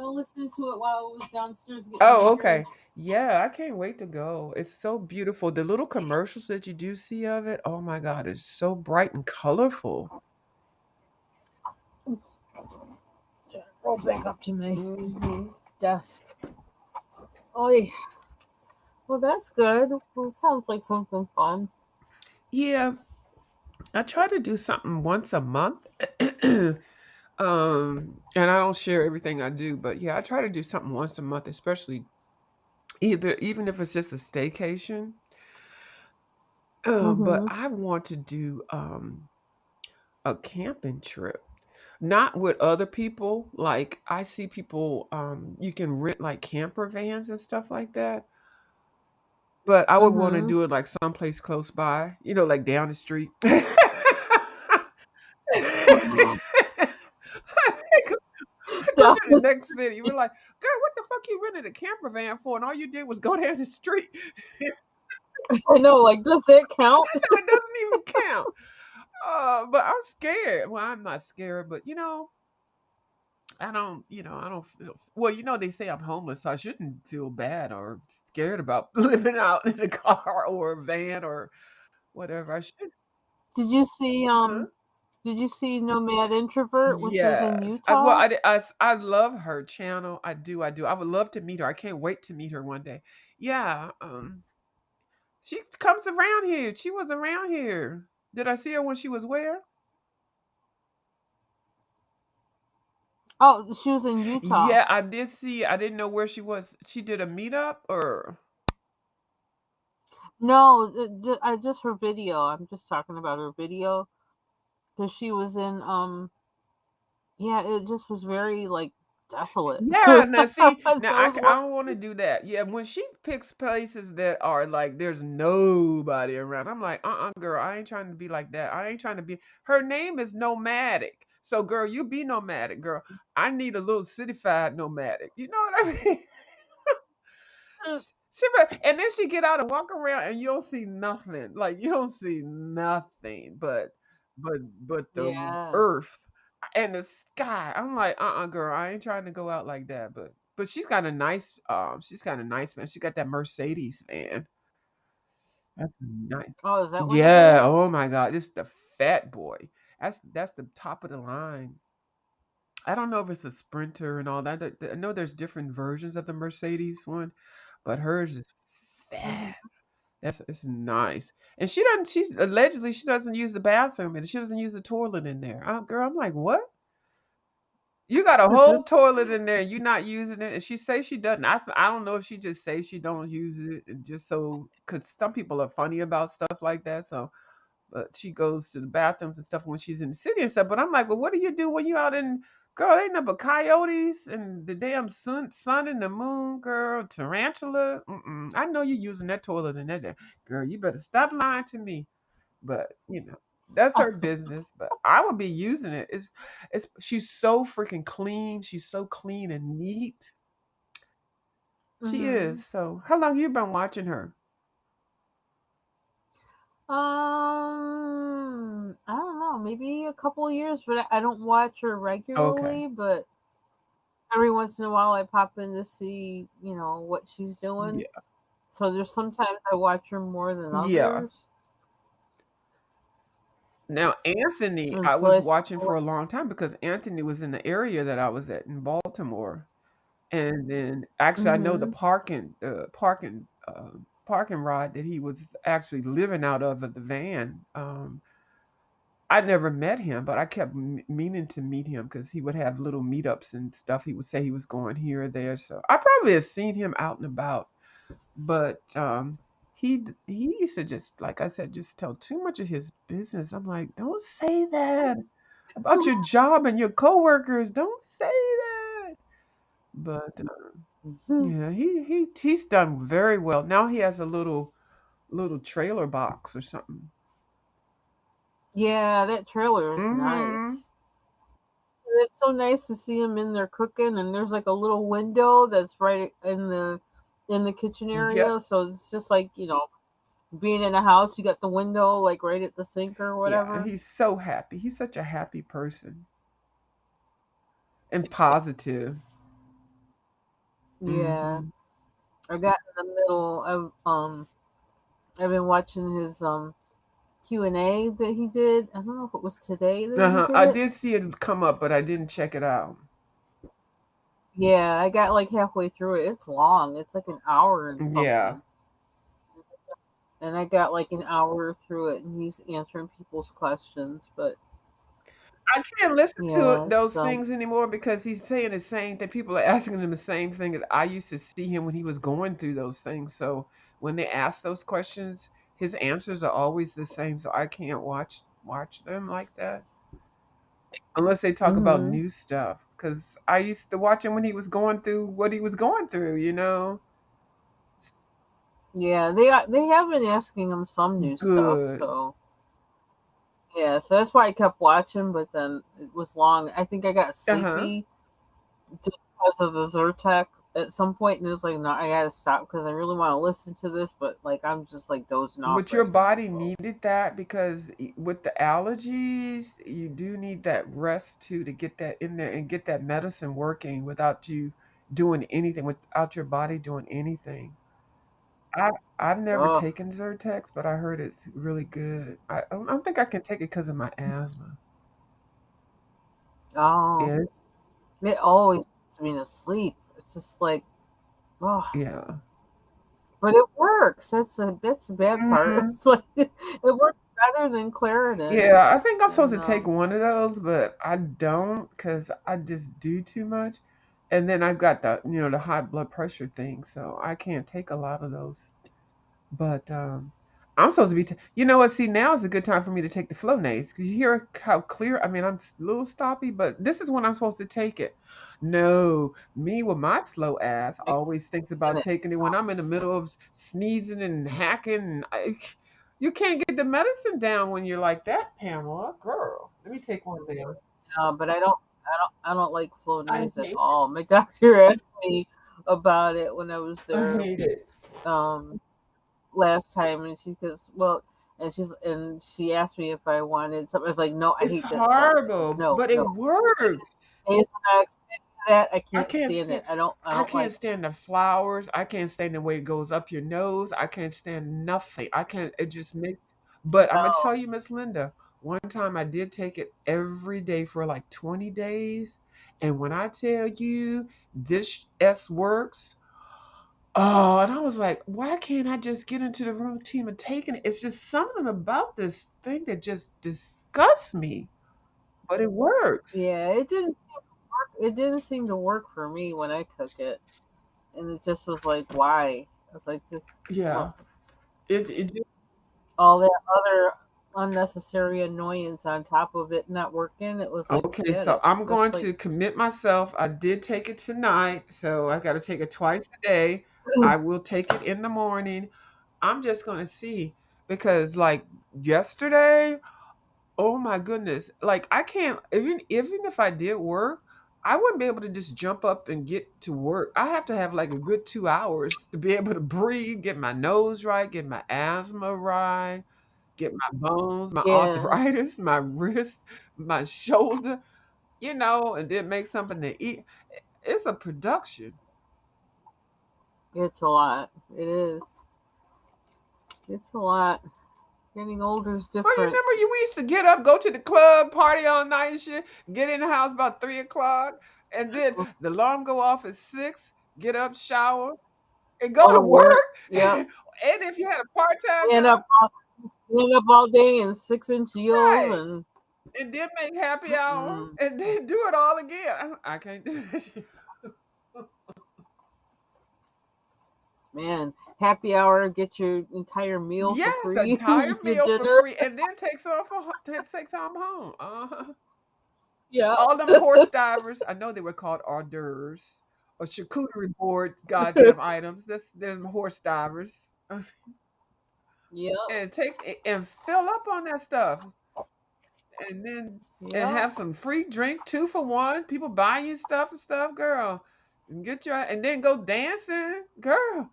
Listening to it while I was downstairs getting Oh, ready. okay. Yeah, I can't wait to go. It's so beautiful. The little commercials that you do see of it, oh my God, it's so bright and colorful. Roll back up to me. Hmm. Desk. Oh, well, that's good. Well, sounds like something fun. Yeah, I try to do something once a month. And I don't share everything I do, but yeah, I try to do something once a month, especially even if it's just a staycation. But Mm-hmm. I want to do a camping trip. Not with other people. Like I see people you can rent like camper vans and stuff like that. but I would want to Mm-hmm. do it like someplace close by, like down the street. Go Down to the the next city. You were street. like, girl, what the fuck you rented a camper van for? And all you did was go down the street. I know, like, does that count? No, it doesn't even count. But I'm scared. Well, I'm not scared, but I don't feel. Well, they say I'm homeless, so I shouldn't feel bad or scared about living out in a car or a van or whatever. I should. Did you see Huh? did you see Nomad Introvert when she was in Yes. Utah? I love her channel. I do. I do. I would love to meet her. I can't wait to meet her one day. Yeah. She comes around here. She was around here. Did I see her when she was where? Oh, she was in Utah. Yeah, I did see. I didn't know where she was. She did a meetup or. No, I just her video. I'm just talking about her video because she was in yeah, it just was very like desolate. Yeah, now see, That now was I one. don't want to do that. Yeah, when she picks places that are like there's nobody around, I'm like, girl, I ain't trying to be like that. I ain't trying to be. Her name is Nomadic, so girl, you be nomadic, girl. I need a little cityfied nomadic. You know what I mean? And then she get out and walk around, and you don't see nothing. Like you don't see nothing, but the Yeah. earth and the sky. I'm like, girl, I ain't trying to go out like that. But she's got a nice man. She got that Mercedes van. That's nice. Oh, is that what it Yeah. is? Oh my God, this the fat boy. That's the top of the line. I don't know if it's a Sprinter and all that. I know there's different versions of the Mercedes one, but hers is fat. Hmm. It's nice. And she's allegedly she doesn't use the bathroom and she doesn't use the toilet in there. Girl, I'm like, what? You got a whole toilet in there and you're not using it. And she says she doesn't. I don't know if she just says she don't use it and just so because some people are funny about stuff like that. So but she goes to the bathrooms and stuff when she's in the city and stuff. But I'm like, well, what do you do when you out in girl? Ain't nothing but coyotes and the damn sun and the moon, girl. Tarantula. I know you're using that toilet in that girl. You better stop lying to me. But that's her business. But I would be using it. It's she's so freaking clean. She's so clean and neat. She Hmm. is. So how long you been watching her? I don't know, maybe a couple of years, but I don't watch her Okay. regularly. But every once in a while, I pop in to see, what she's doing. Yeah. So there's sometimes I watch her more than Yeah. others, Now, Anthony, and I so was I watching still. for a long time because Anthony was in the area that I was at in Baltimore, and then actually I know the Hmm. parking rod that he was actually living out of the van. I never met him, but I kept meaning to meet him because he would have little meetups and stuff. He would say he was going here or there, so I probably have seen him out and about. But he used to just like I said, just tell too much of his business. I'm like, don't say that about your job and your coworkers. Don't say that. But yeah, he's done very well. Now he has a little trailer box or something. Yeah, that trailer is Mm-hmm. nice. It's so nice to see them in there cooking, and there's like a little window that's right in the kitchen Yep. area, so it's just like being in a house. You got the window like right at the sink or Yeah, whatever. he's so happy. He's such a happy person and positive. Yeah, Mm-hmm. I got in the middle of I've been watching his Q&A that he did. I don't know if it was today that he Uh-huh. did I it. did see it come up, but I didn't check it out. Yeah, I got like halfway through it. It's long. It's like an hour and Yeah. something. And I got like an hour through it, and he's answering people's questions. But I can't listen to yeah, those things anymore because he's saying the same thing. People are asking him the same thing that I used to see him when he was going through those things. So when they ask those questions, his answers are always the same. So I can't watch them like that unless they talk about hmm. new stuff. Because I used to watch him when he was going through what he was going through. Yeah, they have been asking him some new stuff, Good. so yeah, so that's why I kept watching. But then it was long. I think I got Uh-huh. sleepy just because of the Zyrtec at some point, and it was like, no, I gotta stop because I really want to listen to this, but like I'm just like dozing off But your right now. body So needed that because with the allergies, you do need that rest too to get that in there and get that medicine working without you doing anything, without your body doing anything. I I've never oh taken Zyrtex, but I heard it's really good. I don't think I can take it because of my asthma. oh, Yes. it always puts me to sleep. It's just like oh, Yeah. but it works. That's the bad part. Hmm. It's like it works better than Claritin, Yeah, I think I'm supposed and to take one of those, but I don't because I just do too much. And then I've got the high blood pressure thing, so I can't take a lot of those. But I'm supposed to be, you know what? See, now is a good time for me to take the Flonase because you hear how clear. I mean, I'm a little stoppy, but this is when I'm supposed to take it. No, me with my slow ass I can't always thinks stand about it. taking it when I'm in the middle of sneezing and hacking. You can't get the medicine down when you're like that, Pamela. Girl, let me take one now. But I don't like I Flonase at hate it. all. My doctor asked me about it when I was I there hate it. um last time, and she asked me if I wanted something. I was like, no, I It's hate that stuff. I said, horrible, no, but it no. works. Xanax, that I I can't can't stand stand it. I I don't can't like. stand the flowers. I can't stand the way it goes up your nose. I can't stand nothing. I can't it just makes but I'm gonna tell No. you, Miss Linda, one time I did take it every day for like 20 days. And when I tell you this S works, oh, and I was like, why can't I just get into the routine of taking it? It's just something about this thing that just disgusts me, but it works. Yeah, it didn't seem to work for me when I took it, and it just was like, why? I was like, just Yeah. ugh. It All that other unnecessary annoyance on top of it not working. It was like, Okay, forget so it. I'm That's going like, to commit myself. I did take it tonight, so I got to take it twice a day. I will take it in the morning. I'm just going to see because like yesterday, oh my goodness, like I can't even if I did work, I wouldn't be able to just jump up and get to work. I have to have like a good 2 hours to be able to breathe, get my nose right, get my asthma right, get my bones, my yeah, arthritis, my wrist, my shoulder, and then make something to eat. It's a production. it's a lot. It is. It's a lot. Getting older is Well, you different. remember we used to get up, go to the club, party all night and shit, get in the house about 3 o'clock, and then the alarm go off at 6, get up, shower, and go Go to to work. work. Yep. And if you had a part-time Stand job, up, stand up all day in 6 inch heels right, and and then make happy hour mm-mm. and then do it all again. I can't do that shit. Man, happy hour, get your entire meal for Yes, free, entire your meal for dinner. free, and then takes home home. Yeah. All them horse divers, I know they were called hors d'oeuvres or charcuterie boards, goddamn items. That's them horse divers. Yep. And and fill up on that stuff. And then and Yep. have some free drink, 2 for 1. People buy you stuff and stuff, girl. And get your and then go dancing, girl.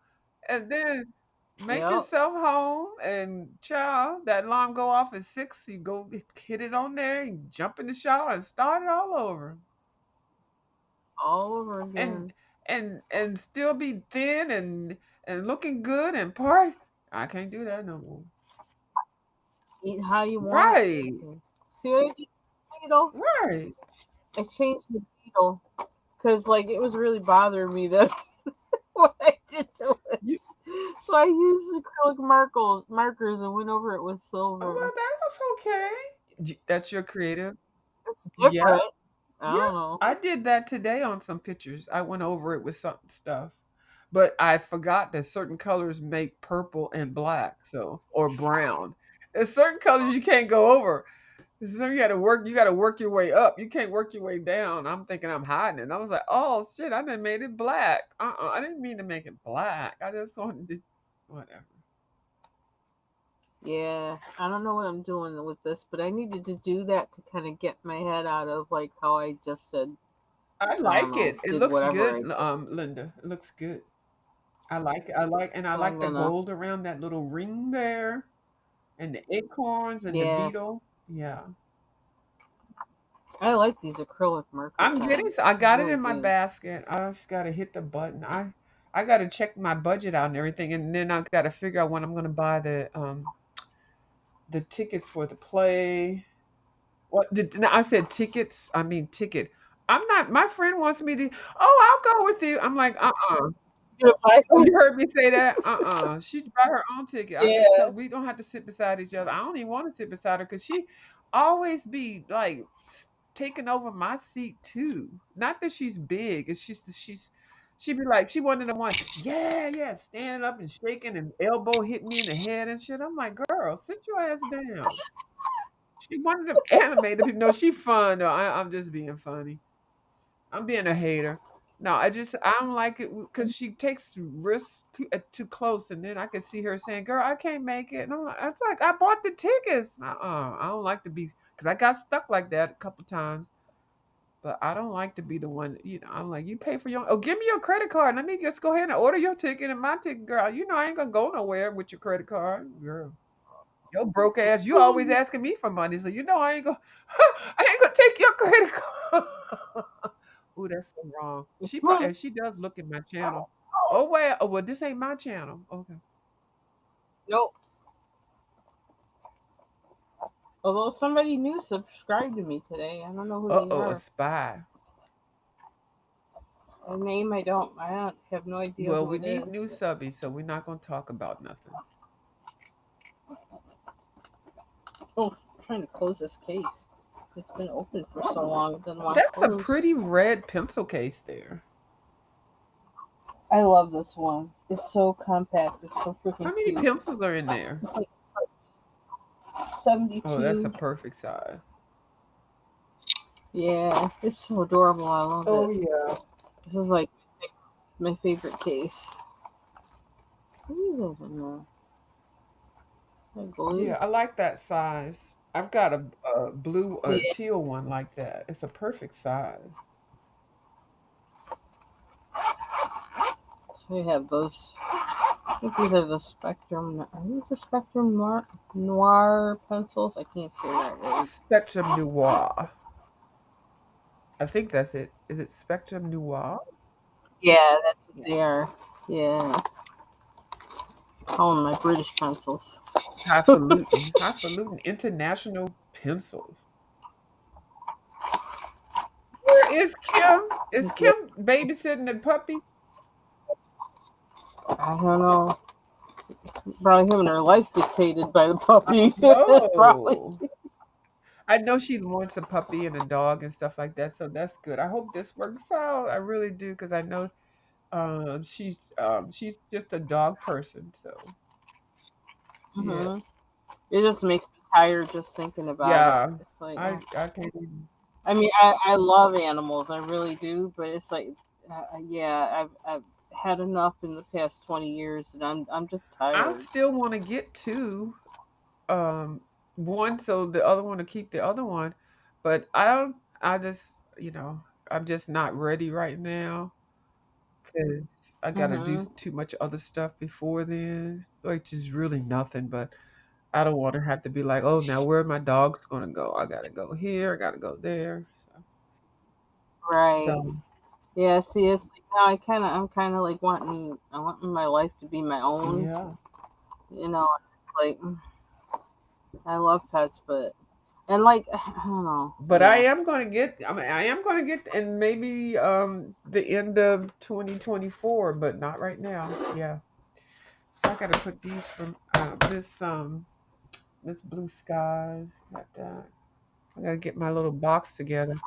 And then make Yep. yourself home and child, that alarm go off at 6. You go hit it on there, you jump in the shower and start it all over. All over and again. and still be thin and looking good and part. I can't do that no more. Eat how you want. Right, See what I did? Needle. right. I changed the needle because like it was really bothering me that what I did to it. You, So I used acrylic markers and went over it with silver. well, that was okay. That's your creative. It's Yeah, different. I yeah. don't know. I did that today on some pictures. I went over it with some stuff, but I forgot that certain colors make purple and black, so or brown. There's certain colors you can't go over. So you gotta work your way up. You can't work your way down. I'm thinking I'm hiding it. I was like, oh shit, I done made it black. I didn't mean to make it black. I just wanted to Whatever. Yeah, I don't know what I'm doing with this, but I needed to do that to kind of get my head out of like how I just said, I I don't like know, it. It did looks whatever I good, did. Linda. It looks good. I like it. I like and I So I'm like the gonna, gold around that little ring there and the acorns and the yeah, beetle. Yeah. I like these acrylic marker I'm getting pens. I I got it really in my do. basket. I just gotta hit the button. I gotta check my budget out and everything, and then I gotta figure out when I'm gonna buy the tickets for the play. What did no, I said tickets? I mean ticket. I'm not. My friend wants me to. Oh, I'll go with you. I'm like, If I Oh, you heard me say that? She bought her own ticket. I just yeah, told we don't have to sit beside each other. I don't even want to sit beside her because she always be like taking over my seat too. Not that she's big. It's just that she'd be like she one of the ones. Yeah, yeah, standing up and shaking and elbow hitting me in the head and shit. I'm like, girl, sit your ass down. She one of them animated people. No, she fun though. I'm just being funny. I'm being a hater. No, I don't like it because she takes risks too close, and then I can see her saying, "Girl, I can't make it." And I'm like, it's like I bought the tickets. I don't like to be because I got stuck like that a couple times. But I don't like to be the one. I'm like, you pay for your. Oh, give me your credit card. Let me just go ahead and order your ticket and my ticket, girl. I ain't gonna go nowhere with your credit card, girl. Your broke ass. You always asking me for money, so I ain't gonna. I ain't gonna take your credit card. Ooh, that's so wrong. She does look at my channel. Oh well, this ain't my channel. Okay. nope. Although somebody new subscribed to me today, I don't know who they A are. spy. A name I don't have no idea Well, who we it need is. new subbies, so we're not gonna talk about nothing. Oh, I'm trying to close this case. It's been open for so long, it doesn't want to That's a close. pretty red pencil case there. I love this one. It's so compact. It's so freaking How many cute. pencils are in there? It's like Oh, that's a 72. perfect size. Yeah, it's so adorable. I love Oh it. yeah. This is like my favorite case. What is it in there? Like Yeah, glue? I like that size. I've got a blue, Yeah, teal one like that. It's a perfect size. so we have those. I think these are the Spectrum. Are these the Spectrum Noir pencils? I can't say that word. Spectrum Noir. I think that's it. Is it Spectrum Noir? Yeah, that's what Yeah. they are. Yeah. Oh, my British pencils. Highfalutin. Highfalutin International Pencils. Where is Kim? Is Yeah, Kim babysitting the puppy? I don't know. Probably having her life dictated by the puppy. Probably. No. I know she wants a puppy and a dog and stuff like that, so that's good. I hope this works out. I really do because I know she's just a dog person. So yeah, Hmm. It just makes me tired just thinking about it. yeah. It's like, I can't even. I mean, I love animals, I really do, but it's like, yeah, I've had enough in the past 20 years, and I'm just I tired. still want to get two. um One so the other one to keep the other one, but I just I'm just not ready right now because I gotta do Hmm. too much other stuff before then, which is really nothing. But I don't want to have to be like, oh, now where my dog's gonna go? I gotta go here, I gotta go there. Right. So Yeah. See, it's like now I'm kind of like I want my life to be my own. yeah, You know, it's like I love pets, but and like I don't know. but I Yeah. am gonna get. I mean, I am gonna get, and maybe the end of 2024, but not right now. Yeah. So I gotta put these from this blue skies like that. I gotta get my little box together,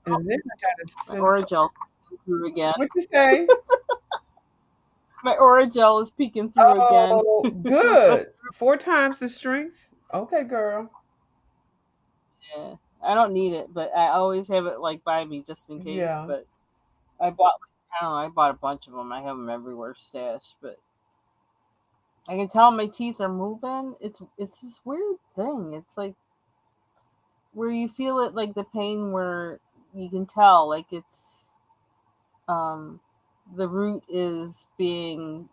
and then I gotta My send some. Oragel peeking through again. What you say? My Oragel is peeking through again. Oh, good. Four times the strength. Okay, girl. Yeah, I don't need it, but I always have it like by me just in case. Yeah. But I bought like I don't know, I bought a bunch of them. I have them everywhere stashed, but I can tell my teeth are moving. It's this weird thing. It's like where you feel it, like the pain where you can tell like it's um the root is being,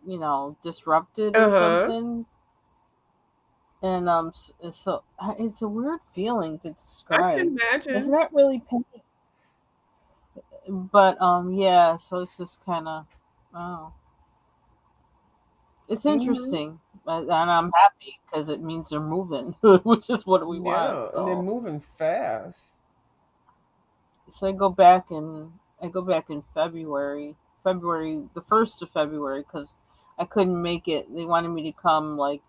disrupted or Uh-huh. something. And so it's a weird feeling to I describe. can It's imagine. not really pain, but yeah. So it's just kind of, oh, it's Hmm. interesting, and I'm happy because it means they're moving, which is what we want. Yeah, and they're So moving fast. I go back in February, the 1st of February, because I couldn't make it. They wanted me to come like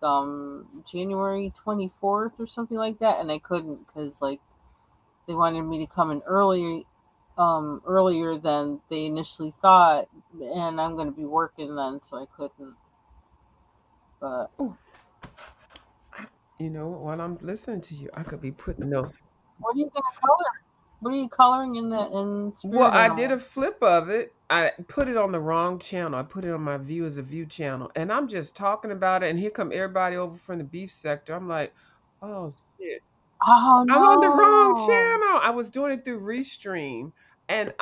January 24th or something like that, and I couldn't because like they wanted me to come in earlier than they initially thought, and I'm going to be working then, so I couldn't. But Oh, you know, while I'm listening to you, I could be putting those. what are you going to color? What are you coloring in Well, spirit I did a animal? flip of it. I put it on the wrong channel. I put it on my View as a View channel, and I'm just talking about it. And here come everybody over from the beef sector. I'm like, oh shit, Oh I'm on the wrong no! channel. I was doing it through Restream, and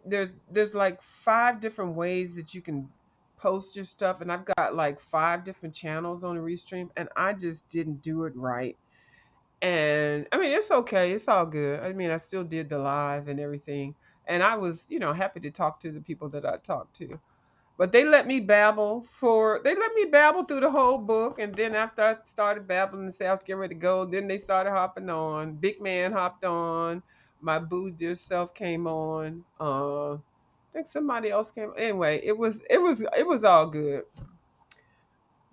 there's like 5 different ways that you can post your stuff, and I've got like 5 different channels on the Restream, and I just didn't do it right. And I mean, it's okay. It's all good. I mean, I still did the live and everything. And I was, happy to talk to the people that I talked to. But they let me babble through the whole book. And then after I started babbling and said I was getting ready to go, then they started hopping on. Big Man hopped on. My boo dear self came on. I think somebody else came. Anyway, it was all good.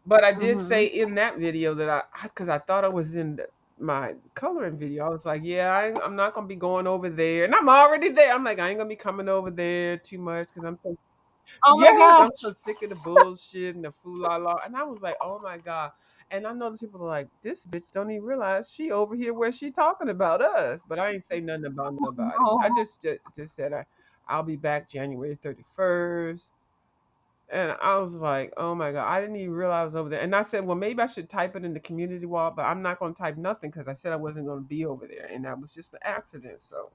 But I did say Mm-hmm. in that video that because I thought I was in my coloring video, I was like, yeah, I'm not gonna be going over there, and I'm already there. I'm like, I ain't gonna be coming over there too much because Oh my yes, I'm so gosh! sick of the bullshit and the fool la la. And I was like, oh my god. And I know those people are like, this bitch don't even realize she over here where she talking about us. But I ain't say nothing about nobody. I No. just said I'll be back January 31st. And I was like, "Oh my god, I didn't even realize I was over there." And I said, "Well, maybe I should type it in the community wall, but I'm not going to type nothing because I said I wasn't going to be over there, and that was just an accident." So,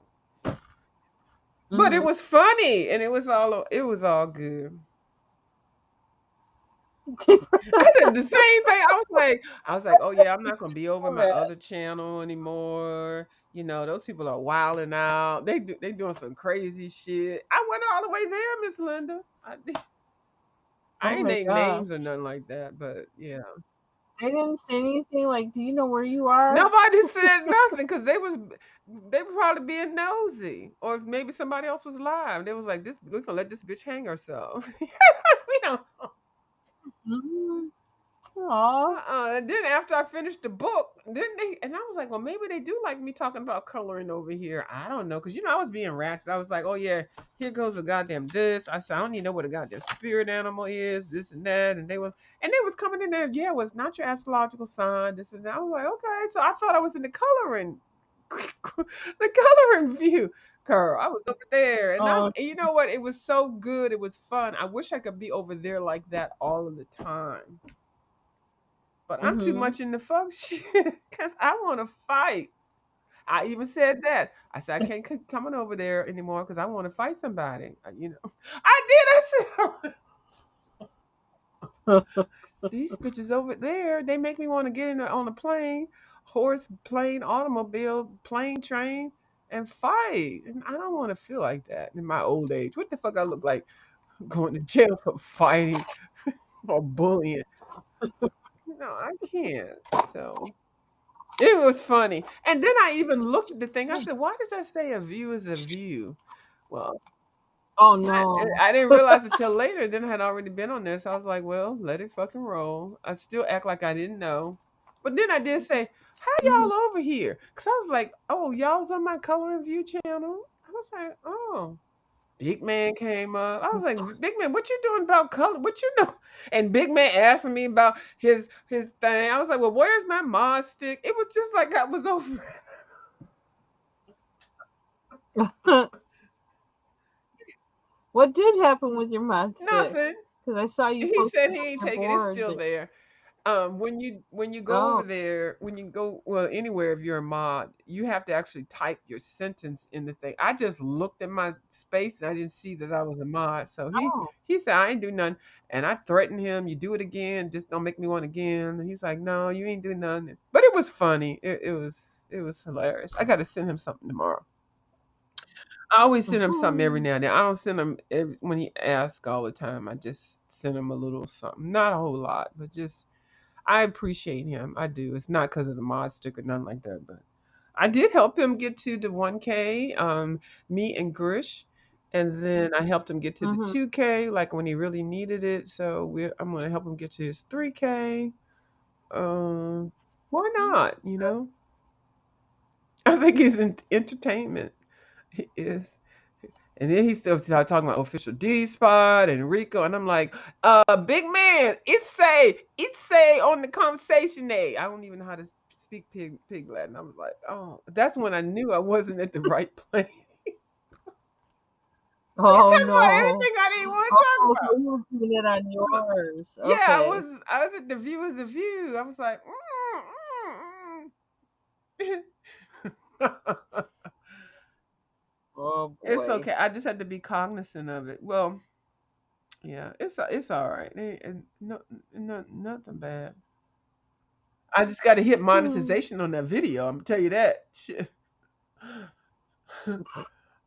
but it Mm-hmm. was funny, and it was all good. I said the same thing. I was like, "Oh yeah, I'm not going to be over my other channel anymore." Those people are wilding out. They doing some crazy shit. I went all the way there, Miss Linda. I Oh ain't my name gosh! names or nothing like that, but yeah. They didn't say anything like, "Do you know where you are?" Nobody said nothing because they were probably being nosy, or maybe somebody else was live. They was like, "This we're gonna let this bitch hang herself." we don't. Mm-hmm. Aw. And then after I finished the book, then I was like, well, maybe they do like me talking about coloring over here. I don't know, because I was being ratchet. I was like, oh yeah, here goes a goddamn this. I said, I don't even know what a goddamn spirit animal is, this and that, and they was coming in there. Yeah, well, it's not your astrological sign. This and that. I was like, okay, so I thought I was in the coloring, the coloring view. Girl, I was over there, and Oh. you know what? It was so good. It was fun. I wish I could be over there like that all of the time. But I'm too Mm-hmm. much in the fuck shit because I want to fight. I even said that. I said I can't keep coming over there anymore because I want to fight somebody. I did. I said these bitches over there. They make me want to get on a plane, horse, plane, automobile, plane, train, and fight. And I don't want to feel like that in my old age. What the fuck I look like going to jail for fighting or bullying? No, I can't. So. It was funny. And then I even looked at the thing. I said, "Why does that say a view is a view?" Well, Oh I, no. I didn't realize it till later. Then I had already been on there, so I was like, "Well, let it fucking roll." I still act like I didn't know, but then I did say, "How Mhm. y'all over here?" Because I was like, "Oh, y'all's on my Color and View channel." I was like, "Oh." Big Man came up. I was like, Big Man, what you doing about color? What you know? And Big Man asked me about his thing. I was like, well, where's my mod stick? It was just like I was over. What did happen with your mod stick? Nothing. Because I saw you He posting said he on ain't your taking it. It's board still that. there. When you go over Oh. there, when you go well anywhere, if you're a mod, you have to actually type your sentence in the thing. I just looked at my space and I didn't see that I was a mod, so Oh. he said I ain't do nothing, and I threatened him. You do it again, just don't make me one again. And he's like, no, you ain't doing nothing. But it was funny. It was hilarious. I got to send him something tomorrow. I always send him something every Mhm. now and then. I don't send him when he asks all the time. I just send him a little something, not a whole lot, but just I appreciate him. I do. It's not because of the mod stick or nothing like that, but I did help him get to the 1K, me and Grish. And then I helped him get to the Mhm. 2K, like when he really needed it. So I'm going to help him get to his 3K. Why not? You know, I think he's in entertainment. He is. And then he still started talking about official D spot and Rico, and I'm like, big man, it's say on the conversation day. I don't even know how to speak pig Latin. I was like, oh, that's when I knew I wasn't at the right place. He Oh talking about no. everything I didn't want to talk Oh, so about. you were doing it on yours. Yeah, I Okay. was I was at the view as a view. I was like, Oh it's boy. okay. I just had to be cognizant of it. Well, yeah, it's all right. Nothing bad. I just got to hit Hmm. monetization on that video. I'm gonna tell you that. Shit.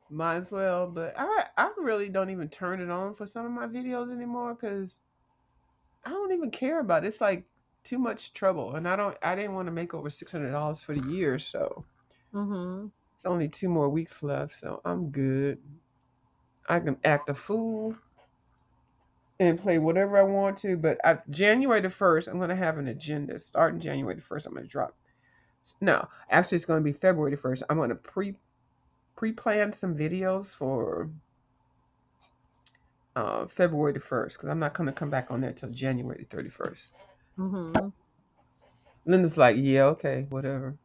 Might as well, but I really don't even turn it on for some of my videos anymore because I don't even care about it. It's like too much trouble, and I didn't want to make over $600 for the year, so Mhm. it's only 2 more weeks left, so I'm good. I can act a fool and play whatever I want to, but January the 1st, I'm gonna have an agenda. Starting January the 1st, I'm gonna drop. No, actually, it's gonna be February the 1st. I'm gonna pre-plan some videos for February the 1st because I'm not going to come back on there till January the 31st. Mhm. Linda's like, yeah, okay, whatever.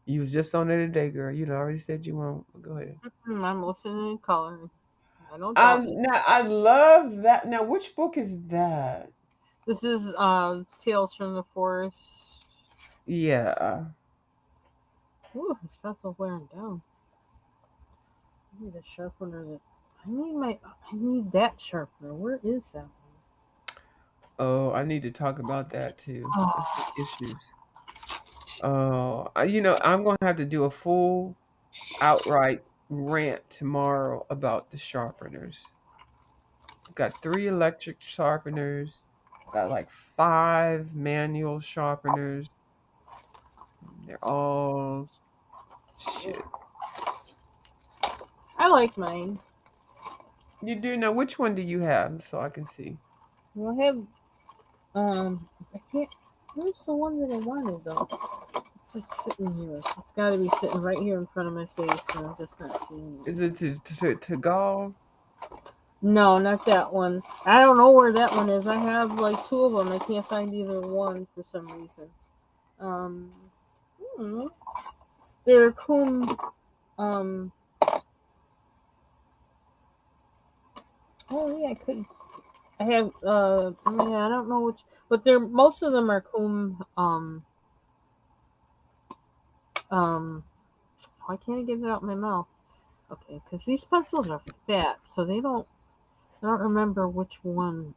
You was just on there today, girl. You know, I already said you won't. Go ahead. I'm listening and coloring. I don't doubt you. Now I love that. Now, which book is that? This is Tales from the Forest. Yeah. Ooh, his pencil wearing down. I need a sharpener that I need that sharpener. Where is that Oh, I need to talk about that too. one? That's some issues. Oh, I'm going to have to do a full outright rant tomorrow about the sharpeners. Got 3 electric sharpeners. Got like 5 manual sharpeners. They're all shit. I like mine. You do know which one do you have so I can see? Well, I have I can't. Where's the one that I wanted though? It's like sitting here. It's got to be sitting right here in front of my face, and I'm just not seeing it. Is it to Gall? No, not that one. I don't know where that one is. I have like two of them. I can't find either one for some reason. Um, hmm. They're Kum. Um, oh yeah, I could. I have. Yeah, I don't know which, but they're most of them are Kum. Um. Why can't I get it out my mouth? Okay, because these pencils are fat, so they don't. I don't remember which one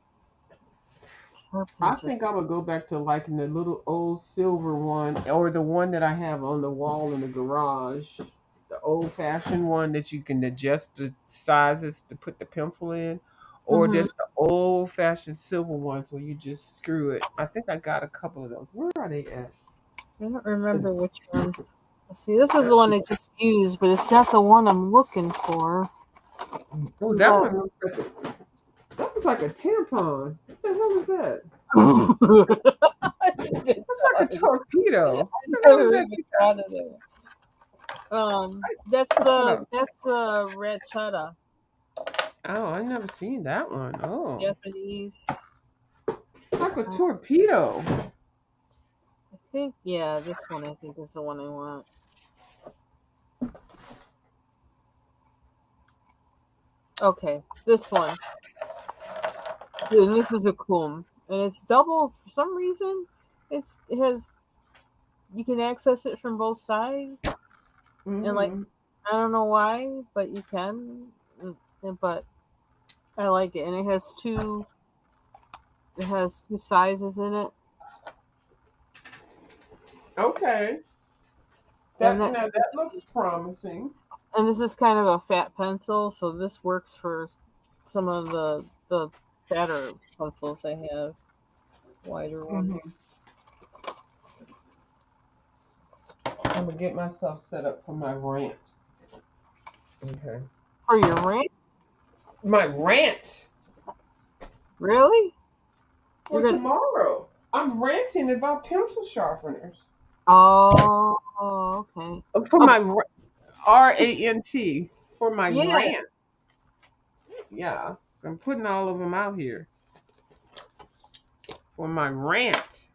I sharpens this. think I'm gonna go back to liking the little old silver one, or the one that I have on the wall in the garage, the old fashioned one that you can adjust the sizes to put the pencil in, or Mm-hmm. just the old fashioned silver ones where you just screw it. I think I got a couple of those. Where are they at? I don't Is- remember which one. See, this is the one I just used, but it's not the one I'm looking for. Oh, that But one that was like a tampon. What the hell is that? it That's like a does. torpedo. I What the hell is never that? even thought of it. That's Hold the on. that's the red chata, Oh, I never seen that one. Oh, Japanese. it's like a I torpedo. think yeah, this one I think is the one I want. Okay, this one. Dude, this is a Kum, and it's double for some reason. it has, you can access it from both sides, and like Mm-hmm. I don't know why, but you can. But I like it, and it has two. It has two sizes in it, Okay. and That that's now that looks promising. and this is kind of a fat pencil, so this works for some of the fatter pencils I have, wider Mm-hmm. ones. I'm gonna get myself set up for my rant. Okay. For your rant, My rant really? for You're gonna. tomorrow. I'm ranting about pencil sharpeners. Oh, okay. For Oh, my RANT. For my yeah. rant. Yeah. So I'm putting all of them out here for my rant.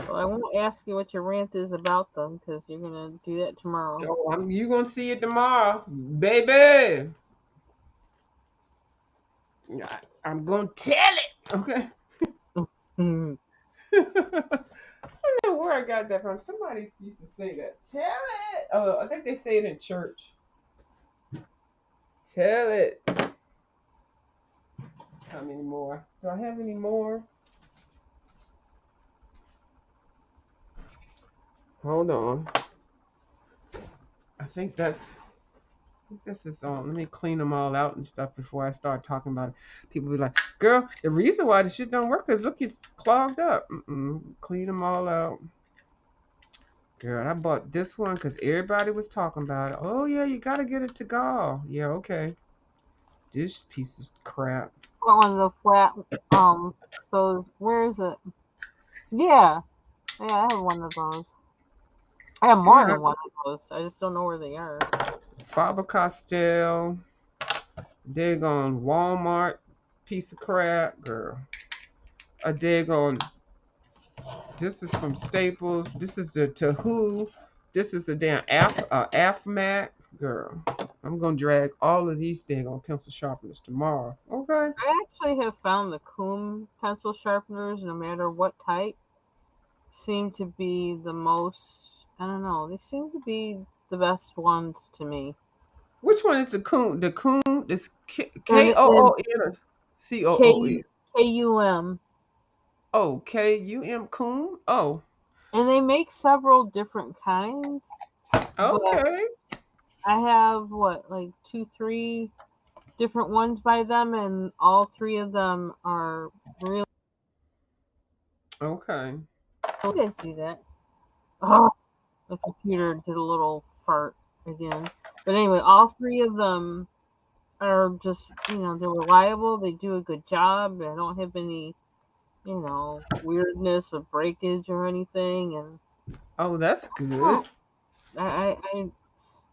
Well, I won't ask you what your rant is about them because you're gonna do that tomorrow. Oh, you gonna see it tomorrow, baby. I'm gonna tell it. Okay. Hmm. I don't know where I got that from. Somebody used to say that. Tell it. Oh, I think they say it in church. Tell it. How many more? Do I have any more? Hold on. I think this is on. Let me clean them all out and stuff before I start talking about it. People be like, "Girl, the reason why the shit don't work is look, it's clogged up." Clean them all out. Girl, I bought this one because everybody was talking about it. Oh yeah, you gotta get it to go. Yeah, okay. This piece of crap. What one? The flat. Those. Where is it? Yeah. Yeah, I have one of those. I have more Girl, than one of those. I just don't know where they are. Faber Castell. Daggone Walmart piece of crap, girl. A daggone. This is from Staples. This is the Tahoo. This is the damn AFMAC, girl. I'm gonna drag all of these daggone pencil sharpeners tomorrow. Okay. I actually have found the Coom pencil sharpeners, no matter what type, seem to be the most. I don't know. They seem to be the best ones to me. Which one is the coon? The coon is And Koon or K COON? KUM, Oh, KUM coon. Oh, and they make several different kinds. But okay. I have what, like two, three different ones by them, and all three of them are really. Okay. I didn't do that. Oh, the computer did a little fart again. But anyway, all three of them are just, they're reliable. They do a good job. They don't have any, weirdness with breakage or anything. And Oh, that's good. I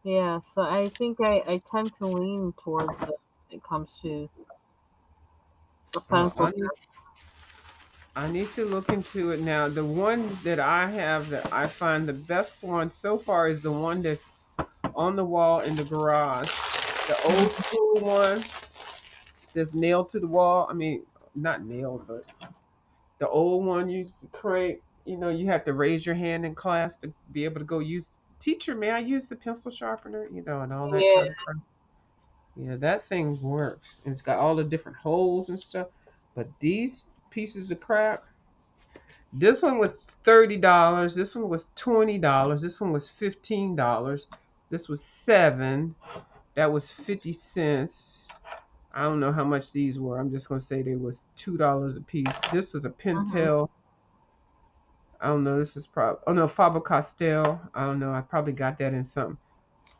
yeah, so I think I tend to lean towards it when it comes to the Oh, pencil. I need to look into it now. The one that I have that I find the best one so far is the one that's on the wall in the garage. The old school one that's nailed to the wall. I mean, not nailed, but the old one you used to create. You know, you have to raise your hand in class to be able to go use. Teacher, may I use the pencil sharpener? You know, and all that Yeah, kind of crap. Yeah, that thing works. And it's got all the different holes and stuff. But these pieces of crap, this one was $30. This one was $20. This one was $15. This was 7. That was 50 cents. I don't know how much these were. I'm just gonna say they was $2 a piece. This was a hmm Pentel. I don't know. This is probably, oh no, Faber Castell. I don't know. I probably got that in something.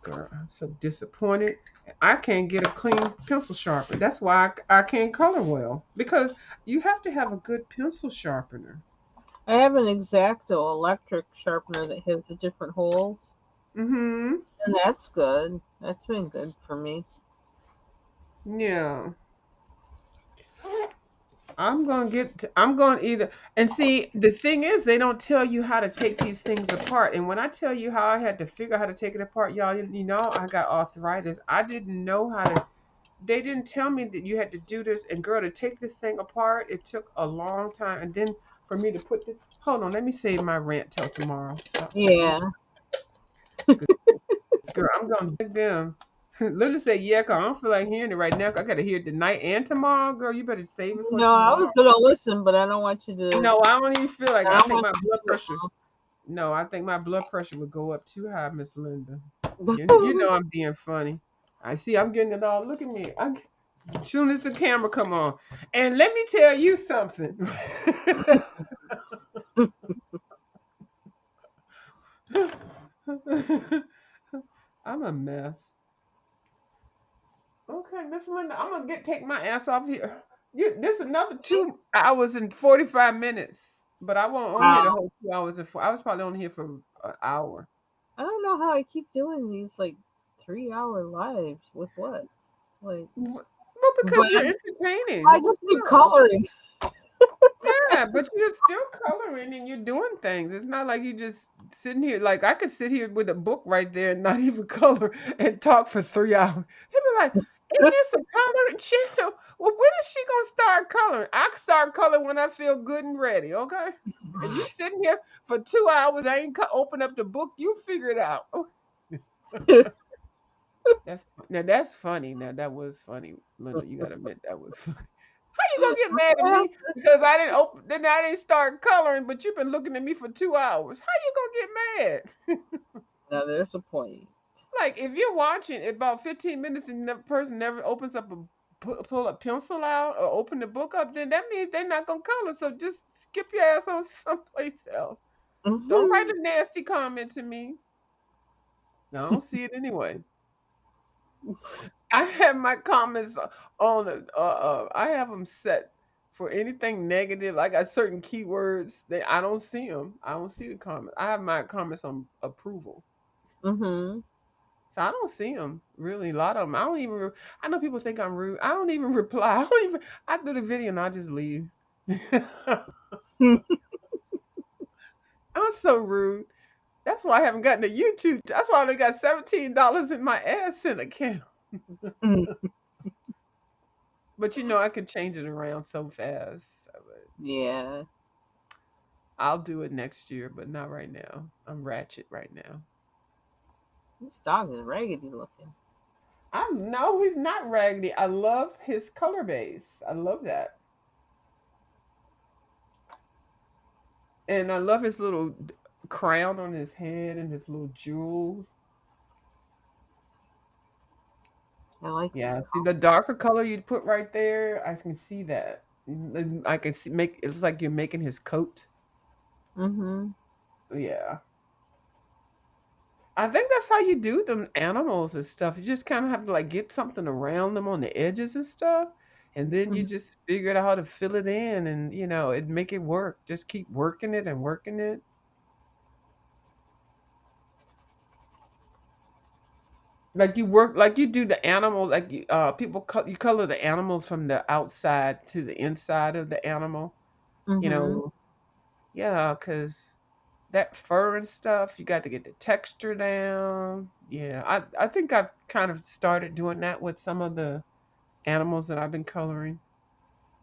Girl, I'm so disappointed. I can't get a clean pencil sharpener. That's why I can't color well, because you have to have a good pencil sharpener. I have an Exacto electric sharpener that has the different holes, Mm-hmm. and that's good. That's been good for me. Yeah. I'm going to either, and see, the thing is, they don't tell you how to take these things apart. And when I tell you how I had to figure out how to take it apart, y'all, you know, I got arthritis. I didn't know how to, they didn't tell me that you had to do this. And girl, to take this thing apart, it took a long time. And then for me to put this. Hold on, let me save my rant till tomorrow. Yeah. Girl, I'm gonna dig them. Lily said, "Yeah, 'cause I don't feel like hearing it right now. 'Cause I gotta hear it tonight and tomorrow, girl. You better save it for No, I tomorrow." was gonna listen, but I don't want you to. No, I don't even feel like it. I I don't think want my blood you pressure. to. No, I think my blood pressure would go up too high, Miss Linda. You Do know I'm being funny. I see. I'm getting it all. Look at me. As soon as the camera come on, and let me tell you something. I'm a mess. Okay, Miss Linda, I'm gonna take my ass off here. This another 2 hours and 45 minutes, but I won't on here the Wow. whole 2 hours and four. I was probably on here for an hour. I don't know how I keep doing these like 3 hour lives with what? Like, Well, but because you're entertaining. I just keep Yeah. coloring. Yeah, but you're still coloring and you're doing things. It's not like you just sitting here. Like I could sit here with a book right there and not even color and talk for 3 hours. They'd be like, "Isn't this a coloring channel?" Well, when is she gonna start coloring? I start coloring when I feel good and ready. Okay. If you sitting here for 2 hours, I ain't open up the book. You figure it out. Oh, that's funny. Now that was funny, Linda. You gotta admit that was funny. How you gonna get mad at me because I didn't open, then I didn't start coloring, but you've been looking at me for 2 hours? How you gonna get mad? Now there's a point. Like if you're watching about 15 minutes and the person never opens up pull a pencil out or open the book up, then that means they're not gonna color. So just skip your ass on someplace else. Don't write a nasty comment to me. I don't see it anyway. I have my comments on I have them set for anything negative. I got certain keywords that I don't see them. I don't see the comment. I have my comments on approval. Mm-hmm. So I don't see them really. A lot of them. I don't even. I know people think I'm rude. I don't even reply. I don't even. I do the video and I just leave. I'm so rude. That's why I haven't gotten a YouTube. That's why I only got $17 in my AdSense account. But I can change it around so fast. Yeah. I'll do it next year, but not right now. I'm ratchet right now. This dog is raggedy looking. I know he's not raggedy. I love his color base. I love that. And I love his little crown on his head and his little jewels. I like this Yeah, see color. the darker color you put right there, I can see that. I can see make it's like you're making his coat. Mm-hmm. Yeah. I think that's how you do them animals and stuff. You just kind of have to like get something around them on the edges and stuff, and then you just figure out how to fill it in, and it make it work. Just keep working it and working it. Like you work, like you do the animal, like people you color the animals from the outside to the inside of the animal. You Mm-hmm. know, yeah, because that fur and stuff, you got to get the texture down. Yeah, I think I've kind of started doing that with some of the animals that I've been coloring.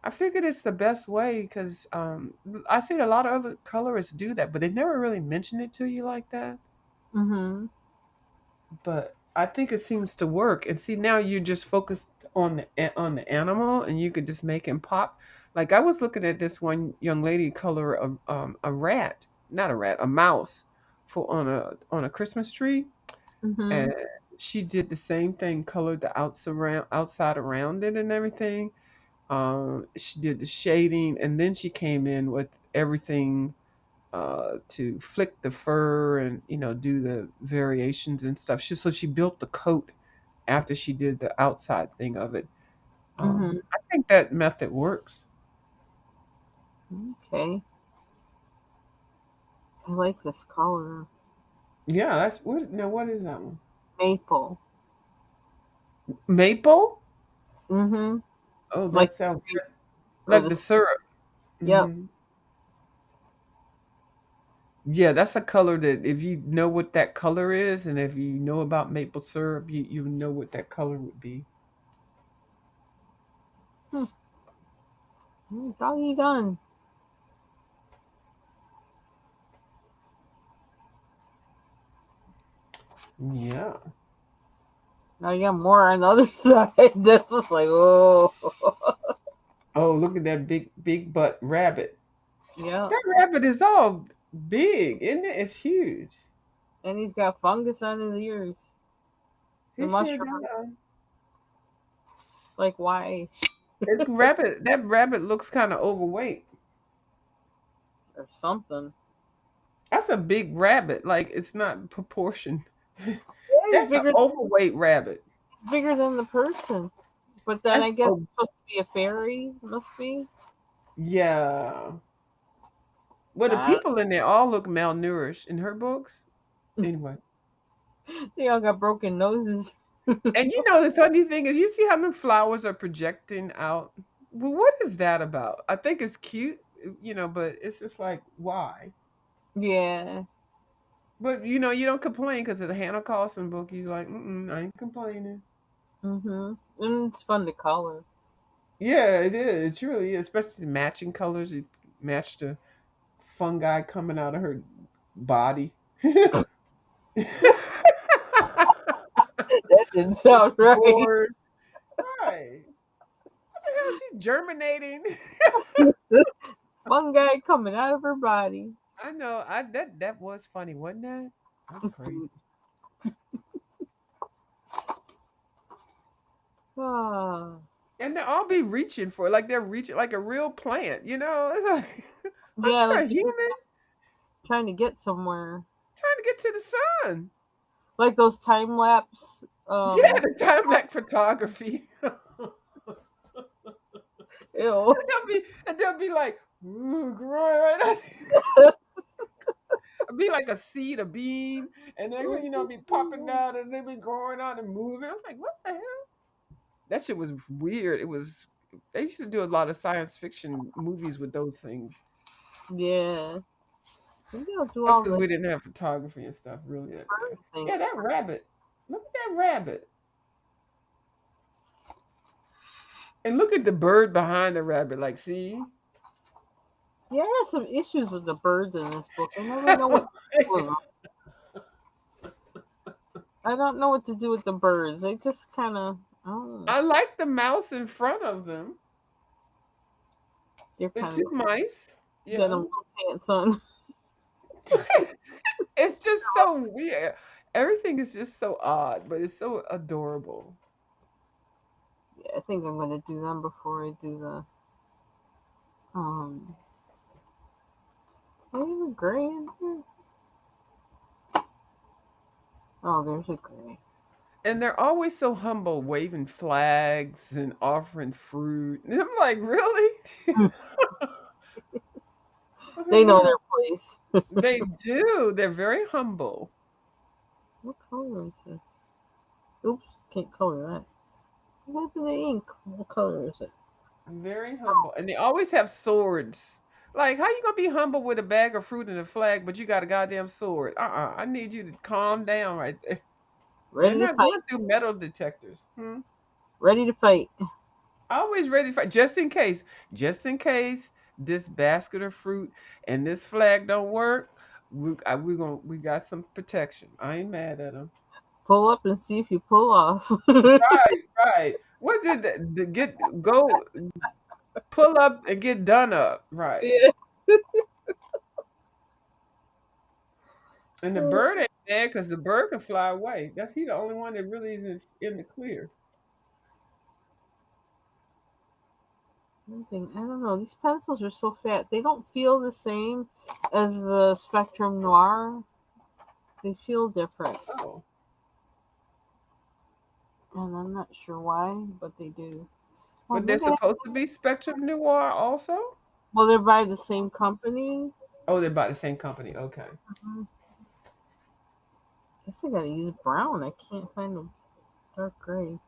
I figured it's the best way because I see a lot of other colorists do that, but they never really mention it to you like that. Mm-hmm. But I think it seems to work. And see, now you're just focused on the animal, and you could just make him pop. Like I was looking at this one young lady color a rat, not a rat, a mouse for on a Christmas tree, Mm-hmm. and she did the same thing, colored the outside around it and everything. She did the shading, and then she came in with everything to flick the fur and do the variations and stuff. So she built the coat after she did the outside thing of it. Mm-hmm. I think that method works. Okay. I like this color. Yeah, that's what. Now, what is that one? Maple. Maple. Mm-hmm. Oh, that Like sounds good. or Like the the syrup. yep. Hmm. Yeah, that's a color that if you know what that color is, and if you know about maple syrup, you know what that color would be. Doggy done. Yeah. Now you got more on the other side. That's just like, oh, Oh, look at that big butt rabbit. yeah. That rabbit is all big, isn't it? It's huge. And he's got fungus on his ears. The He sure mushroom, does. like why That rabbit looks kind of overweight. or something. That's a big rabbit. Like it's not proportion. Yeah, That's an overweight rabbit. he's bigger than the person. But then That's I guess oh it's supposed to be a fairy. Must be. yeah. Well, the Uh, people in there all look malnourished in her books. Anyway. they all got broken noses. And you know the funny thing is you see how the flowers are projecting out? Well, what is that about? I think it's cute, but it's just like why? Yeah. But you don't complain because of the Hannah Carlson book. He's like, I ain't complaining. Mhm. And it's fun to color. Yeah, it is. It really is, especially the matching colors. It match the fungi coming out of her body. That didn't sound right. Boards. Right. What the hell? She's germinating. Fungi coming out of her body. I know. That was funny, wasn't that? That's crazy. Ah. And they all be reaching for it, like they're reaching like a real plant. It's like, aren't Yeah, you a like they're human trying to get somewhere. trying to get to the sun? Like those time lapse. Yeah, the time lapse photography. Ew. And they'll be like, ooh, growing right out. It'll be like a seed, a bean, and next thing you know, it'll be popping out and they'll be growing out and moving. I was like, what the hell? That shit was weird. They used to do a lot of science fiction movies with those things. Yeah. Maybe I'll do That's all because the we didn't have photography and stuff really. fun Yeah, things. that rabbit. Look at that rabbit. And look at the bird behind the rabbit. Like, see? Yeah, I have some issues with the birds in this book. I never know what to do with them. I don't know what to do with the birds. They just kind of, oh, I like the mouse in front of them. they're The kind two of mice. got Yeah. them pants on. It's just so weird. Everything is just so odd, but it's so adorable. Yeah, I think I'm gonna do them before I do the. Um, there's a gray in here. Oh, there's a gray. And they're always so humble, waving flags and offering fruit. And I'm like, really? What the They know hell? their place. They do. They're very humble. What color is this? Oops, can't color that. What happened to the ink? What color is it? Very humble. And they always have swords. Like, how you gonna be humble with a bag of fruit and a flag, but you got a goddamn sword? I need you to calm down right there. They're Ready to not fight. going through metal detectors. Ready to fight. Always ready to fight, just in case. Just in case this basket of fruit and this flag don't work, we got some protection. I ain't mad at them. Pull up and see if you pull off. Right, right. What did the get go pull up and get done up? Right. Yeah. And the bird ain't there because the bird can fly away. That's he the only one that really is in the clear. I don't know. These pencils are so fat. They don't feel the same as the Spectrum Noir. They feel different. Oh. And I'm not sure why, but they do. Oh, But they're maybe I- supposed to be Spectrum Noir also? well, they're by the same company. Oh, they're by the same company. Okay. Guess I gotta use brown. I can't find a dark gray.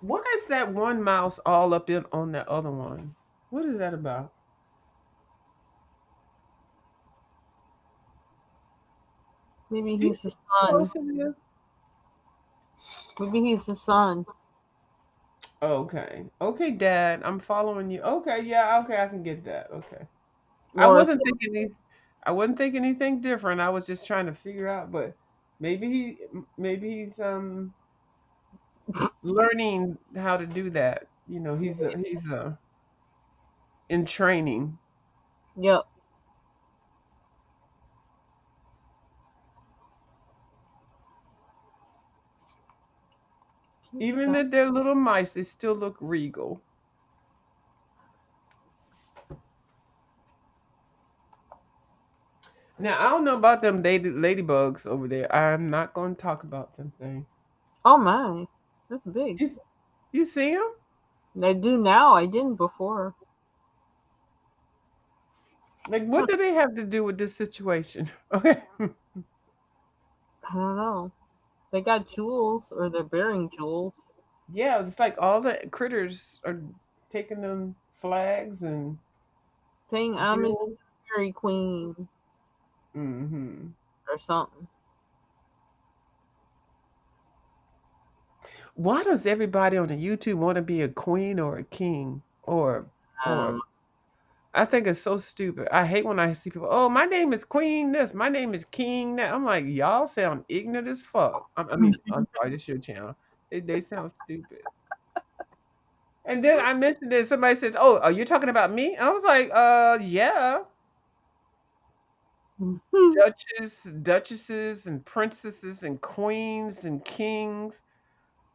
Why is that one mouse all up in on that other one? What is that about? Maybe Do you he's the see how sun. close it is? Maybe he's the sun. Okay. Okay, Dad. I'm following you. Okay, yeah, okay, I can get that. Okay. I Or wasn't thinking these I wasn't thinking anything different. I was just trying to figure out, but maybe he's learning how to do that. He's in training. Yep. Even if they're little mice, they still look regal. Now I don't know about them ladybugs over there. I'm not going to talk about them things. Oh my, that's big. You, you see them? I do now. I didn't before. Like, what do they have to do with this situation? Okay. I don't know. They got jewels, or they're bearing jewels. Yeah, it's like all the critters are taking them flags and Paying homage to jewels. the Fairy Queen Hmm. or something. Why does everybody on the YouTube want to be a queen or a king or Um, I think it's so stupid. I hate when I see people, oh, my name is Queen this, my name is King that. I'm like, y'all sound ignorant as fuck. I mean, I'm sorry, this your channel. They sound stupid. And then I mentioned it, somebody says, oh, are you talking about me? I was like, yeah. Duchesses and princesses and queens and kings.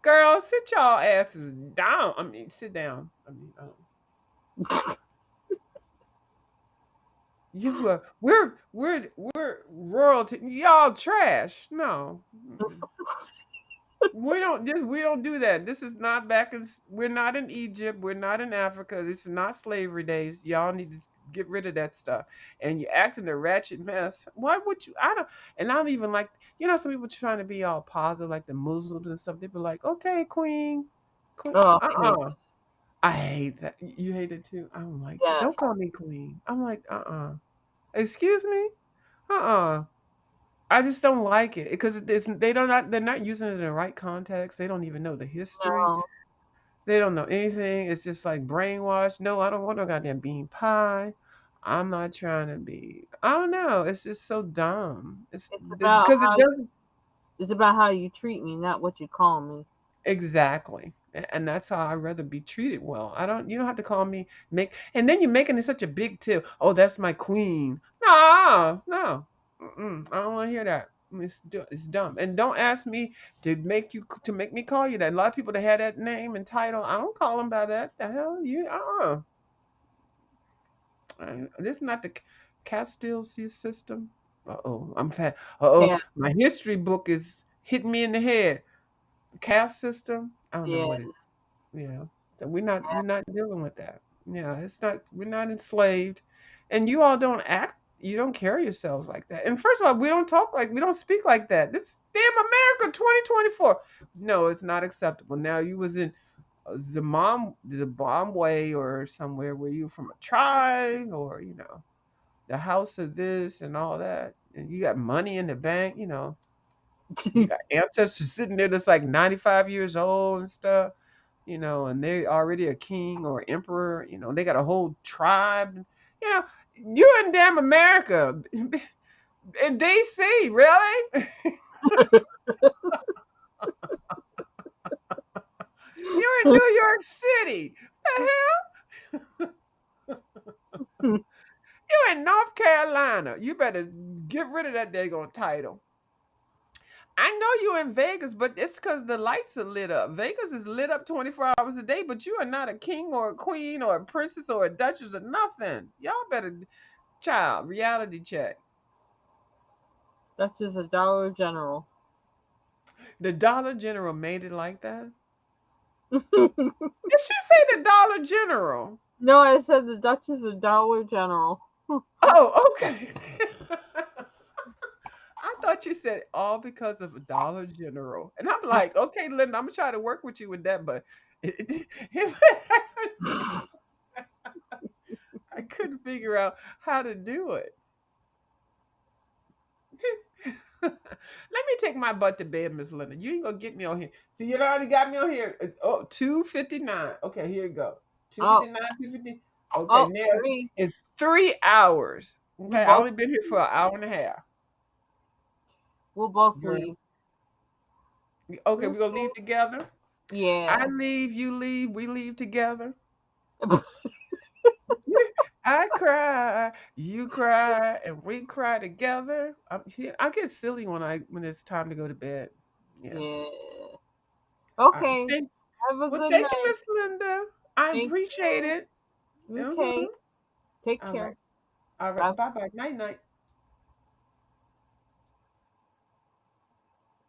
Girl, sit y'all asses down. I mean, sit down. You we're royalty. Y'all trash. No. Mm-mm. We don't do that. This is not we're not in Egypt, we're not in Africa. This is not slavery days. Y'all need to get rid of that stuff. And you're acting a ratchet mess. Why would you? I don't and I don't even like some people trying to be all positive like the Muslims and stuff. They be like, okay, queen. oh, I hate Uh-uh. I hate that. You hate it too? I don't like that. that. Don't call me queen. I'm like, excuse me? Uh-uh. I just don't like it because they're not using it in the right context. They don't even know the history. No, They don't know anything. It's just like brainwashed. No, I don't want no goddamn bean pie. I'm not trying to be. I don't know. It's just so dumb. it's about Because it how doesn't you treat me, not what you call me. exactly. And that's how I'd rather be treated well. I don't. You don't have to call me and then you're making it such a big deal. Oh, that's my queen. No, no. Mm-mm, I don't want to hear that. It's dumb. And don't ask me to make me call you that. A lot of people that had that name and title, I don't call them by that. The hell you? This is not the Castile system. Uh-oh, I'm fat. Uh-oh, Yeah, my history book is hitting me in the head. Caste system. I don't know yeah, what it. Yeah. So we're not dealing with that. Yeah, it's not we're not enslaved. And you all don't act you don't carry yourselves like that. And first of all, we don't speak like that. This damn America 2024. No, it's not acceptable. Now you was in Zimbabwe or somewhere where you from a tribe or the house of this and all that. And you got money in the bank, you got ancestors sitting there that's like 95 years old and stuff, and they're already a king or emperor, they got a whole tribe. You know, you're in damn America. In DC, really? You're in New York City. The hell? You're in North Carolina. You better get rid of that daggone title. I know you're in Vegas, but it's because the lights are lit up. Vegas is lit up 24 hours a day, but you are not a king or a queen or a princess or a duchess or nothing. Y'all better, child, reality check. that's just a Dollar General. The Dollar General made it like that? Did she say the Dollar General? No, I said the Duchess of Dollar General. Oh, okay. I thought you said all because of a Dollar General. And I'm like, okay, Linda, I'm going to try to work with you with that, but I couldn't figure out how to do it. Let me take my butt to bed, Miss Linda. You ain't gonna get me on here. See, you already got me on here. Oh, 2:59. Okay, here you go. Oh, 2:59, 2:50. Okay, oh, now three. it's 3 hours. We Okay, I both only been here for an hour and a half. we'll both Girl. leave. Okay, we're gonna leave together. I Yeah. leave, you leave, we leave together. I cry, you cry, and we cry together. I get silly when it's time to go to bed. Yeah. Yeah. All right. Okay. Have a Well, good thank you, night. Miss Linda. I Thank appreciate it. you. Mm-hmm. Okay. Take All right. care. All Bye. right. Bye bye. Night night.